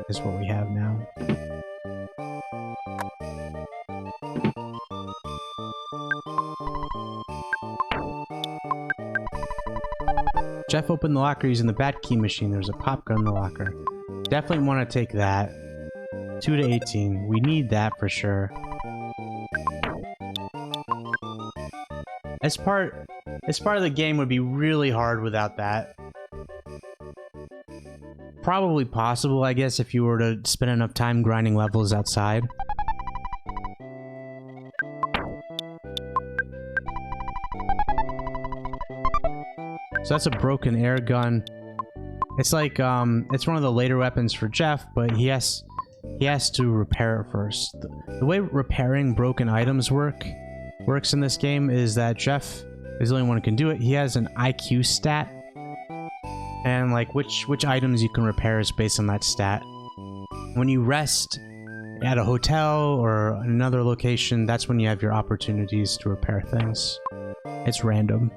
is what we have now. Jeff opened the locker using the bad key machine. There's a pop gun in the locker. Definitely want to take that. 2 to 18. We need that for sure. This part of the game would be really hard without that. Probably possible, I guess, if you were to spend enough time grinding levels outside. So that's a broken air gun. It's like, it's one of the later weapons for Jeff, but he has to repair it first. The way repairing broken items works in this game is that Jeff is the only one who can do it. He has an IQ stat, and like which items you can repair is based on that stat. When you rest at a hotel or another location, that's when you have your opportunities to repair things. It's random.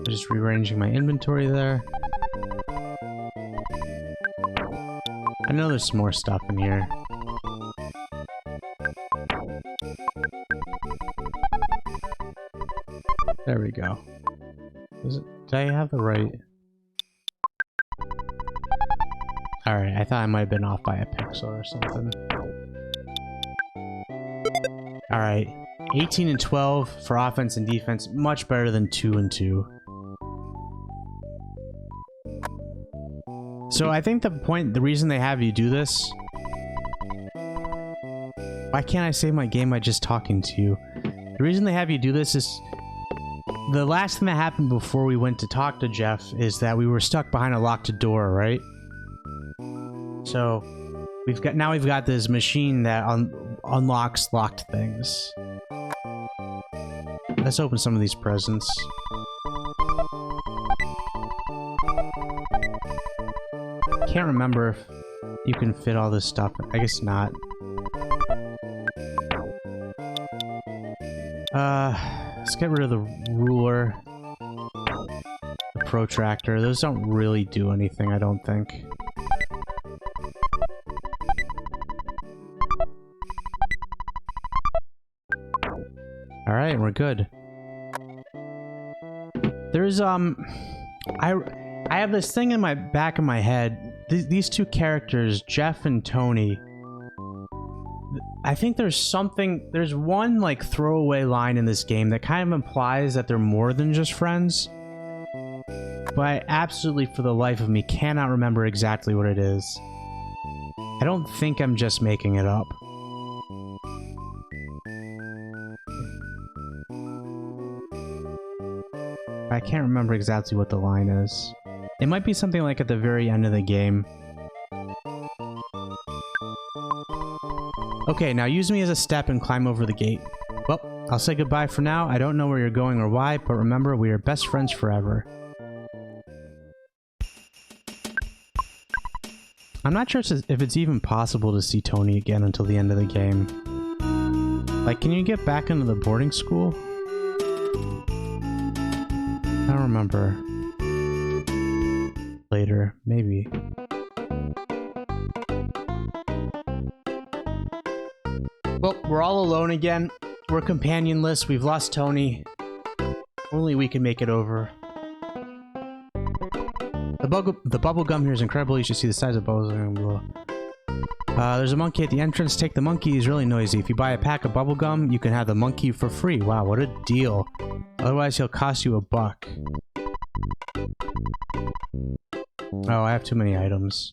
Just rearranging my inventory there. I know there's some more stuff in here. There we go. Did I have the right? Alright, I thought I might have been off by a pixel or something. Alright, 18 and 12 for offense and defense. Much better than 2 and 2. So I think the reason they have you do this... Why can't I save my game by just talking to you? The reason they have you do this is... The last thing that happened before we went to talk to Jeff is that we were stuck behind a locked door, right? So we've got this machine that unlocks locked things. Let's open some of these presents. Can't remember if you can fit all this stuff. I guess not. Let's get rid of the ruler. The protractor. Those don't really do anything, I don't think. Alright, we're good. There's, I have this thing in my back of my head. These two characters, Jeff and Tony, I think there's one like throwaway line in this game that kind of implies that they're more than just friends. But I absolutely, for the life of me, cannot remember exactly what it is. I don't think I'm just making it up. I can't remember exactly what the line is. It might be something like at the very end of the game. Okay, now use me as a step and climb over the gate. Well, I'll say goodbye for now. I don't know where you're going or why, but remember, we are best friends forever. I'm not sure if it's even possible to see Tony again until the end of the game. Like, can you get back into the boarding school? I don't remember. Later, maybe. Well, we're all alone again. We're companionless. We've lost Tony. Only we can make it over. The bubble gum here is incredible. You should see the size of bubbles. There's a monkey at the entrance. Take the monkey. He's really noisy. If you buy a pack of bubble gum, you can have the monkey for free. Wow, what a deal. Otherwise, he'll cost you $1. Oh, I have too many items.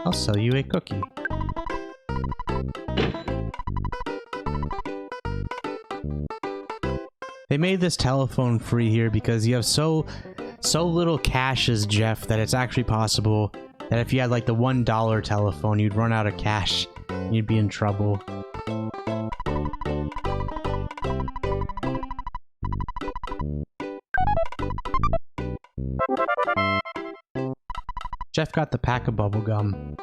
I'll sell you a cookie. They made this telephone free here because you have so little cash as Jeff that it's actually possible that if you had like the $1 telephone, you'd run out of cash and you'd be in trouble. Jeff got the pack of bubble gum.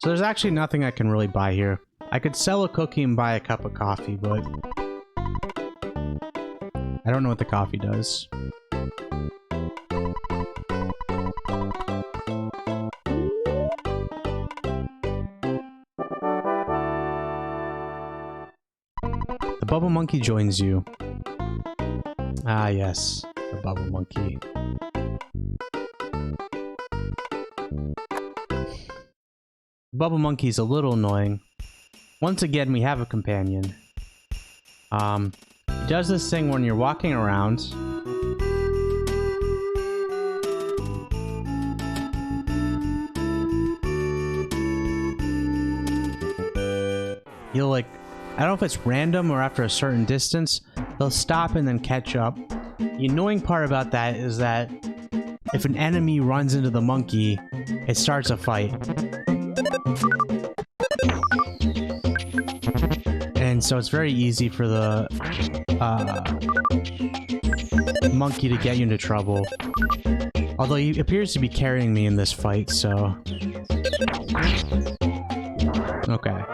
So there's actually nothing I can really buy here. I could sell a cookie and buy a cup of coffee, but I don't know what the coffee does. The bubble monkey joins you. Ah, yes, the bubble monkey. The bubble monkey is a little annoying. Once again, we have a companion. He does this thing when you're walking around. He'll like, I don't know if it's random or after a certain distance, he'll stop and then catch up. The annoying part about that is that if an enemy runs into the monkey, it starts a fight. And so it's very easy for the monkey to get you into trouble. Although he appears to be carrying me in this fight, so... Okay.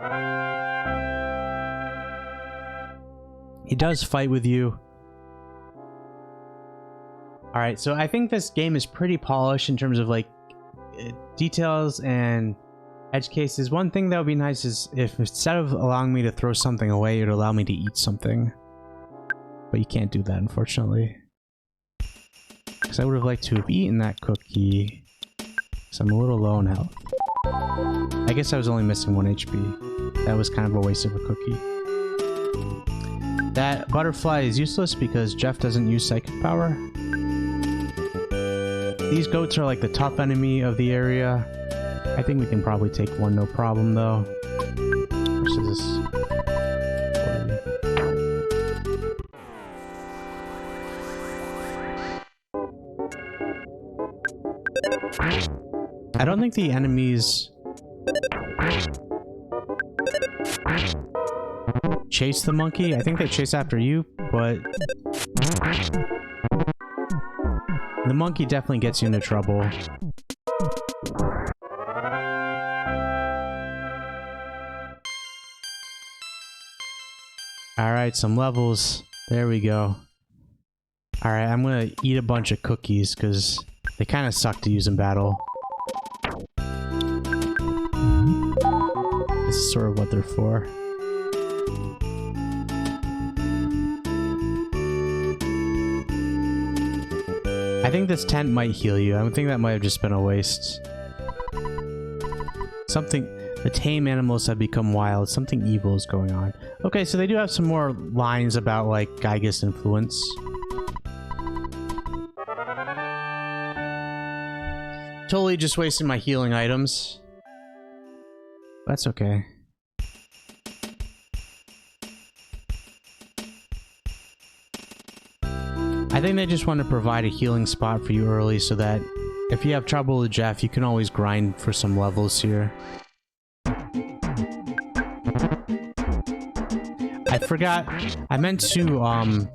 He does fight with you. Alright, so I think this game is pretty polished in terms of like details and edge cases. One thing that would be nice is if instead of allowing me to throw something away, it would allow me to eat something. But you can't do that, unfortunately. Because I would have liked to have eaten that cookie. Because I'm a little low on health. I guess I was only missing 1 HP. That was kind of a waste of a cookie. That butterfly is useless because Jeff doesn't use psychic power. These goats are like the tough enemy of the area. I think we can probably take one, no problem, though. Versus I don't think the enemies chase the monkey. I think they chase after you, but the monkey definitely gets you into trouble. Alright, some levels. There we go. Alright, I'm gonna eat a bunch of cookies, because they kind of suck to use in battle. This is sort of what they're for. I think this tent might heal you. I think that might have just been a waste. Something... The tame animals have become wild. Something evil is going on. Okay, so they do have some more lines about, like, Geiger's influence. Totally just wasting my healing items. That's okay. I think they just want to provide a healing spot for you early so that if you have trouble with Jeff, you can always grind for some levels here. I forgot. I meant to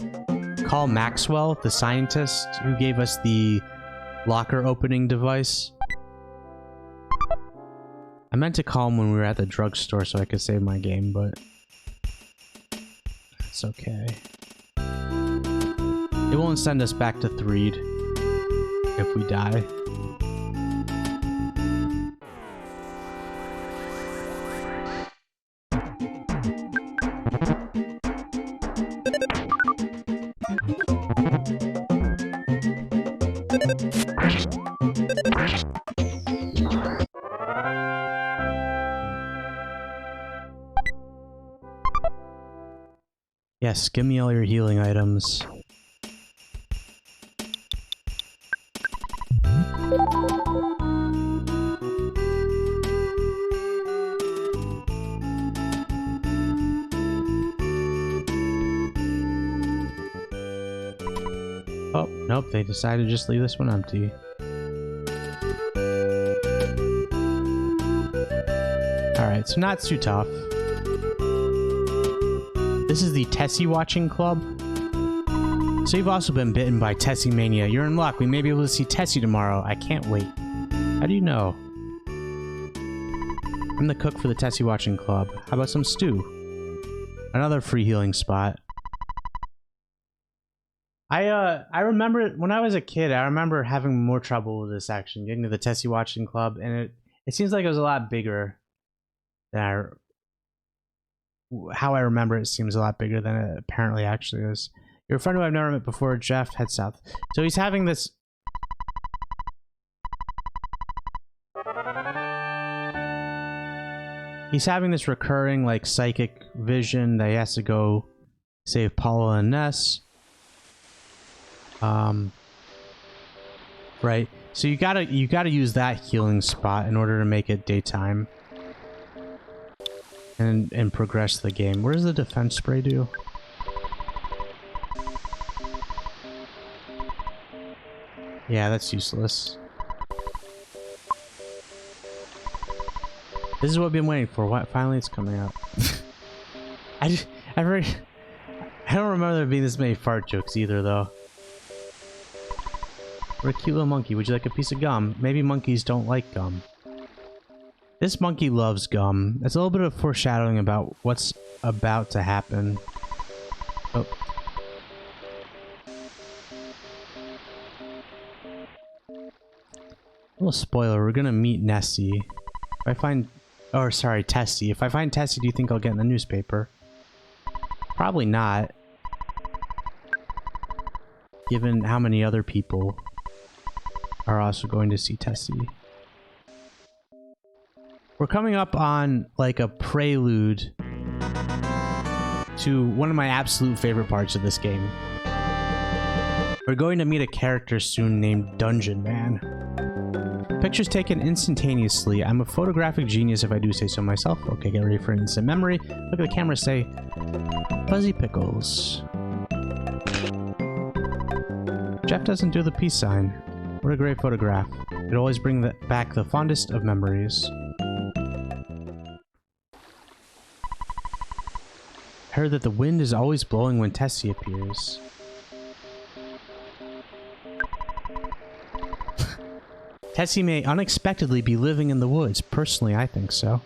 call Maxwell, the scientist who gave us the locker opening device. I meant to call him when we were at the drugstore so I could save my game, but it's okay. It won't send us back to Threed if we die. Yes, give me all your healing items. Oh, nope, they decided to just leave this one empty. Alright, so not too tough. This is the Tessie Watching Club. So you've also been bitten by Tessie Mania. You're in luck. We may be able to see Tessie tomorrow. I can't wait. How do you know? I'm the cook for the Tessie Watching Club. How about some stew? Another free healing spot. I remember when I was a kid, I remember having more trouble with this action, getting to the Tessie Watching Club, and it seems like it was a lot bigger than how I remember it seems a lot bigger than it apparently actually is. Your friend who I've never met before, Jeff, head south. So he's having this... He's having this recurring, like, psychic vision that he has to go save Paula and Ness. Right. So you gotta use that healing spot in order to make it daytime. And progress the game. Where does the defense spray do? Yeah, that's useless. This is what I've been waiting for. What? Finally, it's coming out. I don't remember there being this many fart jokes either, though. We're a cute little monkey. Would you like a piece of gum? Maybe monkeys don't like gum. This monkey loves gum. It's a little bit of foreshadowing about what's about to happen. Oh. A little spoiler, we're gonna meet Nessie. If I find... Or, sorry, Tessie. If I find Tessie, do you think I'll get in the newspaper? Probably not. Given how many other people are also going to see Tessie. We're coming up on, like, a prelude to one of my absolute favorite parts of this game. We're going to meet a character soon named Dungeon Man. Pictures taken instantaneously. I'm a photographic genius if I do say so myself. Okay, get ready for instant memory. Look at the camera, say, Fuzzy Pickles. Jeff doesn't do the peace sign. What a great photograph. It always brings back the fondest of memories. I heard that the wind is always blowing when Tessie appears. Tessie may unexpectedly be living in the woods. Personally, I think so.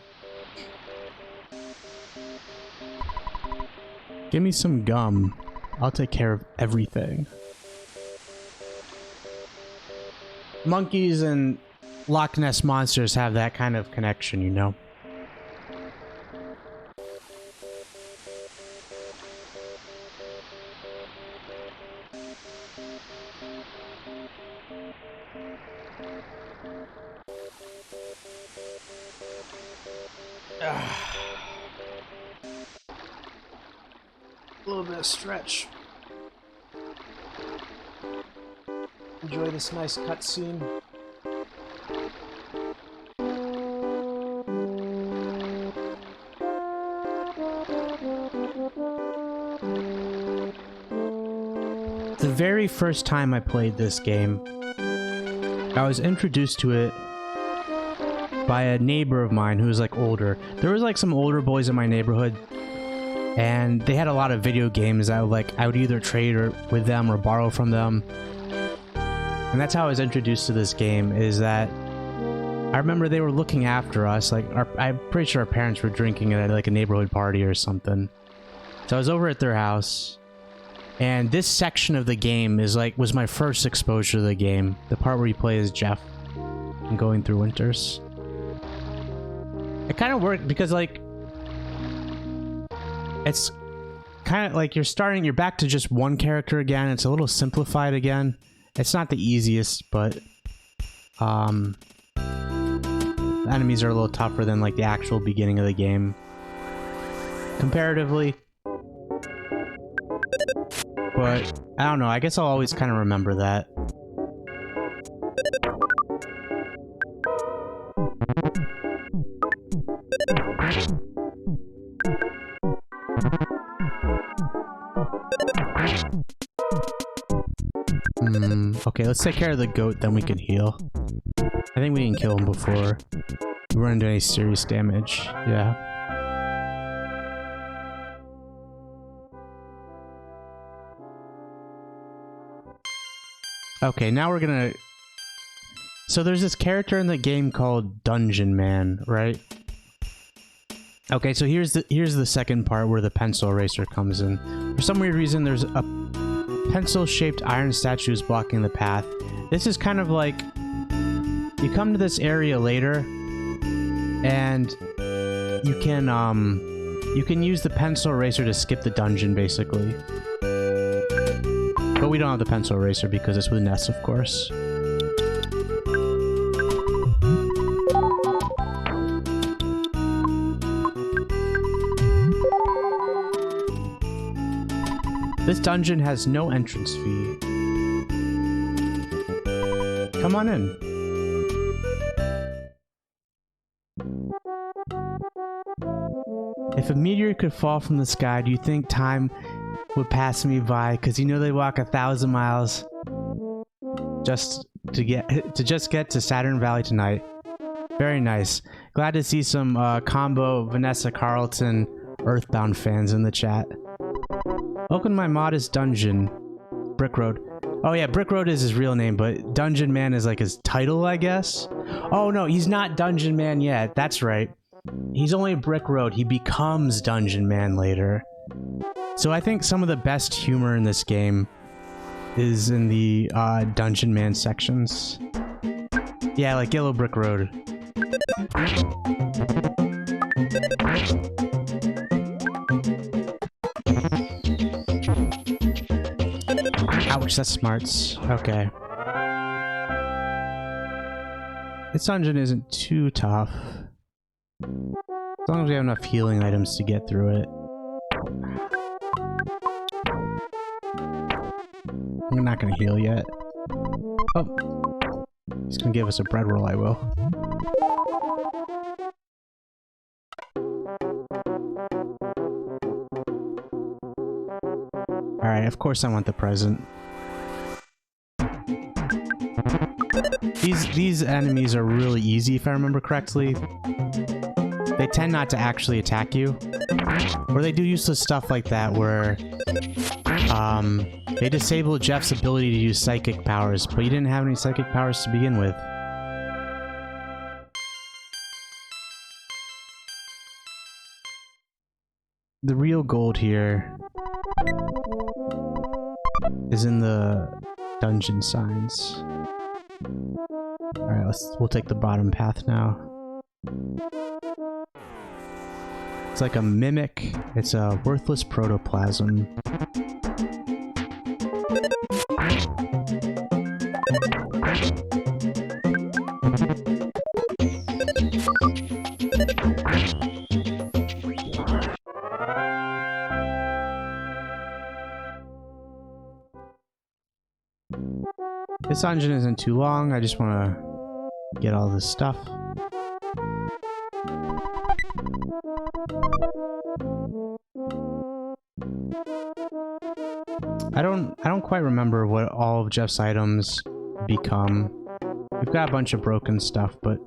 Give me some gum. I'll take care of everything. Monkeys and Loch Ness monsters have that kind of connection, you know? A little bit of stretch. Enjoy this nice cutscene. The very first time I played this game, I was introduced to it by a neighbor of mine who was like older. There was like some older boys in my neighborhood, and they had a lot of video games. I would either trade with them or borrow from them. And that's how I was introduced to this game, is that I remember they were looking after us. Like, I'm pretty sure our parents were drinking at like a neighborhood party or something. So I was over at their house, and this section of the game was my first exposure to the game. The part where you play as Jeff and going through winters. It kind of worked because like it's kind of like you're back to just one character again. It's a little simplified again. It's not the easiest, but the enemies are a little tougher than like the actual beginning of the game comparatively. But I don't know, I guess I'll always kind of remember that. Okay, let's take care of the goat, then we can heal. I think we didn't kill him before we run into any serious damage. Yeah. Okay, now we're gonna... So there's this character in the game called Dungeon Man, right? Okay, so here's the second part where the pencil eraser comes in. For some weird reason, there's a pencil-shaped iron statues blocking the path. This is kind of like... You come to this area later, and you can use the pencil eraser to skip the dungeon, basically. But we don't have the pencil eraser because it's with Ness, of course. This dungeon has no entrance fee. Come on in. If a meteor could fall from the sky, do you think time would pass me by? Because you know they walk 1,000 miles just to get to Saturn Valley tonight. Very nice. Glad to see some combo Vanessa Carlton EarthBound fans in the chat. Welcome to my modest dungeon. Brick Road. Oh yeah, Brick Road is his real name, but Dungeon Man is like his title, I guess? Oh no, he's not Dungeon Man yet. That's right. He's only Brick Road. He becomes Dungeon Man later. So I think some of the best humor in this game is in the Dungeon Man sections. Yeah, like Yellow Brick Road. Ouch, that's smarts. Okay. This dungeon isn't too tough. As long as we have enough healing items to get through it. I'm not gonna heal yet. Oh. He's gonna give us a bread roll, I will. Alright, of course I want the present. These enemies are really easy, if I remember correctly. They tend not to actually attack you. Or they do useless stuff like that where... they disable Jeff's ability to use psychic powers, but you didn't have any psychic powers to begin with. The real gold here is in the dungeon signs. Alright, we'll take the bottom path now. It's like a mimic. It's a worthless protoplasm. This dungeon isn't too long, I just want to get all this stuff. I don't quite remember what all of Jeff's items become. We've got a bunch of broken stuff, but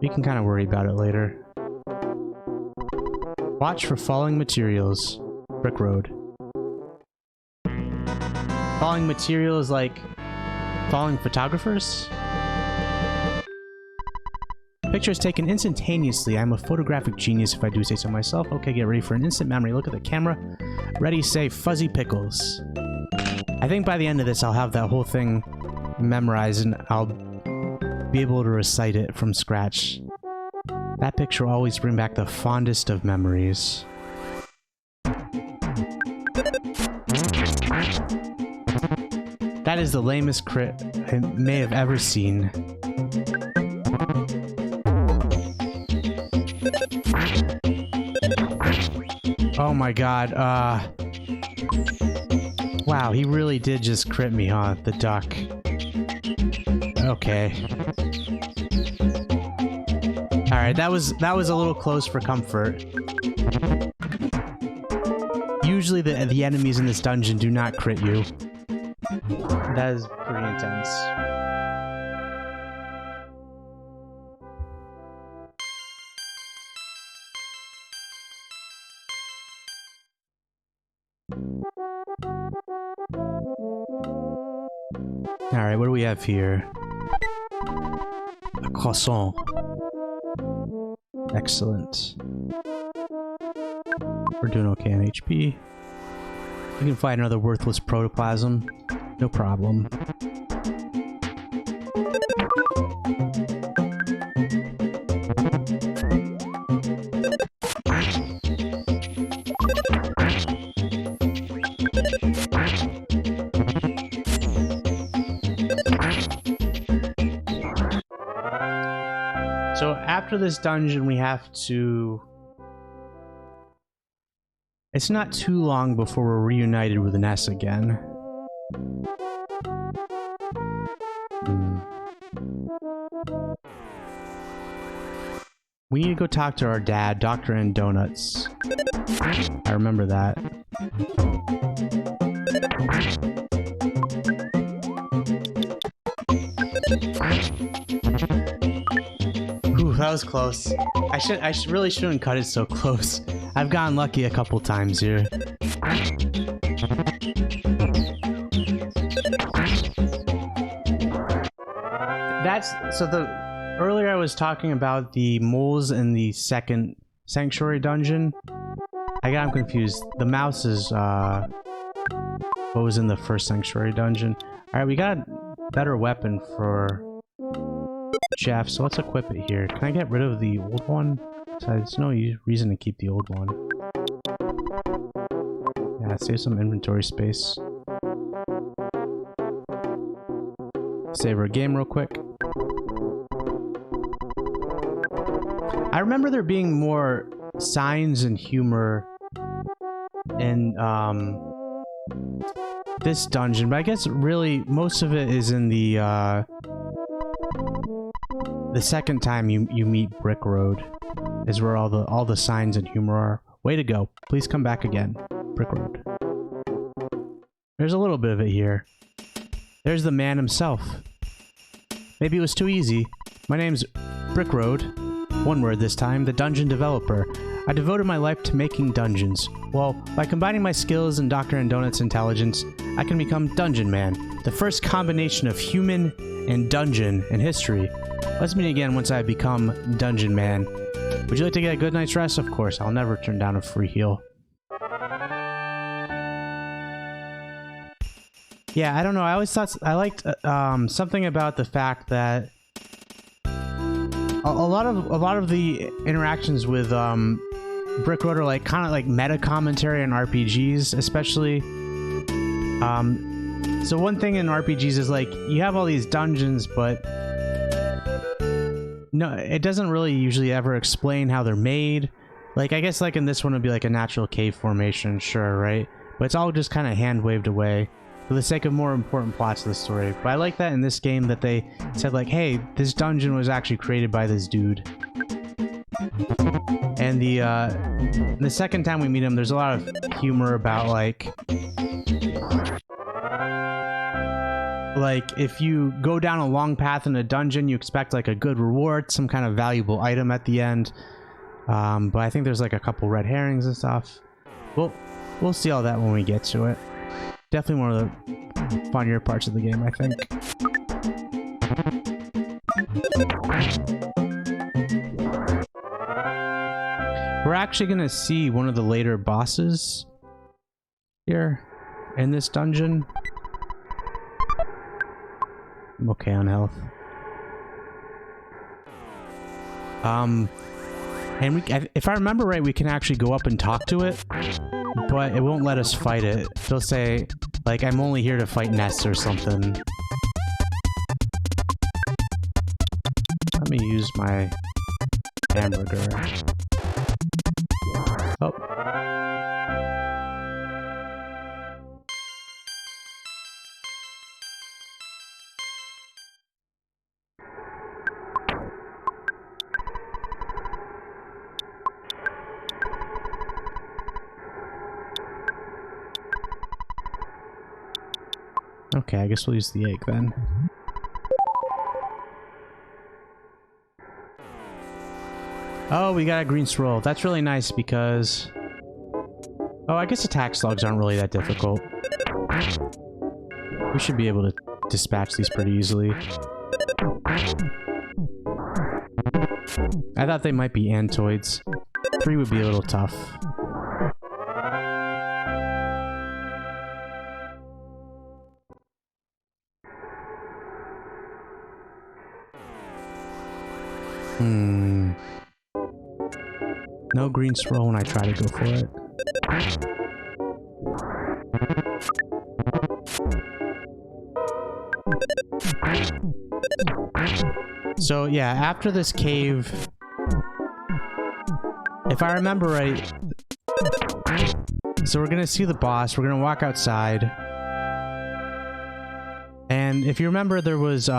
we can kind of worry about it later. Watch for falling materials. Brick Road. Falling materials like falling photographers? Pictures taken instantaneously. I'm a photographic genius if I do say so myself. Okay, get ready for an instant memory. Look at the camera. Ready, say, fuzzy pickles. I think by the end of this, I'll have that whole thing memorized and I'll be able to recite it from scratch. That picture will always bring back the fondest of memories. That is the lamest crit I may have ever seen. Oh my god, wow, he really did just crit me, huh? The duck. Okay. Alright, that was a little close for comfort. Usually the enemies in this dungeon do not crit you. That is pretty intense. Alright, what do we have here? A croissant. Excellent. We're doing okay on HP. We can find another worthless protoplasm. No problem. So after this dungeon, we have to... It's not too long before we're reunited with Ness again. We need to go talk to our dad, Dr. and Donuts. I remember that. Ooh, that was close. I really shouldn't cut it so close. I've gotten lucky a couple times here. Earlier I was talking about the moles in the second sanctuary dungeon. I got them confused. The mouse is what was in the first sanctuary dungeon. Alright, we got a better weapon for Jeff, so let's equip it here. Can I get rid of the old one? There's no reason to keep the old one. Yeah, save some inventory space. Save our game real quick. I remember there being more signs and humor in this dungeon, but I guess really most of it is in the second time you meet Brick Road is where all the signs and humor are. Way to go. Please come back again. Brick Road. There's a little bit of it here. There's the man himself. Maybe it was too easy. My name's Brick Road. One word this time, the dungeon developer. I devoted my life to making dungeons. Well, by combining my skills and Dr. and Donut's intelligence, I can become Dungeon Man, the first combination of human and dungeon in history. Let's meet again once I become Dungeon Man. Would you like to get a good night's rest? Of course, I'll never turn down a free heal. Yeah, I don't know. I always thought I liked something about the fact that a lot of the interactions with Brick Road are like kind of like meta commentary on RPGs, especially. So one thing in RPGs is like you have all these dungeons, but no, it doesn't really usually ever explain how they're made. Like I guess like in this one would be like a natural cave formation, sure, right? But it's all just kind of hand waved away for the sake of more important plots of the story. But I like that in this game that they said like, hey, this dungeon was actually created by this dude. And the second time we meet him, there's a lot of humor about like like if you go down a long path in a dungeon, you expect like a good reward, some kind of valuable item at the end. But I think there's like a couple red herrings and stuff. We'll see all that when we get to it. Definitely one of the funnier parts of the game, I think. We're actually gonna see one of the later bosses here in this dungeon. I'm okay on health. And if I remember right, we can actually go up and talk to it, but it won't let us fight it. It'll say, like, I'm only here to fight nests or something. Let me use my hamburger. Oh. Okay, I guess we'll use the egg then. Oh, we got a green scroll. That's really nice because... Oh, I guess attack slugs aren't really that difficult. We should be able to dispatch these pretty easily. I thought they might be antoids. 3 would be a little tough. No green scroll when I try to go for it. So yeah, after this cave, if I remember right, so we're gonna see the boss, we're gonna walk outside, and if you remember, there was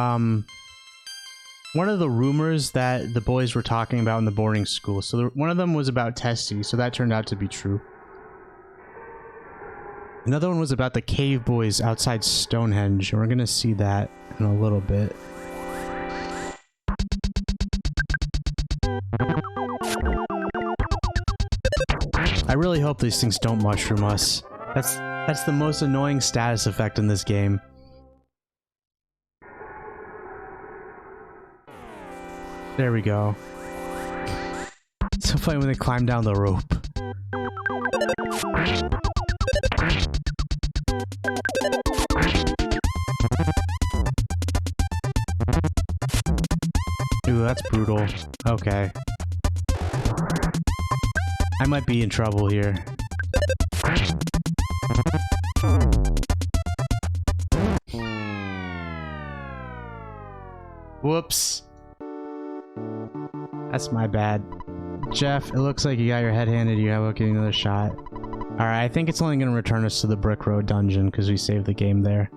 one of the rumors that the boys were talking about in the boarding school. So one of them was about Tessie, so that turned out to be true. Another one was about the cave boys outside Stonehenge, and we're gonna see that in a little bit. I really hope these things don't mushroom us. That's the most annoying status effect in this game. There we go. So funny when they climb down the rope. Ooh, that's brutal. Okay. I might be in trouble here. Whoops. That's my bad. Jeff, it looks like you got your head handed to you. How about getting another shot? Alright, I think it's only going to return us to the Brick Road dungeon because we saved the game there.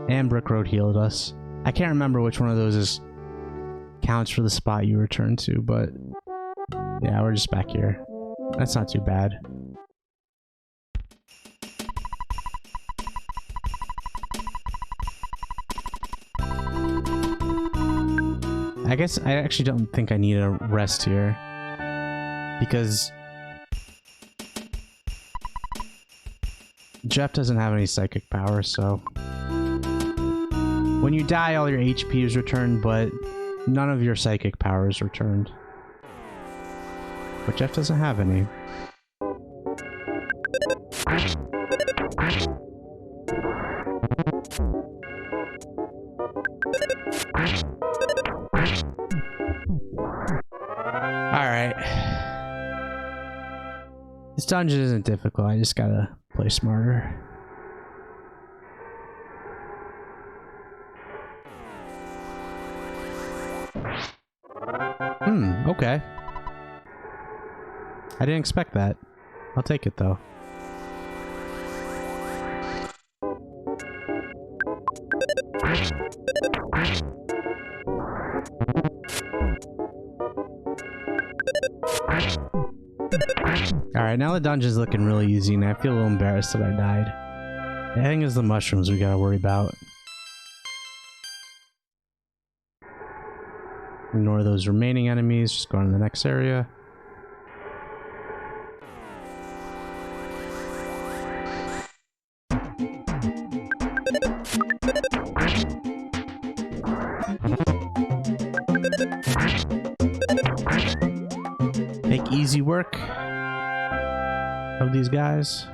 And Brick Road healed us. I can't remember which one of those counts for the spot you returned to, but yeah, we're just back here. That's not too bad. I guess I actually don't think I need a rest here, because Jeff doesn't have any psychic power, so when you die all your HP is returned, but none of your psychic power is returned. But Jeff doesn't have any. Alright. This dungeon isn't difficult, I just gotta play smarter. Okay. I didn't expect that. I'll take it though. Alright, now the dungeon's looking really easy and I feel a little embarrassed that I died. I think it's the mushrooms we gotta worry about. Ignore those remaining enemies, just go on to the next area. Make easy work of these guys.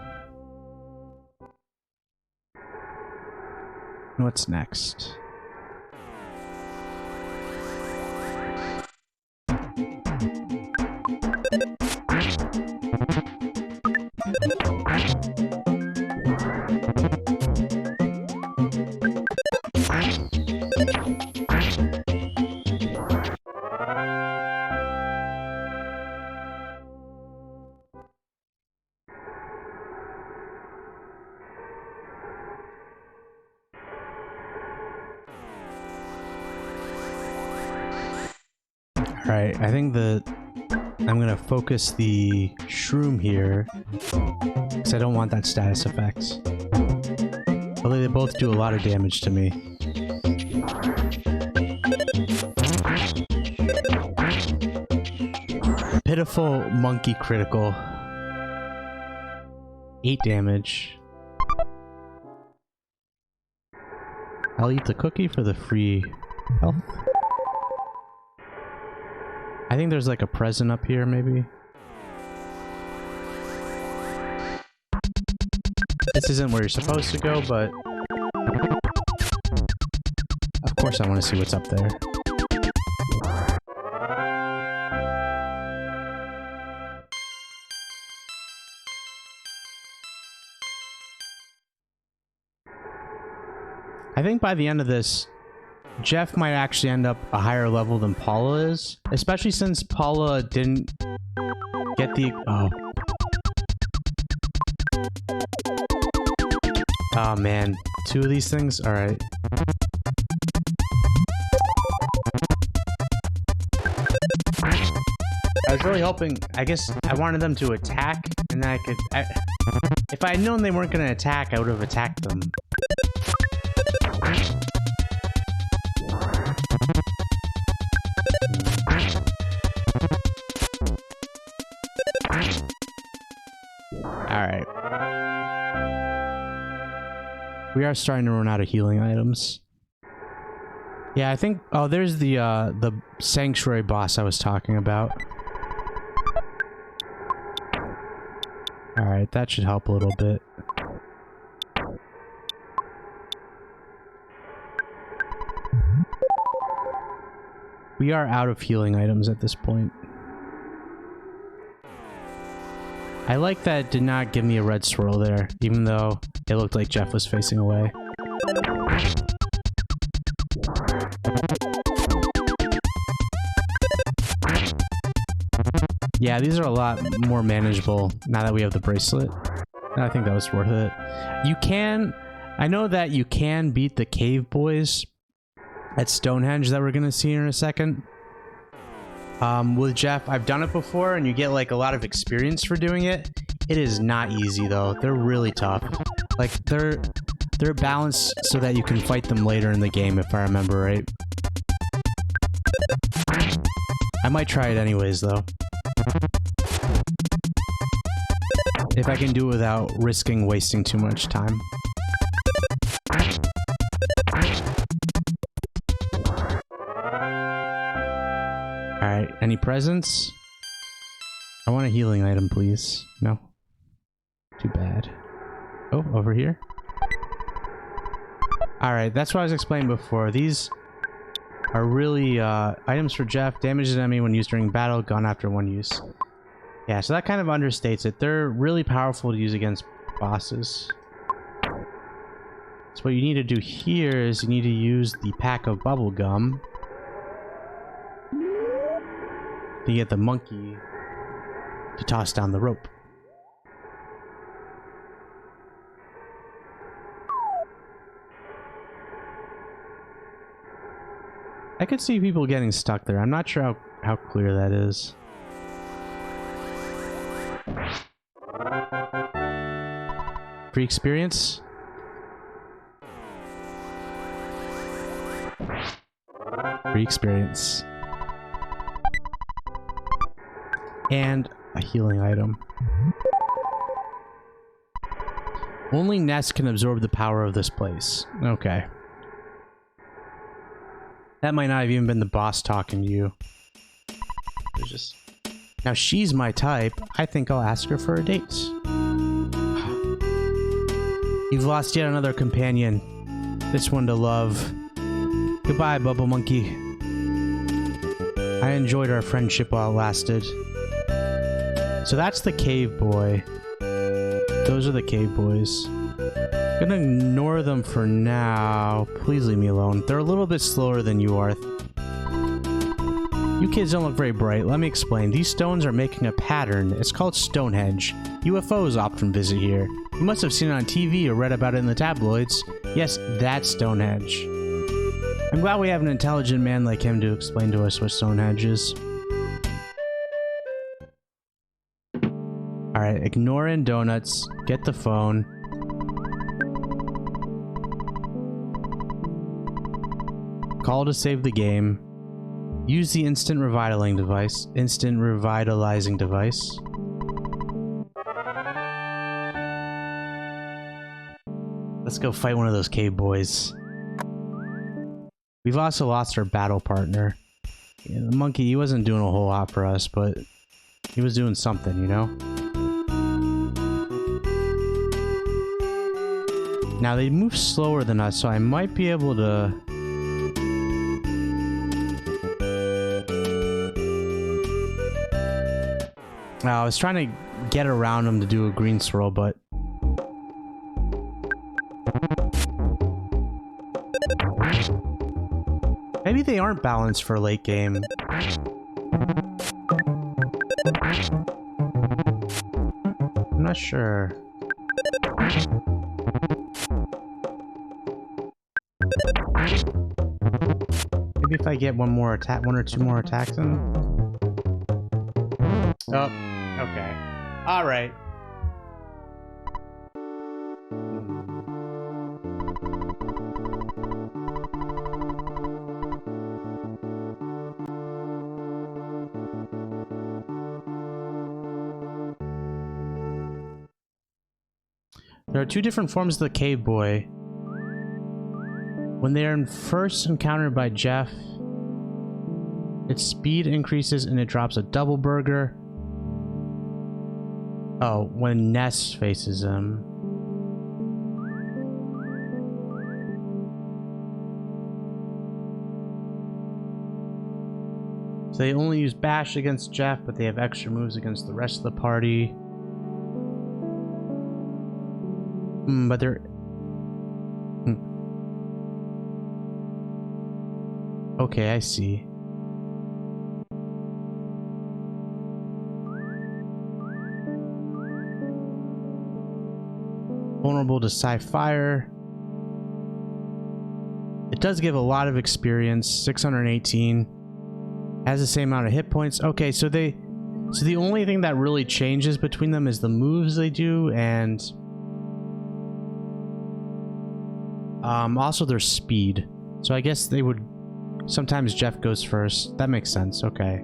What's next? Alright, I think I'm gonna focus the shroom here because I don't want that status effect. Although they both do a lot of damage to me. Pitiful monkey critical. 8 damage. I'll eat the cookie for the free health. I think there's like a present up here, maybe. This isn't where you're supposed to go, but of course I want to see what's up there. I think by the end of this, Jeff might actually end up a higher level than Paula is, especially since Paula didn't get the... Oh man, 2 of these things? Alright. I was really hoping, I guess I wanted them to attack, and then I could... if I had known they weren't going to attack, I would have attacked them. Alright. We are starting to run out of healing items. Yeah, I think... Oh, there's the sanctuary boss I was talking about. Alright, that should help a little bit. We are out of healing items at this point. I like that it did not give me a red swirl there, even though it looked like Jeff was facing away. Yeah, these are a lot more manageable now that we have the bracelet. And I think that was worth it. You can... I know that you can beat the cave boys at Stonehenge that we're gonna see in a second. With Jeff, I've done it before, and you get like a lot of experience for doing it. It is not easy though. They're really tough. Like they're balanced so that you can fight them later in the game, if I remember right. I might try it anyways though. If I can do it without risking wasting too much time. Alright, any presents? I want a healing item, please. No? Too bad. Oh, over here? Alright, that's what I was explaining before. These are really items for Jeff. Damages an enemy when used during battle, gone after 1 use. Yeah, so that kind of understates it. They're really powerful to use against bosses. So what you need to do here is you need to use the pack of bubble gum to get the monkey to toss down the rope. I could see people getting stuck there. I'm not sure how clear that is. Free experience? Free experience. And a healing item. Only Ness can absorb the power of this place. Okay. That might not have even been the boss talking to you. There's just... Now she's my type. I think I'll ask her for a date. You've lost yet another companion. This one to love. Goodbye, Bubble Monkey. I enjoyed our friendship while it lasted. So that's the cave boy. Those are the cave boys. I'm gonna ignore them for now. Please leave me alone. They're a little bit slower than you are. You kids don't look very bright. Let me explain. These stones are making a pattern. It's called Stonehenge. UFOs often visit here. You must have seen it on TV or read about it in the tabloids. Yes, that's Stonehenge. I'm glad we have an intelligent man like him to explain to us what Stonehenge is. Alright, ignoring donuts. Get the phone. Call to save the game. Use the instant revitalizing device. Instant revitalizing device. Let's go fight one of those cave boys. We've also lost our battle partner. Yeah, the monkey, he wasn't doing a whole lot for us, but he was doing something, you know? Now they move slower than us, so I might be able to... I was trying to get around them to do a green swirl, but... Maybe they aren't balanced for late game. I'm not sure. Maybe if I get one more attack, one or two more attacks in. Oh, okay. All right. There are two different forms of the cave boy. When they are first encountered by Jeff, its speed increases and it drops a double burger. Oh, when Ness faces him. So they only use bash against Jeff, but they have extra moves against the rest of the party. But they're... Okay, I see. Vulnerable to Sci-Fire. It does give a lot of experience, 618. Has the same amount of hit points. Okay, so the only thing that really changes between them is the moves they do and also their speed. So I guess they would... Sometimes Jeff goes first. That makes sense. Okay.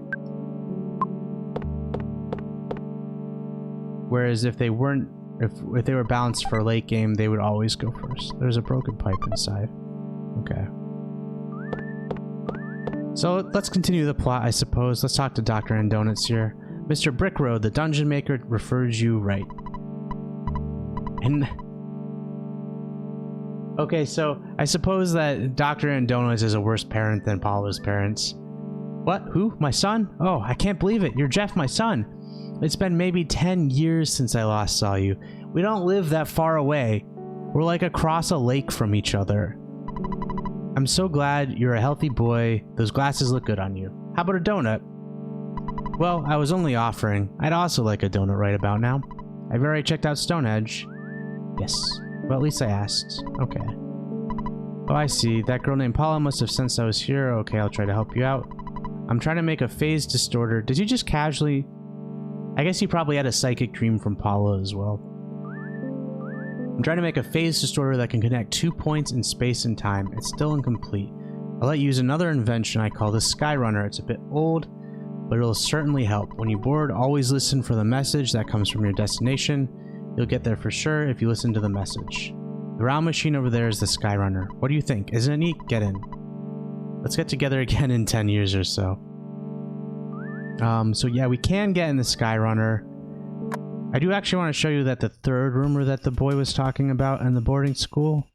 Whereas if they weren't... If they were balanced for a late game, they would always go first. There's a broken pipe inside. Okay. So let's continue the plot, I suppose. Let's talk to Dr. and Donuts here. Mr. Brickroad, the dungeon maker, refers you right. And... Okay, so I suppose that Dr. and Donuts is a worse parent than Paula's parents. What? Who? My son? Oh, I can't believe it. You're Jeff, my son. It's been maybe 10 years since I last saw you. We don't live that far away. We're like across a lake from each other. I'm so glad you're a healthy boy. Those glasses look good on you. How about a donut? Well, I was only offering. I'd also like a donut right about now. I've already checked out Stonehenge. Yes. Well, at least I asked. Okay. Oh, I see. That girl named Paula must have sensed I was here. Okay, I'll try to help you out. I'm trying to make a phase distorter. Did you just casually... I guess you probably had a psychic dream from Paula as well. I'm trying to make a phase distorter that can connect 2 points in space and time. It's still incomplete. I'll let you use another invention I call the Skyrunner. It's a bit old, but it'll certainly help. When you're bored, always listen for the message that comes from your destination. You'll get there for sure if you listen to the message. The round machine over there is the Skyrunner. What do you think? Isn't it neat? Get in. Let's get together again in 10 years or so. So yeah, we can get in the Skyrunner. I do actually want to show you that the third rumor that the boy was talking about in the boarding school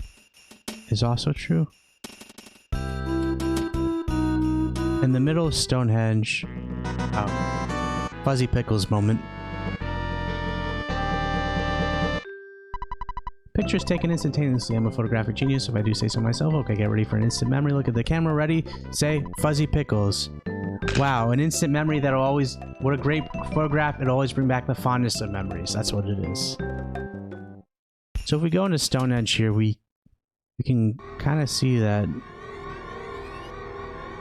is also true. In the middle of Stonehenge. Oh. Fuzzy Pickles moment. Pictures taken instantaneously. I'm a photographic genius, if I do say so myself. Okay, get ready for an instant memory. Look at the camera. Ready? Say, Fuzzy Pickles. Wow, an instant memory that'll always... What a great photograph. It'll always bring back the fondest of memories. That's what it is. So if we go into Stonehenge here, we can kind of see that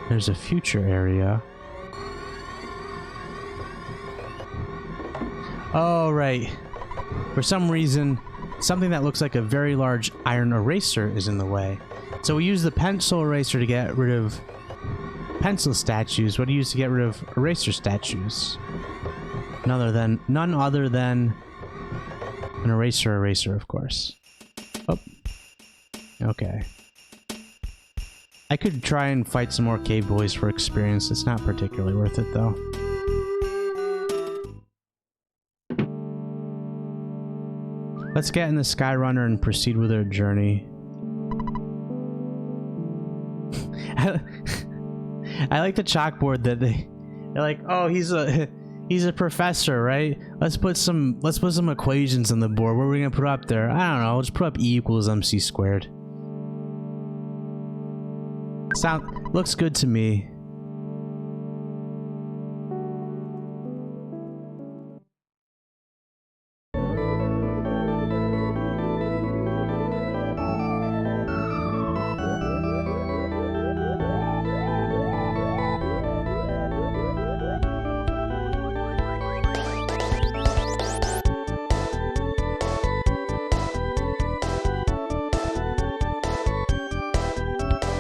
there's a future area. Oh, right. For some reason, something that looks like a very large iron eraser is in the way. So we use the pencil eraser to get rid of pencil statues. What do you use to get rid of eraser statues? None other than an eraser, of course. Oh. Okay. I could try and fight some more cave boys for experience. It's not particularly worth it, though. Let's get in the Skyrunner and proceed with our journey. I like the chalkboard that they're like, oh, he's a professor, right? Let's put some equations on the board. What are we gonna put up there? I don't know. Let's put up E equals MC squared. Looks good to me.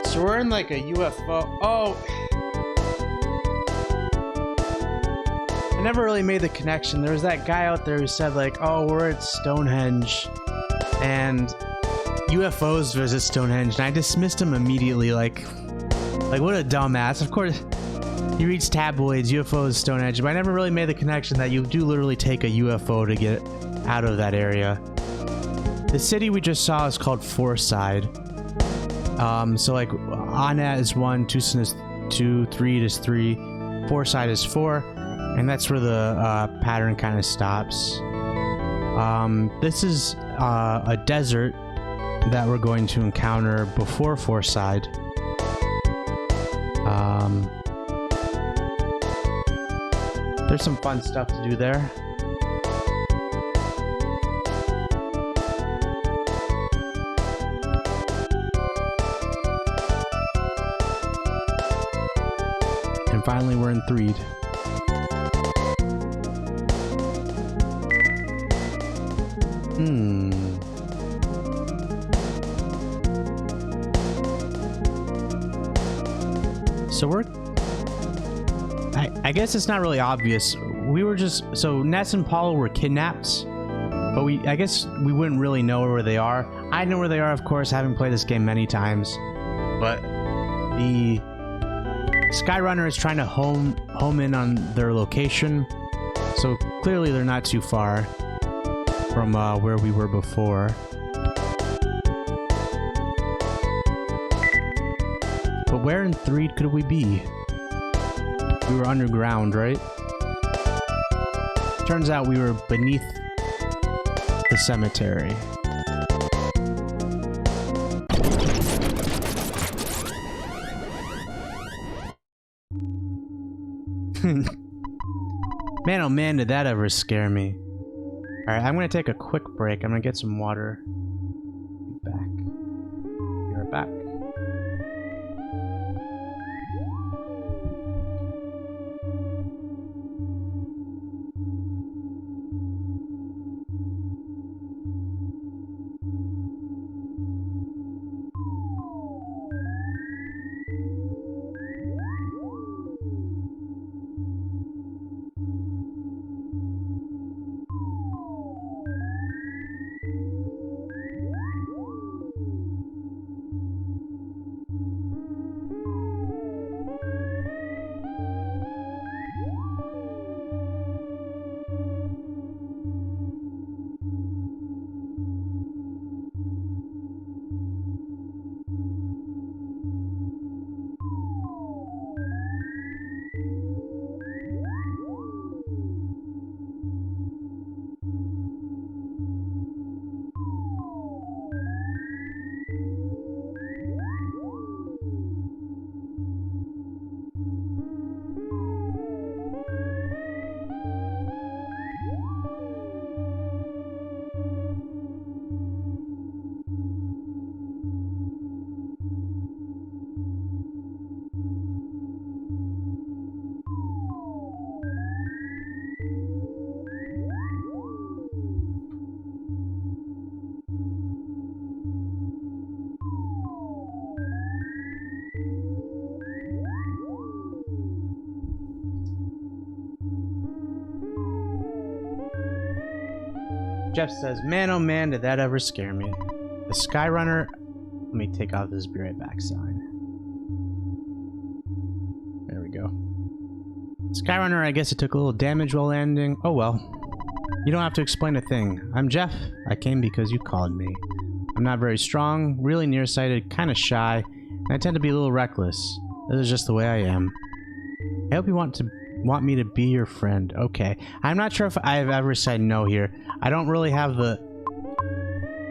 So we're in like a UFO. Oh! I never really made the connection. There was that guy out there who said like, oh, we're at Stonehenge and UFOs visit Stonehenge, and I dismissed him immediately like what a dumbass. Of course, he reads tabloids, UFOs, Stonehenge, but I never really made the connection that you do literally take a UFO to get out of that area. The city we just saw is called Fourside. So like Anet is 1, Tucson is 2, 3 is 3, Fourside is 4, and that's where the pattern kind of stops. This is a desert that we're going to encounter before Fourside. There's some fun stuff to do there. And finally, we're in Threed. So I guess it's not really obvious. We were just... So Ness and Paula were kidnapped, but I guess we wouldn't really know where they are. I know where they are, of course, having played this game many times, but the Skyrunner is trying to home in on their location, so clearly they're not too far from where we were before. But where in Threed could we be? We were underground, right? Turns out we were beneath the cemetery. Man, oh man, did that ever scare me. Alright, I'm gonna take a quick break. I'm gonna get some water. Be back. You're back. Jeff says, man oh man, did that ever scare me. The Skyrunner... Let me take out this be right back sign. There we go. Skyrunner, I guess it took a little damage while landing. Oh well. You don't have to explain a thing. I'm Jeff. I came because you called me. I'm not very strong, really nearsighted, kind of shy, and I tend to be a little reckless. This is just the way I am. I hope you want me to be your friend. Okay. I'm not sure if I've ever said no here. I don't really have the...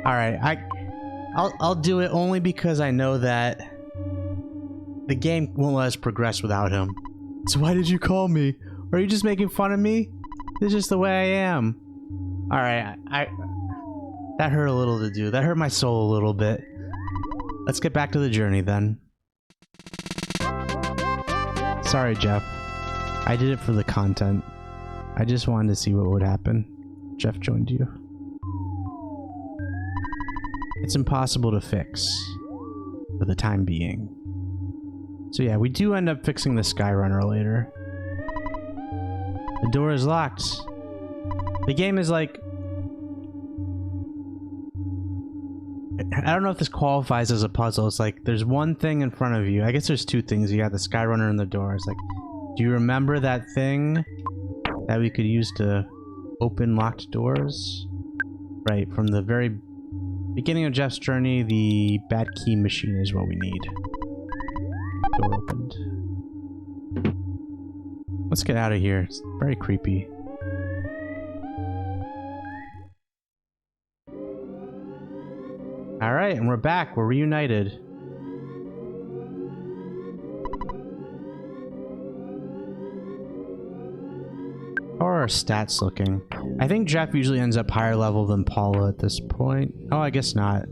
Alright, I'll do it only because I know that the game won't let us progress without him. So why did you call me? Are you just making fun of me? This is just the way I am. Alright, that hurt a little to do. That hurt my soul a little bit. Let's get back to the journey then. Sorry, Jeff. I did it for the content. I just wanted to see what would happen. Jeff joined you. It's impossible to fix for the time being. So yeah, we do end up fixing the Skyrunner later. The door is locked. The game is like... I don't know if this qualifies as a puzzle. It's like, there's one thing in front of you. I guess there's two things. You got the Skyrunner and the door. It's like, do you remember that thing that we could use to open locked doors? Right, from the very beginning of Jeff's journey, the bad key machine is what we need. Door opened. Let's get out of here. It's very creepy. Alright, and we're back. We're reunited. How are our stats looking? I think Jeff usually ends up higher level than Paula at this point. Oh, I guess not.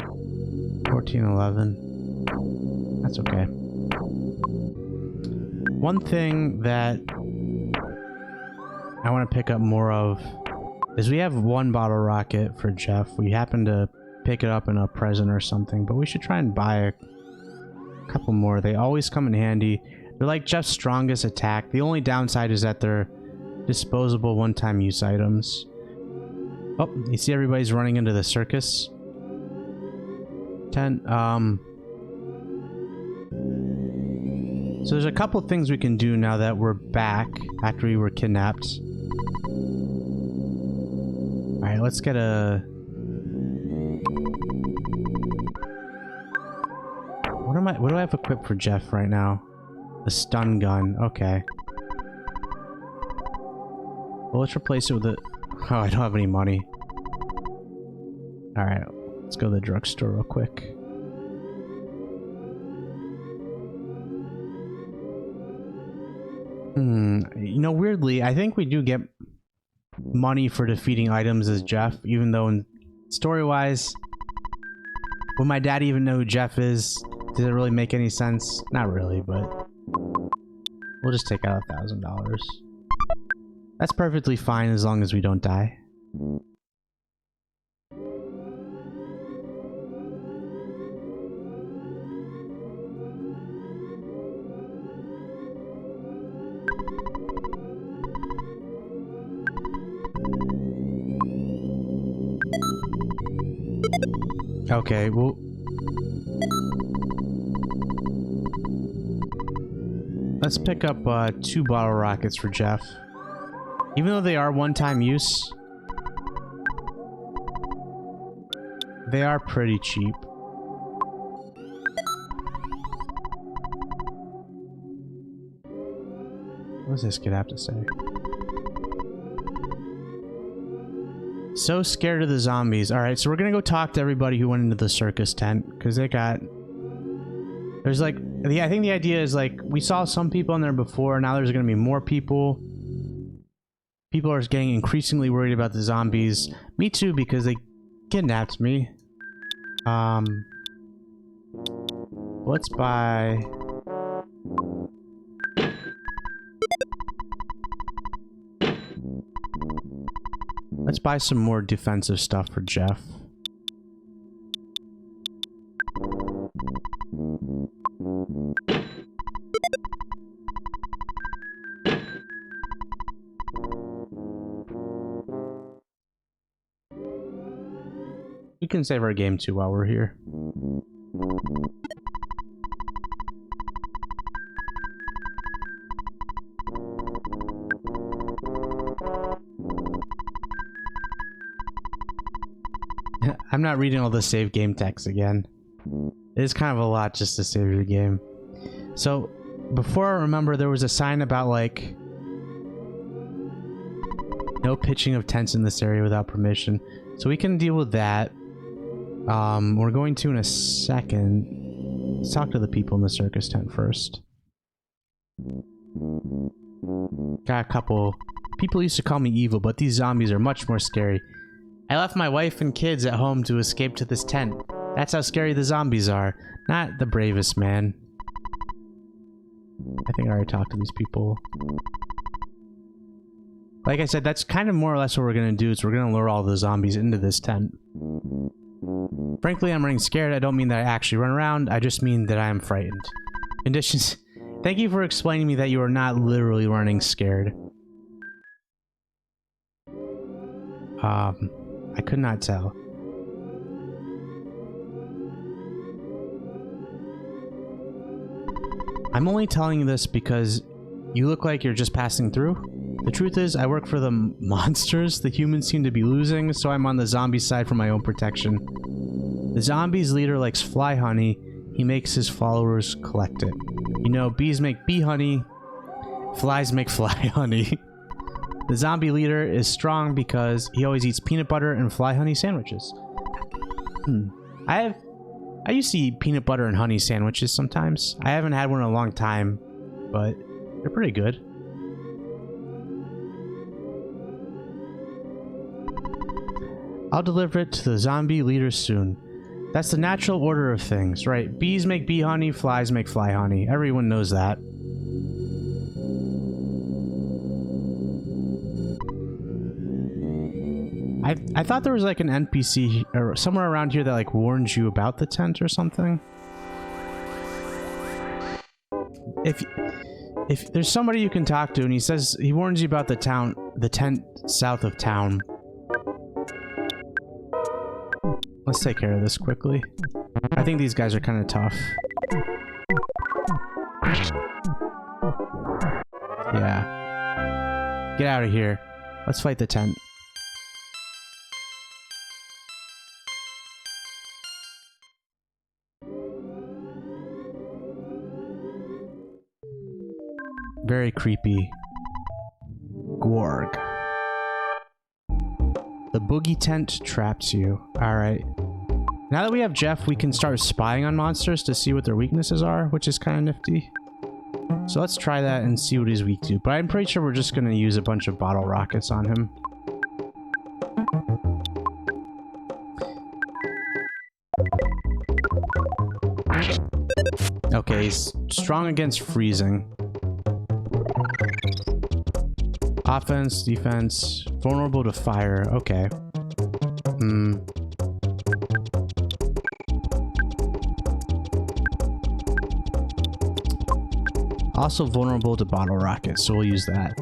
14, 11. That's okay. One thing that I want to pick up more of is we have one bottle rocket for Jeff. We happen to pick it up in a present or something, but we should try and buy a couple more. They always come in handy. They're like Jeff's strongest attack. The only downside is that they're disposable one-time use items. Oh, you see everybody's running into the circus. So there's a couple things we can do now that we're back after we were kidnapped. Alright, let's get a... What do I have equipped for Jeff right now? The stun gun. Okay. Well, let's replace it with a... Oh, I don't have any money. Alright, let's go to the drugstore real quick. You know, weirdly, I think we do get money for defeating items as Jeff, even though in story-wise, would my dad even know who Jeff is? Does it really make any sense? Not really, but we'll just take out $1,000. That's perfectly fine as long as we don't die. Okay, well... Let's pick up 2 bottle rockets for Jeff. Even though they are one-time use, they are pretty cheap. What does this kid have to say? So scared of the zombies. Alright, so we're gonna go talk to everybody who went into the circus tent, because they got... There's like... I think the idea is like, we saw some people in there before, now there's gonna be more people. People are getting increasingly worried about the zombies. Me too, because they kidnapped me. Let's buy... Let's buy some more defensive stuff for Jeff. We can save our game too while we're here. I'm not reading all the save game text again. It's kind of a lot just to save your game. So, before I remember, there was a sign about, like, no pitching of tents in this area without permission. So we can deal with that. We're going to in a second. Let's talk to the people in the circus tent first. Got a couple... People used to call me evil, but these zombies are much more scary. I left my wife and kids at home to escape to this tent. That's how scary the zombies are. Not the bravest man. I think I already talked to these people. Like I said, that's kind of more or less what we're going to do, is we're going to lure all the zombies into this tent. Frankly, I'm running scared. I don't mean that I actually run around. I just mean that I am frightened. Conditions. Thank you for explaining to me that you are not literally running scared. I could not tell. I'm only telling you this because you look like you're just passing through. The truth is, I work for the monsters. The humans seem to be losing, so I'm on the zombie side for my own protection. The zombies' leader likes fly honey. He makes his followers collect it. You know, bees make bee honey. Flies make fly honey. The zombie leader is strong because he always eats peanut butter and fly honey sandwiches. I used to eat peanut butter and honey sandwiches sometimes. I haven't had one in a long time, but they're pretty good. I'll deliver it to the zombie leader soon. That's the natural order of things, right? Bees make bee honey, flies make fly honey. Everyone knows that. I thought there was like an NPC or somewhere around here that like warns you about the tent or something. If there's somebody you can talk to and he says he warns you about the tent south of town. Let's take care of this quickly. I think these guys are kind of tough. Yeah. Get out of here. Let's fight the tent. Very creepy. Gorg. The boogie tent traps you. Alright. Now that we have Jeff, we can start spying on monsters to see what their weaknesses are, which is kind of nifty. So let's try that and see what he's weak to. But I'm pretty sure we're just going to use a bunch of bottle rockets on him. Okay, he's strong against freezing. Offense, defense, vulnerable to fire. Okay. Also vulnerable to bottle rockets, so we'll use that.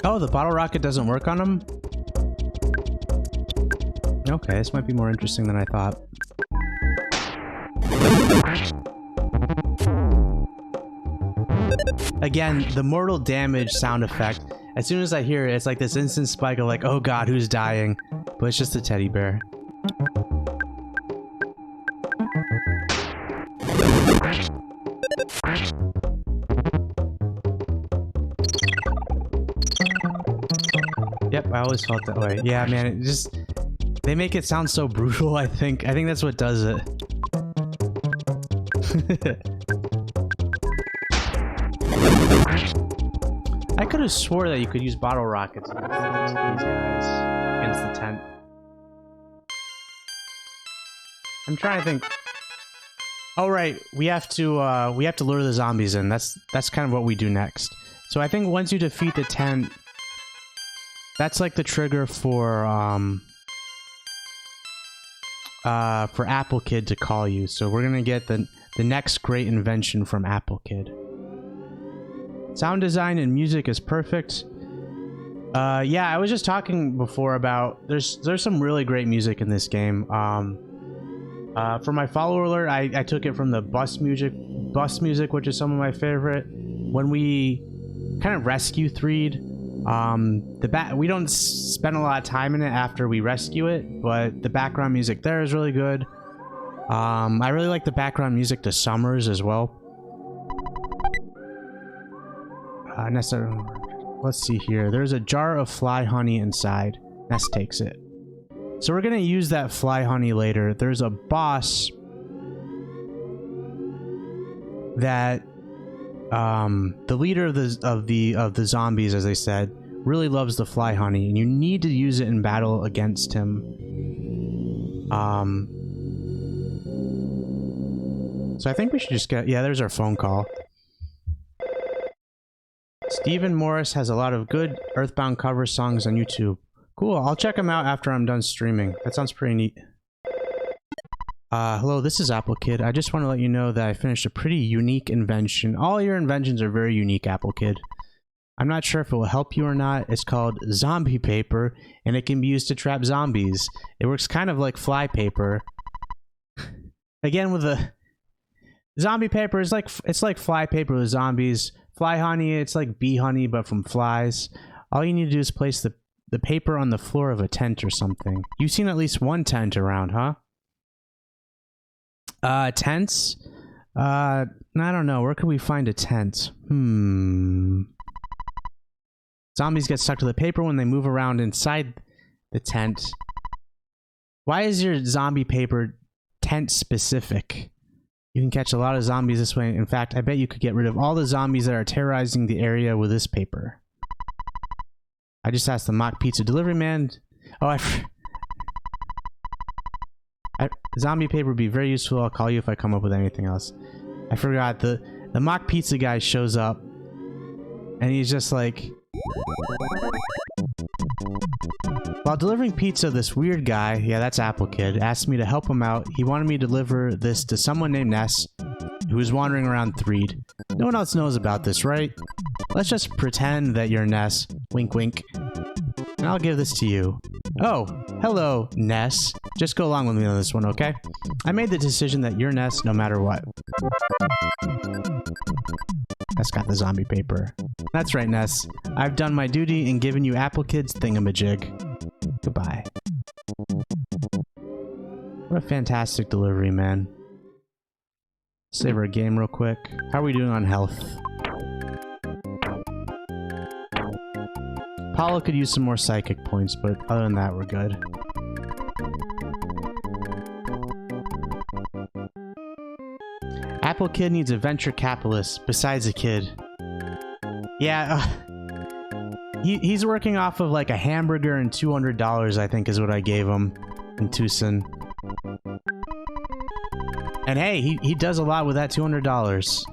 Oh, the bottle rocket doesn't work on him? Okay, this might be more interesting than I thought. Again, the mortal damage sound effect. As soon as I hear it, it's like this instant spike of like, oh god, who's dying? But it's just a teddy bear. Yep, I always felt that way. Yeah, man, it just... They make it sound so brutal, I think. I think that's what does it. I could have swore that you could use bottle rockets against these guys, against the tent. I'm trying to think. Oh right, we have to lure the zombies in. That's kind of what we do next. So I think once you defeat the tent, that's like the trigger for Apple Kid to call you. So we're gonna get the next great invention from Apple Kid. Sound design and music is perfect. Yeah, I was just talking before about there's some really great music in this game. For my follower alert, I took it from the bus music, which is some of my favorite. When we kind of rescue Threed, we don't spend a lot of time in it after we rescue it, but the background music there is really good. I really like the background music to Summers as well. Let's see here. There's a jar of fly honey inside. Ness takes it. So we're gonna use that fly honey later. There's a boss that the leader of the zombies, as I said, really loves the fly honey, and you need to use it in battle against him. So I think we should just get... Yeah, there's our phone call. Stephen Morris has a lot of good EarthBound cover songs on YouTube. Cool, I'll check them out after I'm done streaming. That sounds pretty neat. Hello, this is Apple Kid. I just want to let you know that I finished a pretty unique invention. All your inventions are very unique, Apple Kid. I'm not sure if it will help you or not. It's called zombie paper, and it can be used to trap zombies. It works kind of like fly paper. Again, with the... Zombie paper is like... It's like fly paper with zombies. Fly honey, it's like bee honey, but from flies. All you need to do is place the paper on the floor of a tent or something. You've seen at least one tent around, huh? Tents? I don't know. Where could we find a tent? Zombies get stuck to the paper when they move around inside the tent. Why is your zombie paper tent specific? You can catch a lot of zombies this way. In fact, I bet you could get rid of all the zombies that are terrorizing the area with this paper. I just asked the mock pizza delivery man. Oh, zombie paper would be very useful. I'll call you if I come up with anything else. I forgot. The mock pizza guy shows up, and he's just like... While delivering pizza, this weird guy, yeah, that's Apple Kid, asked me to help him out. He wanted me to deliver this to someone named Ness, who was wandering around Threed. No one else knows about this, right? Let's just pretend that you're Ness. Wink, wink. And I'll give this to you. Oh, hello, Ness. Just go along with me on this one, okay? I made the decision that you're Ness no matter what. Ness got the zombie paper. That's right, Ness. I've done my duty and given you Apple Kid's thingamajig. Goodbye. What a fantastic delivery, man. Save our game real quick. How are we doing on health? Paula could use some more psychic points, but other than that, we're good. Apple Kid needs a venture capitalist besides a kid. Yeah, he's working off of like a hamburger and $200, I think is what I gave him in Tucson. And hey, he does a lot with that $200.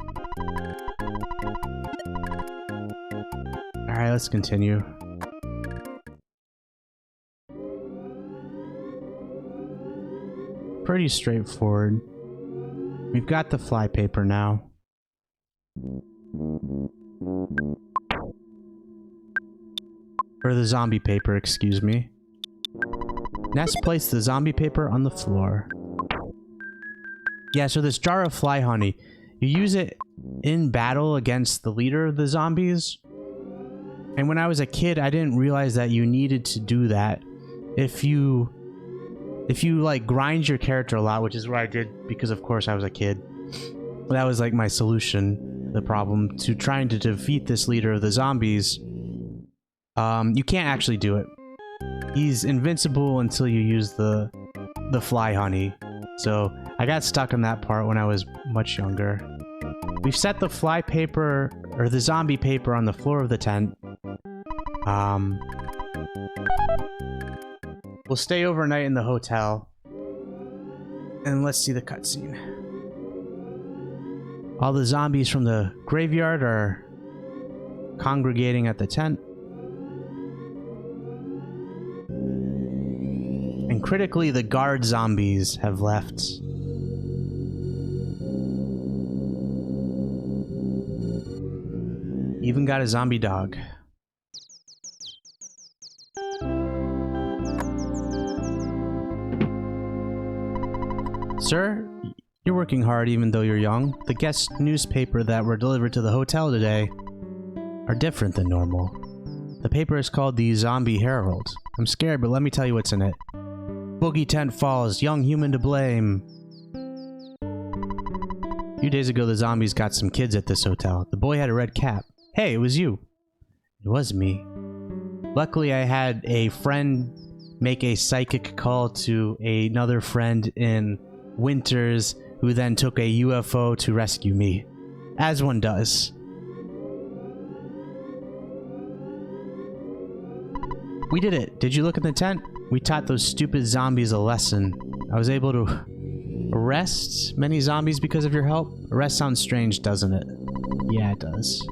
Alright, let's continue. Pretty straightforward. We've got the fly paper now. Or the zombie paper, excuse me. Ness placed the zombie paper on the floor. Yeah, so this jar of fly honey, you use it in battle against the leader of the zombies. And when I was a kid, I didn't realize that you needed to do that. If you like grind your character a lot, which is what I did because of course I was a kid. That was like my solution, the problem to trying to defeat this leader of the zombies. You can't actually do it. He's invincible until you use the fly honey. So I got stuck on that part when I was much younger. We've set the fly paper, or the zombie paper, on the floor of the tent. We'll stay overnight in the hotel. And let's see the cutscene. All the zombies from the graveyard are congregating at the tent. And critically, the guard zombies have left. Even got a zombie dog. Sir, you're working hard even though you're young. The guest newspaper that were delivered to the hotel today are different than normal. The paper is called the Zombie Herald. I'm scared, but let me tell you what's in it. Boogie tent falls, young human to blame. A few days ago, the zombies got some kids at this hotel. The boy had a red cap. Hey, it was you. It was me. Luckily, I had a friend make a psychic call to another friend in Winters, who then took a UFO to rescue me. As one does. We did it. Did you look in the tent? We taught those stupid zombies a lesson. I was able to arrest many zombies because of your help. Arrest sounds strange, doesn't it? Yeah, it does.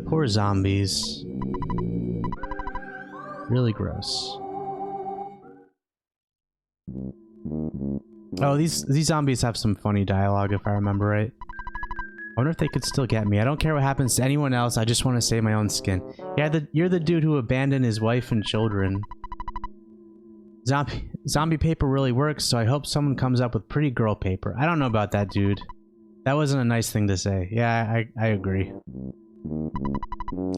Poor zombies. Really gross. Oh, these zombies have some funny dialogue if I remember right. I wonder if they could still get me. I don't care what happens to anyone else, I just want to save my own skin. Yeah, you're the dude who abandoned his wife and children. Zombie paper really works, so I hope someone comes up with pretty girl paper. I don't know about that, dude. That wasn't a nice thing to say. Yeah, I agree.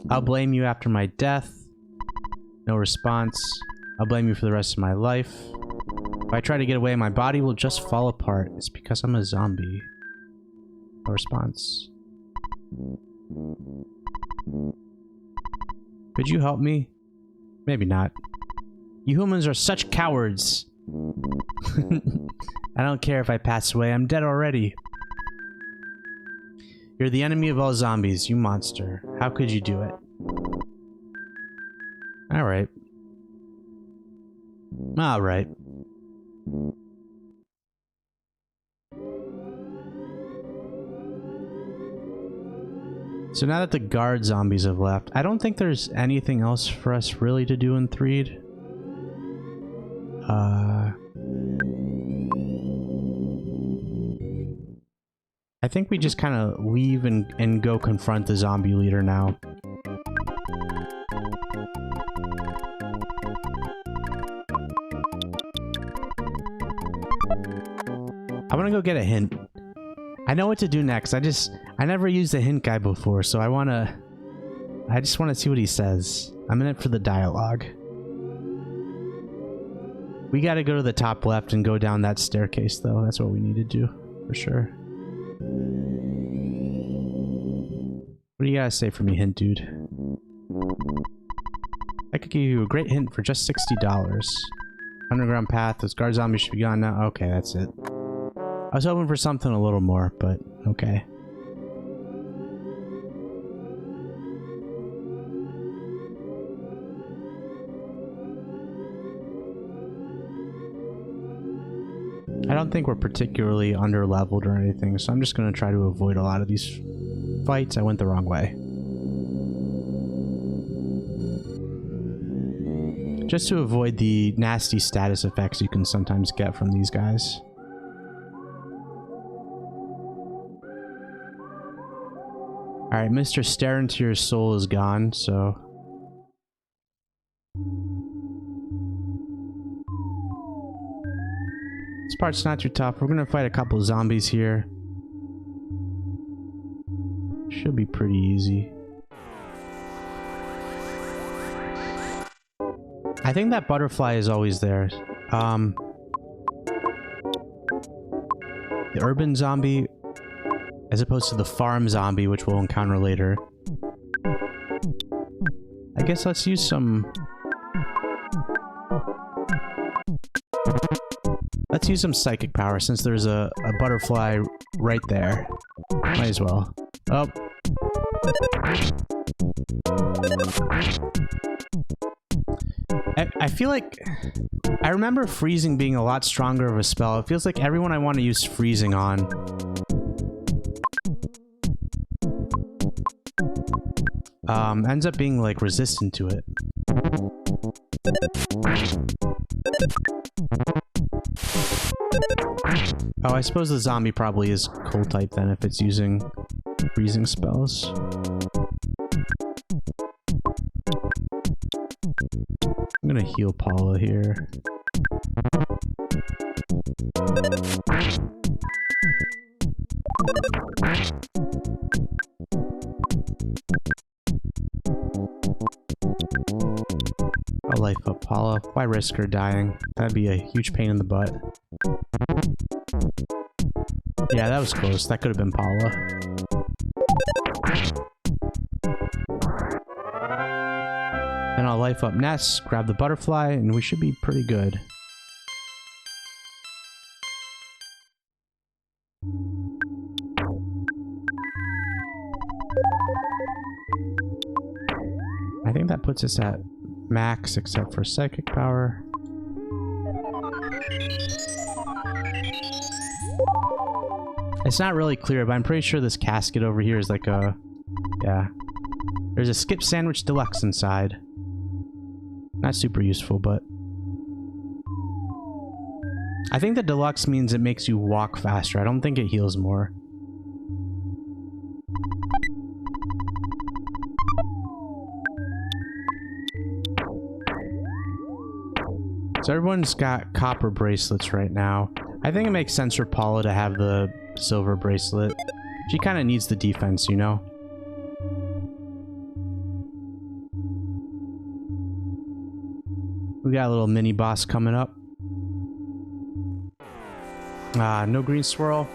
I'll blame you after my death. No response. I'll blame you for the rest of my life. If I try to get away, my body will just fall apart. It's because I'm a zombie. No response. Could you help me? Maybe not. You humans are such cowards. I don't care if I pass away. I'm dead already. You're the enemy of all zombies, you monster. How could you do it? Alright. Alright. So now that the guard zombies have left, I don't think there's anything else for us really to do in Threed. I think we just kind of leave and go confront the zombie leader now. I want to go get a hint. I know what to do next. I never used the hint guy before, so I just want to see what he says. I'm in it for the dialogue. We gotta go to the top left and go down that staircase, though. That's what we need to do, for sure. What do you gotta say for me, hint dude? I could give you a great hint for just $60. Underground path, those guard zombies should be gone now. Okay, that's it. I was hoping for something a little more, but okay. I don't think we're particularly under-leveled or anything, so I'm just going to try to avoid a lot of these fights. I went the wrong way. Just to avoid the nasty status effects you can sometimes get from these guys. Alright, Mr. Stare into Your Soul is gone, so... This part's not too tough. We're gonna fight a couple zombies here. Should be pretty easy. I think that butterfly is always there. The urban zombie, as opposed to the farm zombie, which we'll encounter later. I guess let's use some... Let's use some psychic power since there's a butterfly right there. Might as well. Oh. I feel like... I remember freezing being a lot stronger of a spell. It feels like everyone I want to use freezing on ends up being like resistant to it. Oh, I suppose the zombie probably is cold type then if it's using freezing spells. I'm gonna heal Paula here. I'll life up Paula. Why risk her dying? That'd be a huge pain in the butt. Yeah, that was close. That could have been Paula. Then I'll life up Ness, grab the butterfly, and we should be pretty good. I think that puts us at max, except for psychic power. It's not really clear, but I'm pretty sure this casket over here is like a... yeah. There's a skip sandwich deluxe inside. Not super useful, but... I think the deluxe means it makes you walk faster. I don't think it heals more. So everyone's got copper bracelets right now. I think it makes sense for Paula to have the silver bracelet. She kind of needs the defense, you know? We got a little mini boss coming up. No green swirl.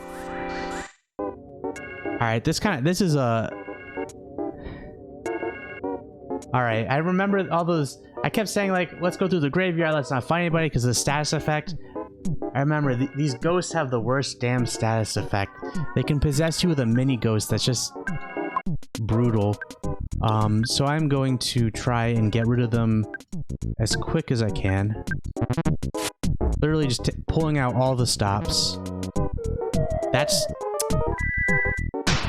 Alright, this is a... Alright, I remember all those... I kept saying, like, let's go through the graveyard, let's not find anybody because of the status effect. I remember, these ghosts have the worst damn status effect. They can possess you with a mini ghost that's just brutal. So I'm going to try and get rid of them as quick as I can. Literally just pulling out all the stops. That's...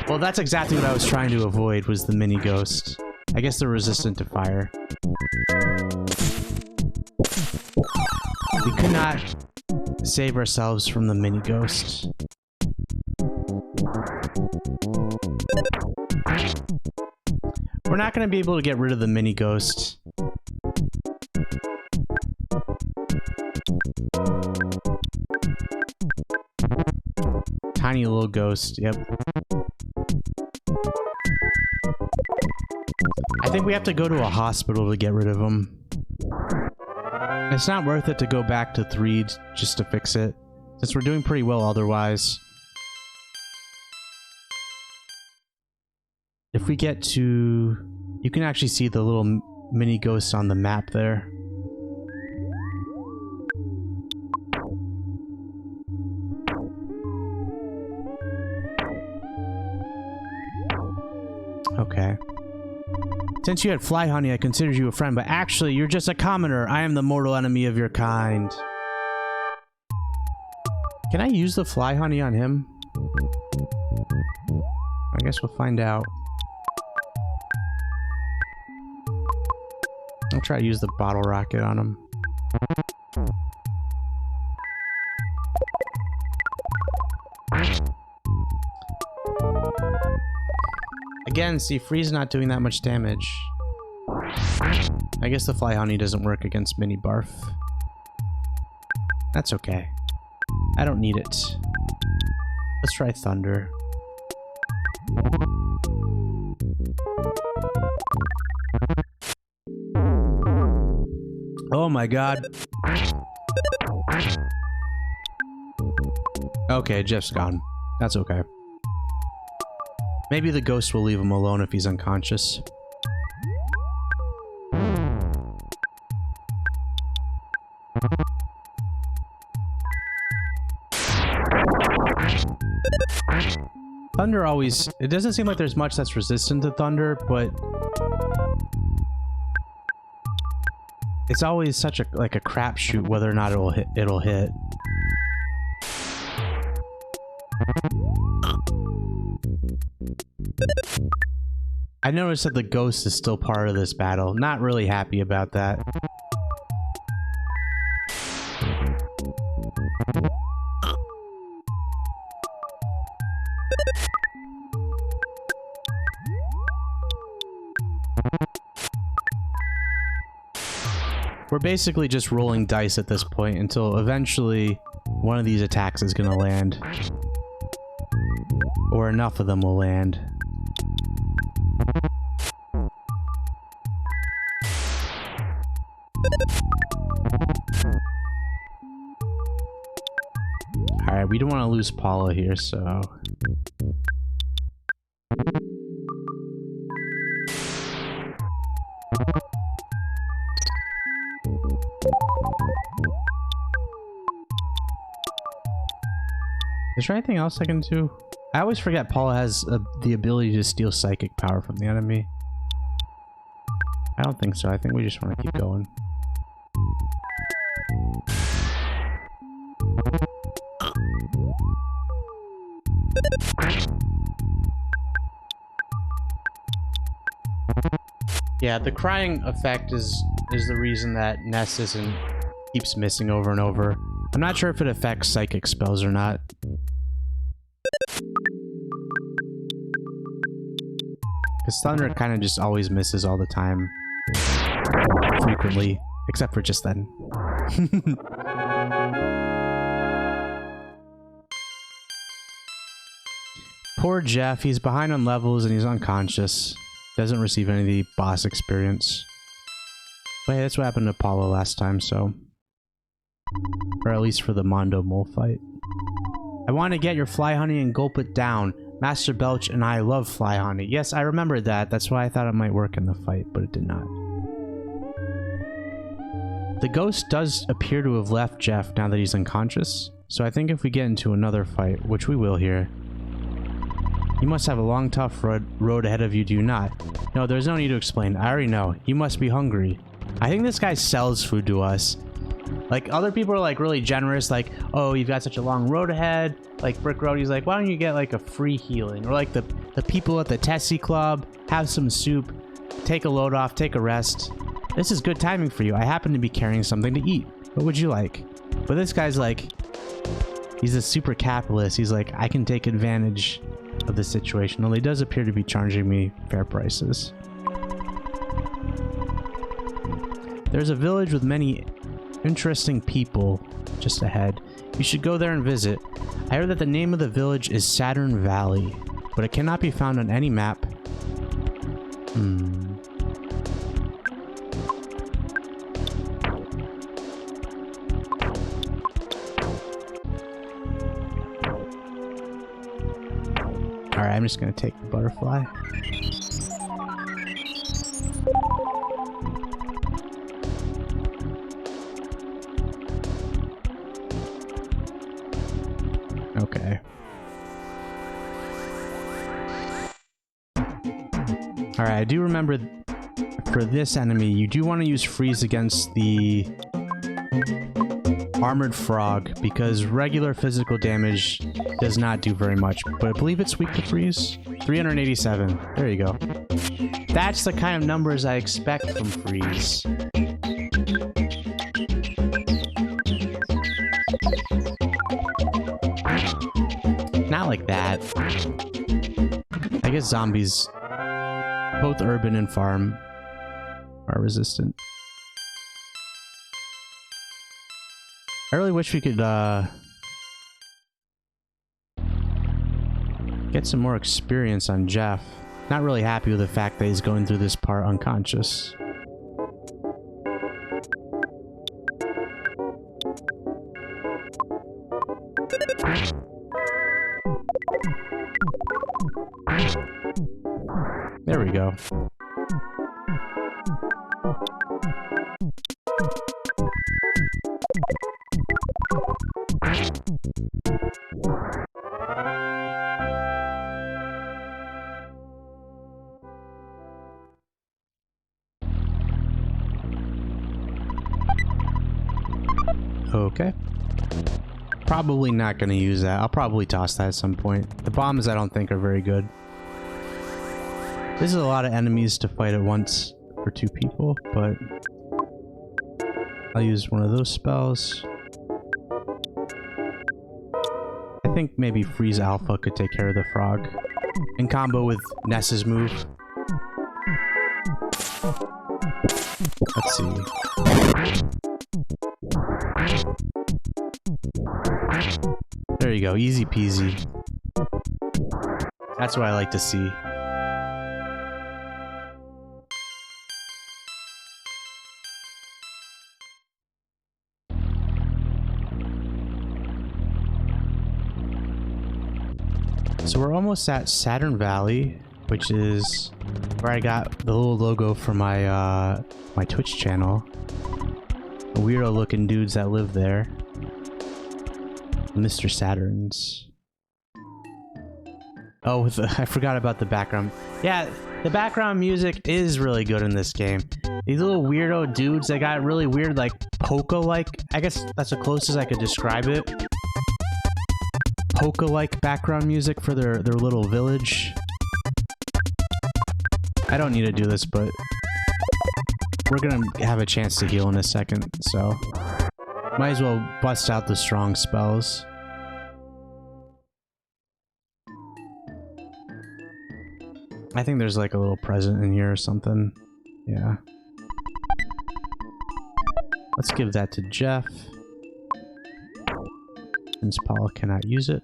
well, that's exactly what I was trying to avoid, was the mini ghost. I guess they're resistant to fire. We could not save ourselves from the mini ghost. We're not going to be able to get rid of the mini ghost. Tiny little ghost, yep. I think we have to go to a hospital to get rid of him. It's not worth it to go back to 3 just to fix it, since we're doing pretty well otherwise. If we get to... you can actually see the little mini ghosts on the map there. Okay. Since you had fly honey, I considered you a friend, but actually, you're just a commoner. I am the mortal enemy of your kind. Can I use the fly honey on him? I guess we'll find out. I'll try to use the bottle rocket on him. Again, see, free's not doing that much damage. I guess the fly honey doesn't work against mini barf. That's okay. I don't need it. Let's try thunder. Oh my god. Okay, Jeff's gone. That's okay. Maybe the ghost will leave him alone if he's unconscious. Thunder always... it doesn't seem like there's much that's resistant to thunder, but... it's always such a like a crapshoot whether or not it'll hit. I noticed that the ghost is still part of this battle. Not really happy about that. We're basically just rolling dice at this point until eventually one of these attacks is gonna land. Or enough of them will land. Alright, we don't want to lose Paula here, so... Is there anything else I can do? I always forget Paula has the ability to steal psychic power from the enemy. I don't think so. I think we just want to keep going. Yeah, the crying effect is the reason that NES keeps missing over and over. I'm not sure if it affects psychic spells or not. Because Thunder kind of just always misses all the time. Frequently. Except for just then. Poor Jeff, he's behind on levels and he's unconscious. Doesn't receive any of the boss experience. But hey, that's what happened to Paula last time, so... Or at least for the Mondo Mole fight. I want to get your fly honey and gulp it down. Master Belch and I love fly honey. Yes, I remembered that. That's why I thought it might work in the fight, but it did not. The ghost does appear to have left Jeff now that he's unconscious. So I think if we get into another fight, which we will here... You must have a long, tough road ahead of you, do you not? No, there's no need to explain. I already know. You must be hungry. I think this guy sells food to us. Like, other people are, like, really generous. Like, oh, you've got such a long road ahead. Like, Brick Road, he's like, why don't you get, like, a free healing? Or, like, the people at the Tessie Club, have some soup, take a load off, take a rest. This is good timing for you. I happen to be carrying something to eat. What would you like? But this guy's, like, he's a super capitalist. He's like, I can take advantage of the situation, although he does appear to be charging me fair prices. There's a village with many interesting people just ahead. You should go there and visit. I heard that the name of the village is Saturn Valley, but it cannot be found on any map. Alright, I'm just gonna take the butterfly. Okay. Alright, I do remember for this enemy, you do want to use freeze against the armored frog because regular physical damage does not do very much, but I believe it's weak to freeze. 387. There you go. That's the kind of numbers I expect from freeze. Not like that. I guess zombies, both urban and farm, are resistant. I really wish we could get some more experience on Jeff. Not really happy with the fact that he's going through this part unconscious. There we go. Okay. Probably not going to use that. I'll probably toss that at some point. The bombs I don't think are very good. This is a lot of enemies to fight at once for two people, but I'll use one of those spells. I think maybe Freeze Alpha could take care of the frog in combo with Ness's move. Let's see. There you go, easy peasy. That's what I like to see. So we're almost at Saturn Valley, which is where I got the little logo for my my Twitch channel. The weirdo looking dudes that live there. Mr. Saturns. Oh, I forgot about the background. Yeah, the background music is really good in this game. These little weirdo dudes, they got really weird, like, polka-like. I guess that's the closest I could describe it. Polka-like background music for their little village. I don't need to do this, but we're gonna have a chance to heal in a second, so might as well bust out the strong spells. I think there's like a little present in here or something. Yeah. Let's give that to Jeff. Since Paula cannot use it.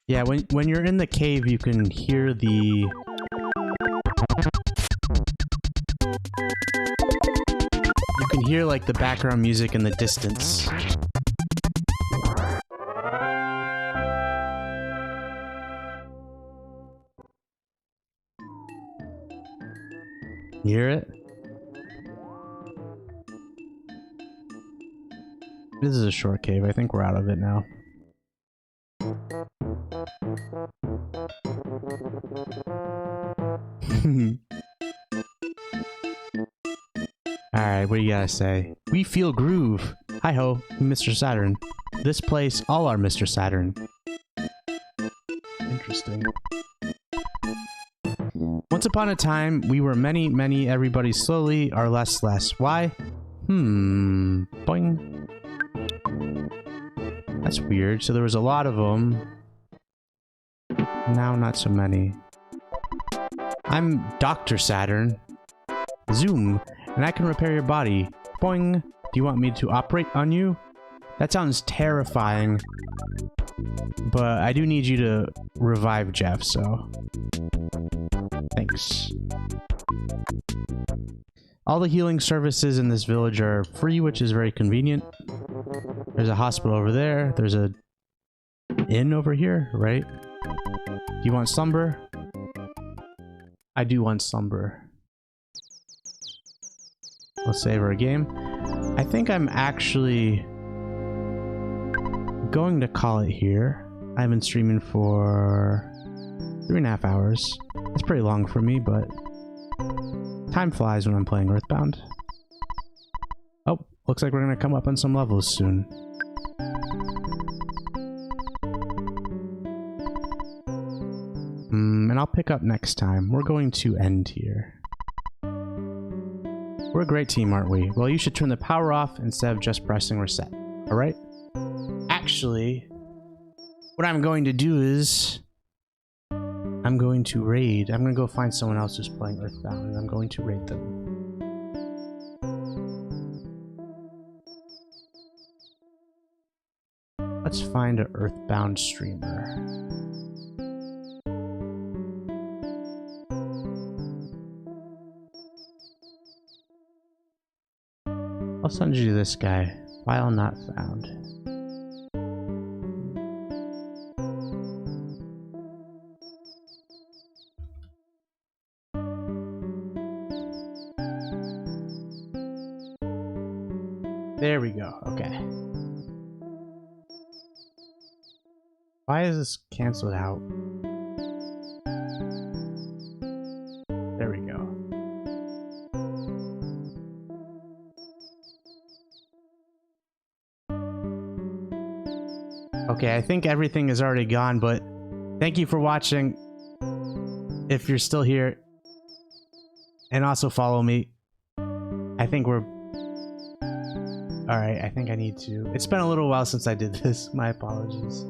Yeah, when you're in the cave, you can hear the... You can hear, like, the background music in the distance. You hear it? This is a short cave. I think we're out of it now. Alright, what do you gotta say? We feel groove. Hi-ho, Mr. Saturn. This place, all are Mr. Saturn. Interesting. Once upon a time, we were many, many, everybody slowly, are less, less. Why? Boing. That's weird. So there was a lot of them. Now not so many. I'm Dr. Saturn. Zoom. And I can repair your body. Boing. Do you want me to operate on you? That sounds terrifying. But I do need you to revive Jeff, so... Thanks. All the healing services in this village are free, which is very convenient. There's a hospital over there. There's a inn over here, right? Do you want slumber? I do want slumber. Let's save our game. I think I'm actually going to call it here. I've been streaming for 3.5 hours. It's pretty long for me, but time flies when I'm playing EarthBound. Oh, looks like we're gonna come up on some levels soon. And I'll pick up next time. We're going to end here. We're a great team, aren't we? Well, you should turn the power off instead of just pressing reset. Alright? Actually, what I'm going to do is... I'm going to raid. I'm going to go find someone else who's playing EarthBound, and I'm going to raid them. Let's find an EarthBound streamer. I'll send you this guy. File not found. There we go. Okay. Why is this canceled out? There we go. Okay, I think everything is already gone, but thank you for watching. If you're still here. And also follow me. I think we're... Alright, I think I need to... It's been a little while since I did this. My apologies.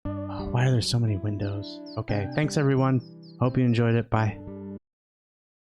Oh, why are there so many windows? Okay, thanks everyone. Hope you enjoyed it. Bye.